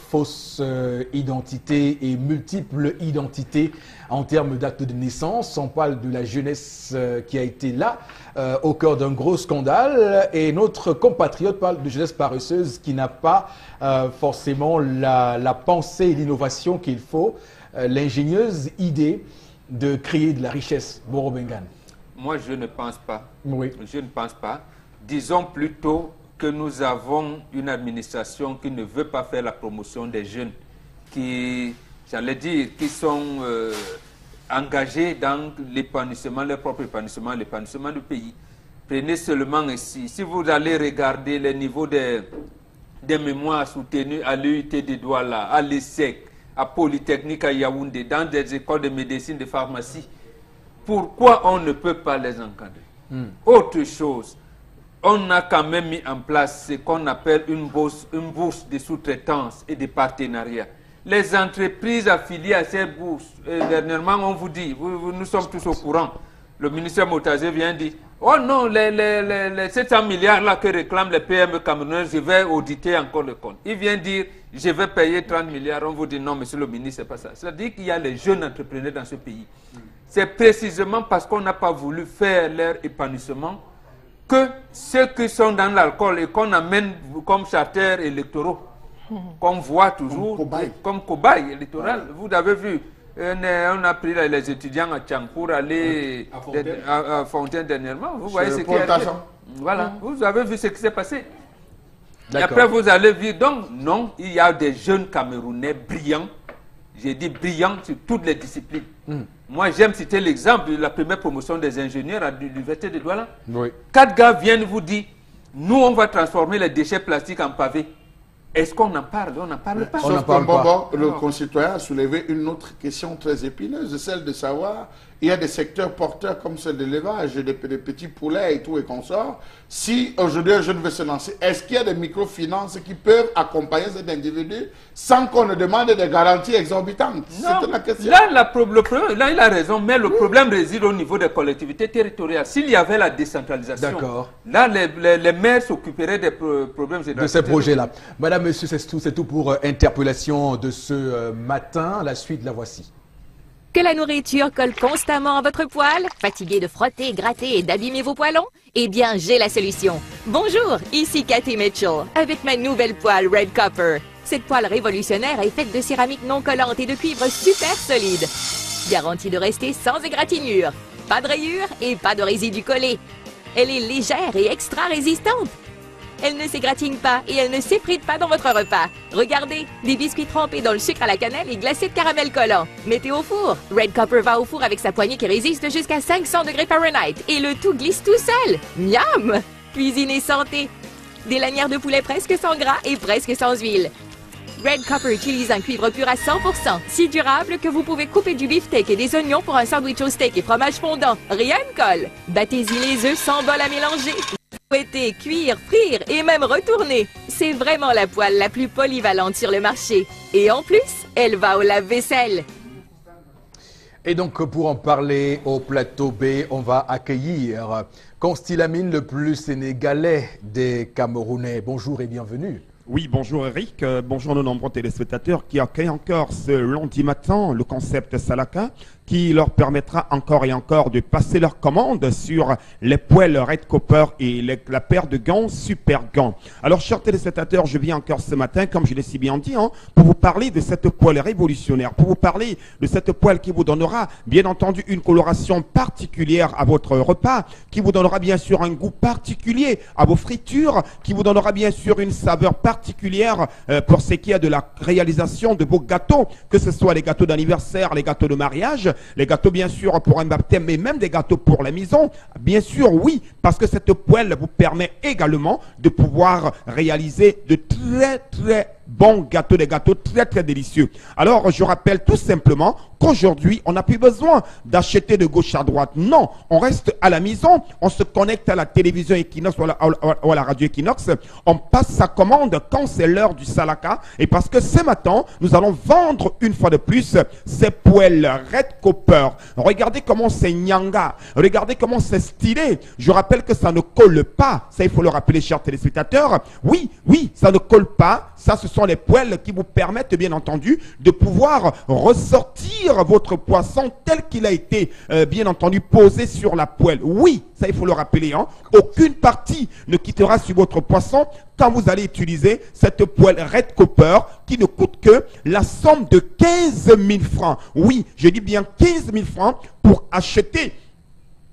fausse identité et multiples identités en termes d'actes de naissance. On parle de la jeunesse qui a été là au cœur d'un gros scandale, et notre compatriote parle de jeunesse paresseuse qui n'a pas forcément la pensée et l'innovation qu'il faut, l'ingénieuse idée de créer de la richesse. Boro Bengan. Moi, je ne pense pas. Oui. Je ne pense pas. Disons plutôt que nous avons une administration qui ne veut pas faire la promotion des jeunes, qui, j'allais dire, qui sont engagés dans l'épanouissement, leur propre épanouissement, l'épanouissement du pays. Prenez seulement ici, si vous allez regarder les niveaux des mémoires soutenues à l'UIT de Douala, à l'ESSEC, à Polytechnique à Yaoundé, dans des écoles de médecine, de pharmacie, pourquoi on ne peut pas les encadrer? Autre chose, on a quand même mis en place ce qu'on appelle une bourse de sous-traitance et de partenariat. Les entreprises affiliées à ces bourses, dernièrement on vous dit, nous sommes tous au courant, le ministère Motaze vient dire, oh non, les 700 milliards là que réclament les PME camerounaises, je vais auditer encore le compte. Il vient dire, je vais payer 30 milliards, on vous dit non, monsieur le ministre, c'est pas ça. C'est-à-dire qu'il y a les jeunes entrepreneurs dans ce pays. C'est précisément parce qu'on n'a pas voulu faire leur épanouissement que ceux qui sont dans l'alcool et qu'on amène comme charters électoraux, qu'on voit toujours comme cobaye électoral. Vous avez vu, on a pris les étudiants à Tchang pour aller à Fontaine dernièrement. Vous voyez ce qui est arrivé. Voilà, vous avez vu ce qui s'est passé. Et après, vous allez voir. Donc, non, il y a des jeunes Camerounais brillants. J'ai dit brillants sur toutes les disciplines. Moi, j'aime citer l'exemple de la première promotion des ingénieurs à l'université de Douala. Oui. 4 gars viennent vous dire, nous, on va transformer les déchets plastiques en pavés. Est-ce qu'on en parle? On n'en parle pas. Sauf que le concitoyen a soulevé une autre question très épineuse, celle de savoir, il y a des secteurs porteurs comme celle de l'élevage, des petits poulets et tout et consorts. Si aujourd'hui un jeune veut se lancer, est-ce qu'il y a des microfinances qui peuvent accompagner cet individu sans qu'on ne demande des garanties exorbitantes? C'était la question. Là, il a raison, mais le problème réside au niveau des collectivités territoriales. S'il y avait la décentralisation, là, les maires s'occuperaient des problèmes de ces projets-là. Madame, monsieur, c'est tout pour interpellation de ce matin. La suite, la voici. Que la nourriture colle constamment à votre poêle? Fatigué de frotter, gratter et d'abîmer vos poêlons? Eh bien, j'ai la solution. Bonjour, ici Cathy Mitchell, avec ma nouvelle poêle Red Copper. Cette poêle révolutionnaire est faite de céramique non collante et de cuivre super solide. Garantie de rester sans égratignure. Pas de rayures et pas de résidus collés. Elle est légère et extra résistante. Elle ne s'égratigne pas et elle ne s'effrite pas dans votre repas. Regardez, des biscuits trempés dans le sucre à la cannelle et glacés de caramel collant. Mettez au four. Red Copper va au four avec sa poignée qui résiste jusqu'à 500 degrés Fahrenheit et le tout glisse tout seul. Miam! Cuisine et santé. Des lanières de poulet presque sans gras et presque sans huile. Red Copper utilise un cuivre pur à 100%, si durable que vous pouvez couper du beefsteak et des oignons pour un sandwich au steak et fromage fondant. Rien ne colle. Battez-y les œufs sans bol à mélanger. Fouetter, cuire, frire et même retourner. C'est vraiment la poêle la plus polyvalente sur le marché. Et en plus, elle va au lave-vaisselle. Et donc, pour en parler au plateau B, on va accueillir Constilamine, le plus sénégalais des Camerounais. Bonjour et bienvenue. Oui, bonjour Eric, bonjour nos nombreux téléspectateurs qui accueillent encore ce lundi matin le concept Salaka qui leur permettra encore et encore de passer leur commande sur les poêles Red Copper et la paire de gants Super Gants. Alors, chers téléspectateurs, je viens encore ce matin, comme je l'ai si bien dit, pour vous parler de cette poêle révolutionnaire, pour vous parler de cette poêle qui vous donnera, bien entendu, une coloration particulière à votre repas, qui vous donnera bien sûr un goût particulier à vos fritures, qui vous donnera bien sûr une saveur particulière pour ce qui est de la réalisation de vos gâteaux, que ce soit les gâteaux d'anniversaire, les gâteaux de mariage, les gâteaux bien sûr pour un baptême, mais même des gâteaux pour la maison. Bien sûr, oui, parce que cette poêle vous permet également de pouvoir réaliser de très bons gâteaux, des gâteaux très délicieux. Alors, je rappelle tout simplement qu'aujourd'hui, on n'a plus besoin d'acheter de gauche à droite. Non, on reste à la maison, on se connecte à la télévision Equinox ou à la radio Equinox, on passe sa commande quand c'est l'heure du Salaka. Et parce que ce matin, nous allons vendre une fois de plus ces poêles Red Copper. Regardez comment c'est nyanga, regardez comment c'est stylé. Je rappelle que ça ne colle pas, ça il faut le rappeler, chers téléspectateurs. Oui, ça ne colle pas, ça ce sont les poêles qui vous permettent bien entendu de pouvoir ressortir votre poisson tel qu'il a été bien entendu posé sur la poêle. Oui, ça il faut le rappeler, aucune partie ne quittera sur votre poisson quand vous allez utiliser cette poêle Red Copper qui ne coûte que la somme de 15 000 francs. Oui, je dis bien 15 000 francs pour acheter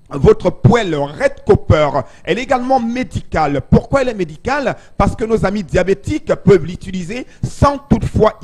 votre poêle Red Copper. Elle est également médicale. Pourquoi elle est médicale? Parce que nos amis diabétiques peuvent l'utiliser sans toutefois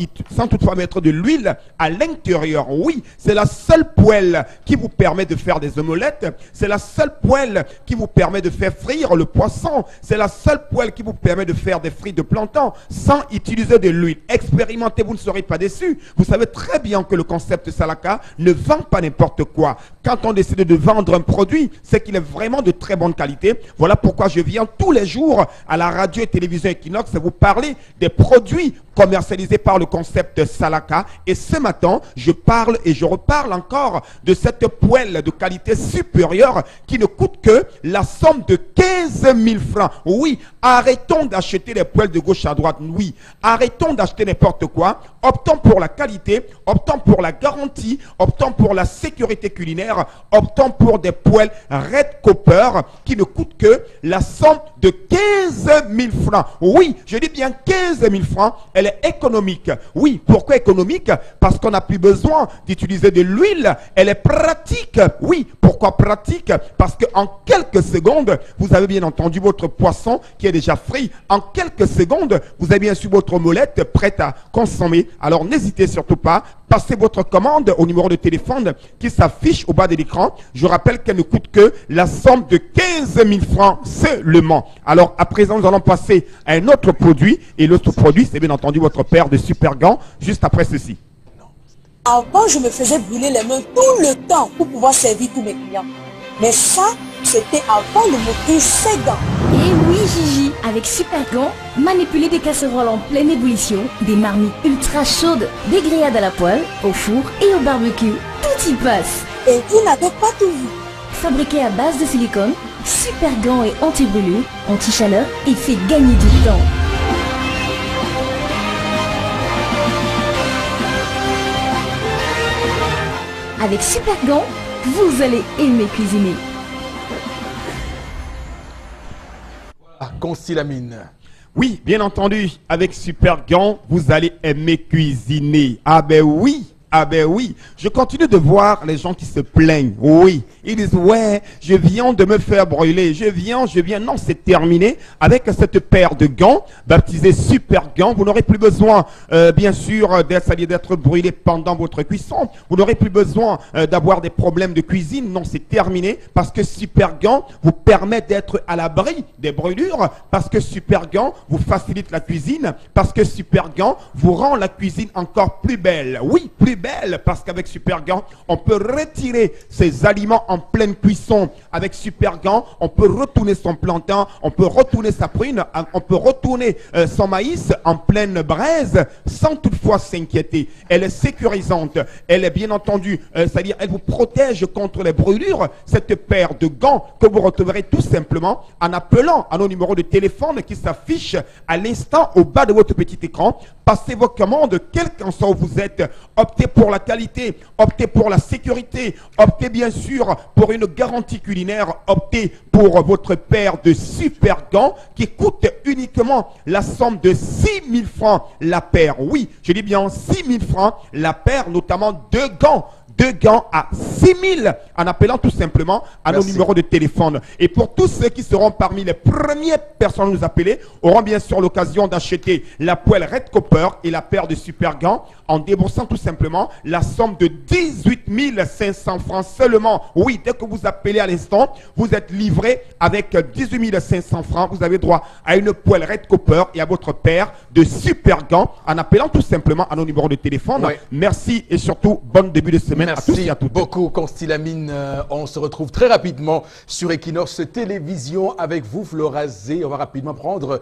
mettre de l'huile à l'intérieur. Oui, c'est la seule poêle qui vous permet de faire des omelettes. C'est la seule poêle qui vous permet de faire frire le poisson. C'est la seule poêle qui vous permet de faire des frites de plantain sans utiliser de l'huile. Expérimentez, vous ne serez pas déçus. Vous savez très bien que le concept Salaka ne vend pas n'importe quoi. quand on décide de vendre un produit, c'est qu'il est vraiment de très bonne qualité. Voilà pourquoi je viens tous les jours à la radio et télévision Equinox vous parler des produits commercialisés par le concept Salaka. Et ce matin, je parle et je reparle encore de cette poêle de qualité supérieure qui ne coûte que la somme de 15 000 francs. Oui, arrêtons d'acheter les poêles de gauche à droite. Oui, arrêtons d'acheter n'importe quoi. Optons pour la qualité, optons pour la garantie, optons pour la sécurité culinaire, optons pour des poêles Red Copper qui ne coûtent que la somme de 15 000 francs. Oui, je dis bien 15 000 francs. Elle est économique. Oui, pourquoi économique? Parce qu'on n'a plus besoin d'utiliser de l'huile. Elle est pratique. Oui, pourquoi pratique? Parce qu'en quelques secondes, vous avez bien entendu votre poisson qui est déjà frit. En quelques secondes, vous avez bien sûr votre omelette prête à consommer. Alors n'hésitez surtout pas. Passez votre commande au numéro de téléphone qui s'affiche au bas de l'écran. Je rappelle qu'elle ne coûte que la somme de 15 000 francs seulement. Alors à présent, nous allons passer à un autre produit. Et l'autre produit, c'est bien entendu votre paire de super gants, juste après ceci. Avant, je me faisais brûler les mains tout le temps pour pouvoir servir tous mes clients. Mais ça, c'était avant de m'offrir ces gants. Et oui Gigi, avec Super Gants, manipuler des casseroles en pleine ébullition, des marmites ultra chaudes, des grillades à la poêle, au four et au barbecue, tout y passe. Et vous n'avez pas tout vu. Fabriqué à base de silicone, Super Gants est anti-brûlure, anti-chaleur et fait gagner du temps. Avec Super Gants, vous allez aimer cuisiner. Constylamine. Oui, bien entendu, avec Super Gants, vous allez aimer cuisiner. Ah ben oui. Ah ben oui, je continue de voir les gens qui se plaignent. Oui, ils disent ouais, je viens de me faire brûler, je viens. Non, c'est terminé. Avec cette paire de gants, baptisée Super Gants, vous n'aurez plus besoin, bien sûr, d'être brûlé pendant votre cuisson. Vous n'aurez plus besoin d'avoir des problèmes de cuisine. Non, c'est terminé parce que Super Gants vous permet d'être à l'abri des brûlures, parce que Super Gants vous facilite la cuisine, parce que Super Gants vous rend la cuisine encore plus belle. Oui, plus belle, parce qu'avec Super Gants, on peut retirer ses aliments en pleine cuisson. Avec Super Gants, on peut retourner son plantain, on peut retourner sa prune, on peut retourner son maïs en pleine braise sans toutefois s'inquiéter. Elle est sécurisante, elle est bien entendu, c'est-à-dire elle vous protège contre les brûlures. Cette paire de gants que vous retrouverez tout simplement en appelant à nos numéros de téléphone qui s'affichent à l'instant au bas de votre petit écran. Passez vos commandes, quel qu'en soit où vous êtes. Optez pour la qualité, optez pour la sécurité, optez bien sûr pour une garantie culinaire, optez pour votre paire de Super Gants qui coûte uniquement la somme de 6 000 francs la paire. Oui, je dis bien 6 000 francs la paire, notamment deux gants à 6 000 en appelant tout simplement à nos numéros de téléphone. Et pour tous ceux qui seront parmi les premières personnes à nous appeler, auront bien sûr l'occasion d'acheter la poêle Red Copper et la paire de Super Gants en déboursant tout simplement la somme de 18 500 francs seulement. Oui, dès que vous appelez à l'instant, vous êtes livré avec 18 500 francs. Vous avez droit à une poêle Red Copper et à votre paire de Super Gants en appelant tout simplement à nos numéros de téléphone. Ouais. Merci et surtout, bon début de semaine. Merci beaucoup Constylamine. On se retrouve très rapidement sur Equinox Télévision avec vous Flora Zé. On va rapidement prendre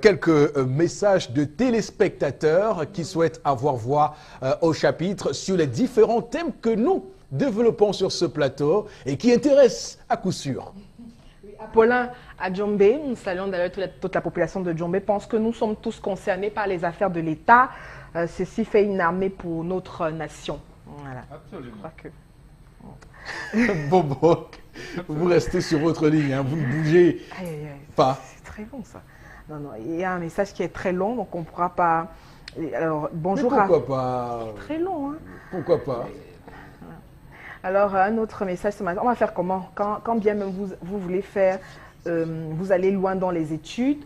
quelques messages de téléspectateurs qui souhaitent avoir voix au chapitre sur les différents thèmes que nous développons sur ce plateau et qui intéressent à coup sûr. Apollin à Djombe, nous saluons d'ailleurs toute la population de Djombe, pense que nous sommes tous concernés par les affaires de l'État. Ceci fait une armée pour notre nation. Voilà. Absolument. Je crois que... Bobo, vous restez sur votre ligne, hein, vous ne bougez pas. C'est très long ça. Non, non, il y a un message qui est très long, donc on ne pourra pas... Alors, bonjour. Mais pourquoi pas? C'est très long, hein. Pourquoi pas? Alors, un autre message ce matin. On va faire comment? Quand bien même vous voulez faire, vous allez loin dans les études,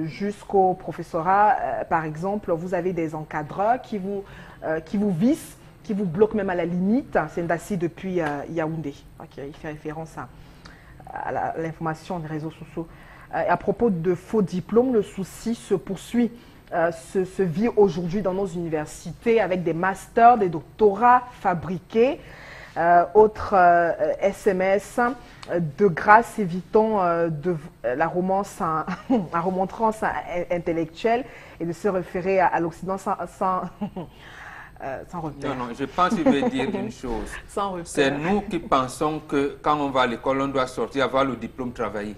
jusqu'au professorat, par exemple, vous avez des encadreurs qui vous vissent, qui vous bloquent même à la limite. C'est Ndassi depuis Yaoundé. Okay, il fait référence à l'information des réseaux sociaux. À propos de faux diplômes, le souci se poursuit. Se vit aujourd'hui dans nos universités avec des masters, des doctorats fabriqués. Autre SMS, de grâce, évitons la romance, la remontrance intellectuelle et de se référer à l'Occident sans repère. Non, je pense qu'il veut dire une chose. C'est nous qui pensons que quand on va à l'école, on doit sortir, avoir le diplôme, travailler.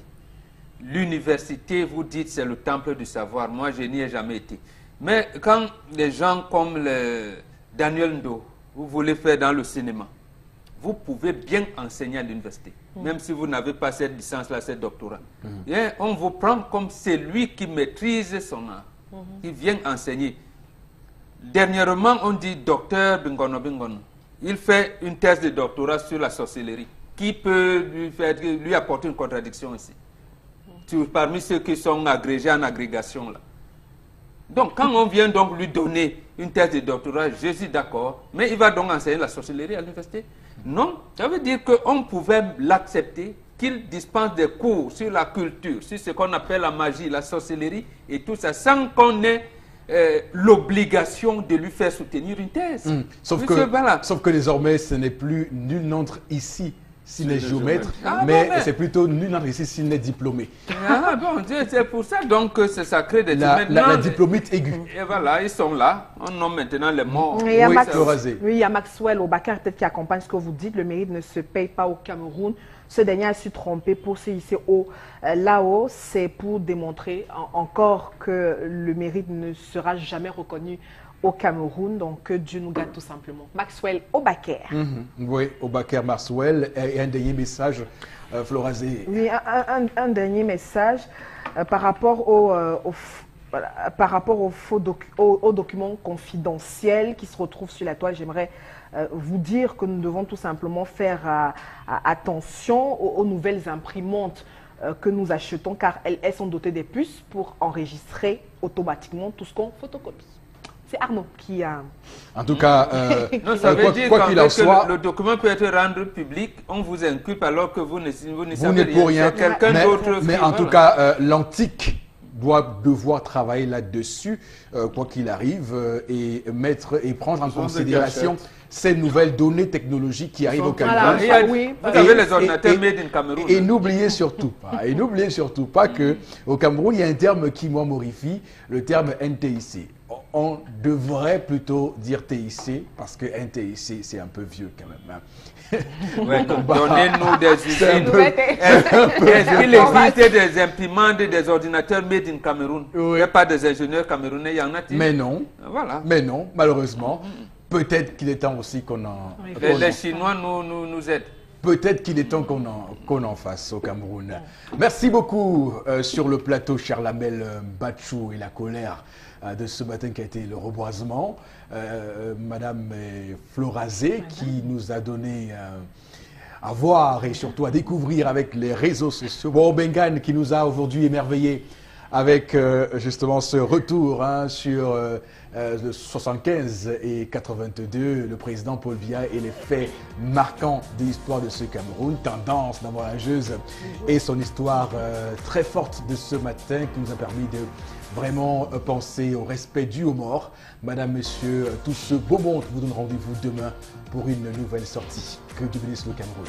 L'université, vous dites, c'est le temple du savoir. Moi, je n'y ai jamais été. Mais quand les gens comme Daniel Ndo, vous voulez faire dans le cinéma, vous pouvez bien enseigner à l'université, même si vous n'avez pas cette licence-là, cette doctorat. Bien, on vous prend comme celui qui maîtrise son art, qui vient enseigner. Dernièrement, on dit docteur Bingono Bingono. Il fait une thèse de doctorat sur la sorcellerie. Qui peut lui apporter une contradiction ici? Parmi ceux qui sont agrégés en agrégation là. Donc, quand on vient donc lui donner une thèse de doctorat, je suis d'accord, mais il va donc enseigner la sorcellerie à l'université? Non, ça veut dire qu'on pouvait l'accepter, qu'il dispense des cours sur la culture, sur ce qu'on appelle la magie, la sorcellerie et tout ça, sans qu'on ait l'obligation de lui faire soutenir une thèse. Sauf que désormais, ce n'est plus nul n'entre ici s'il est géomètre, mais c'est plutôt nul n'entre ici s'il n'est diplômé. Ah bon, c'est pour ça donc que ça crée des la diplômite aiguë. Et voilà, ils sont là. On nomme maintenant les morts. Il y a Maxwell Obakar peut-être qui accompagne ce que vous dites. Le mérite ne se paye pas au Cameroun. Ce dernier a su tromper pour se hisser là-haut. C'est pour démontrer encore que le mérite ne sera jamais reconnu au Cameroun, donc que Dieu nous garde tout simplement. Maxwell Obakar. Oui, Obakar Maxwell. Et un dernier message, Florazé. Oui, un dernier message par rapport aux documents confidentiels qui se retrouvent sur la toile. J'aimerais vous dire que nous devons tout simplement faire attention aux nouvelles imprimantes que nous achetons, car elles sont dotées des puces pour enregistrer automatiquement tout ce qu'on photocopie. C'est Arnaud qui a... En tout cas, non, ça veut dire quoi qu'il en soit, le document peut être rendu public, on vous inculpe alors que vous ne savez rien. Quelqu'un d'autre. Mais en tout cas, l'antique doit devoir travailler là-dessus, quoi qu'il arrive, et prendre en considération ces nouvelles données technologiques qui arrivent au Cameroun. Vous avez les ordinateurs made in Cameroun. Et n'oubliez surtout pas qu'au Cameroun, il y a un terme qui moi m'horrifie, le terme NTIC. On devrait plutôt dire TIC, parce que NTIC, c'est un peu vieux quand même. Donnez-nous des usines. Est-ce qu'il existe des imprimantes, des ordinateurs made in Cameroun? Il n'y a pas des ingénieurs camerounais, il y en a-t-il? Mais non. Voilà. Mais non, malheureusement. Peut-être qu'il est temps aussi qu'on en... Les Chinois nous aident. Peut-être qu'il est temps qu'on en fasse au Cameroun. Merci beaucoup sur le plateau, cher Lamel Bachou et la colère de ce matin qui a été le reboisement. Madame Florazé qui nous a donné à voir et surtout à découvrir avec les réseaux sociaux. Bon, Bengan qui nous a aujourd'hui émerveillé avec justement ce retour sur le 75 et 82, le président Paul Biya et les faits marquants de l'histoire de ce Cameroun, tendance la voyageuse et son histoire très forte de ce matin qui nous a permis de vraiment penser au respect dû aux morts. Madame, Monsieur, tout ce beau monde vous donne rendez-vous demain pour une nouvelle sortie. Que Dieu bénisse le Cameroun.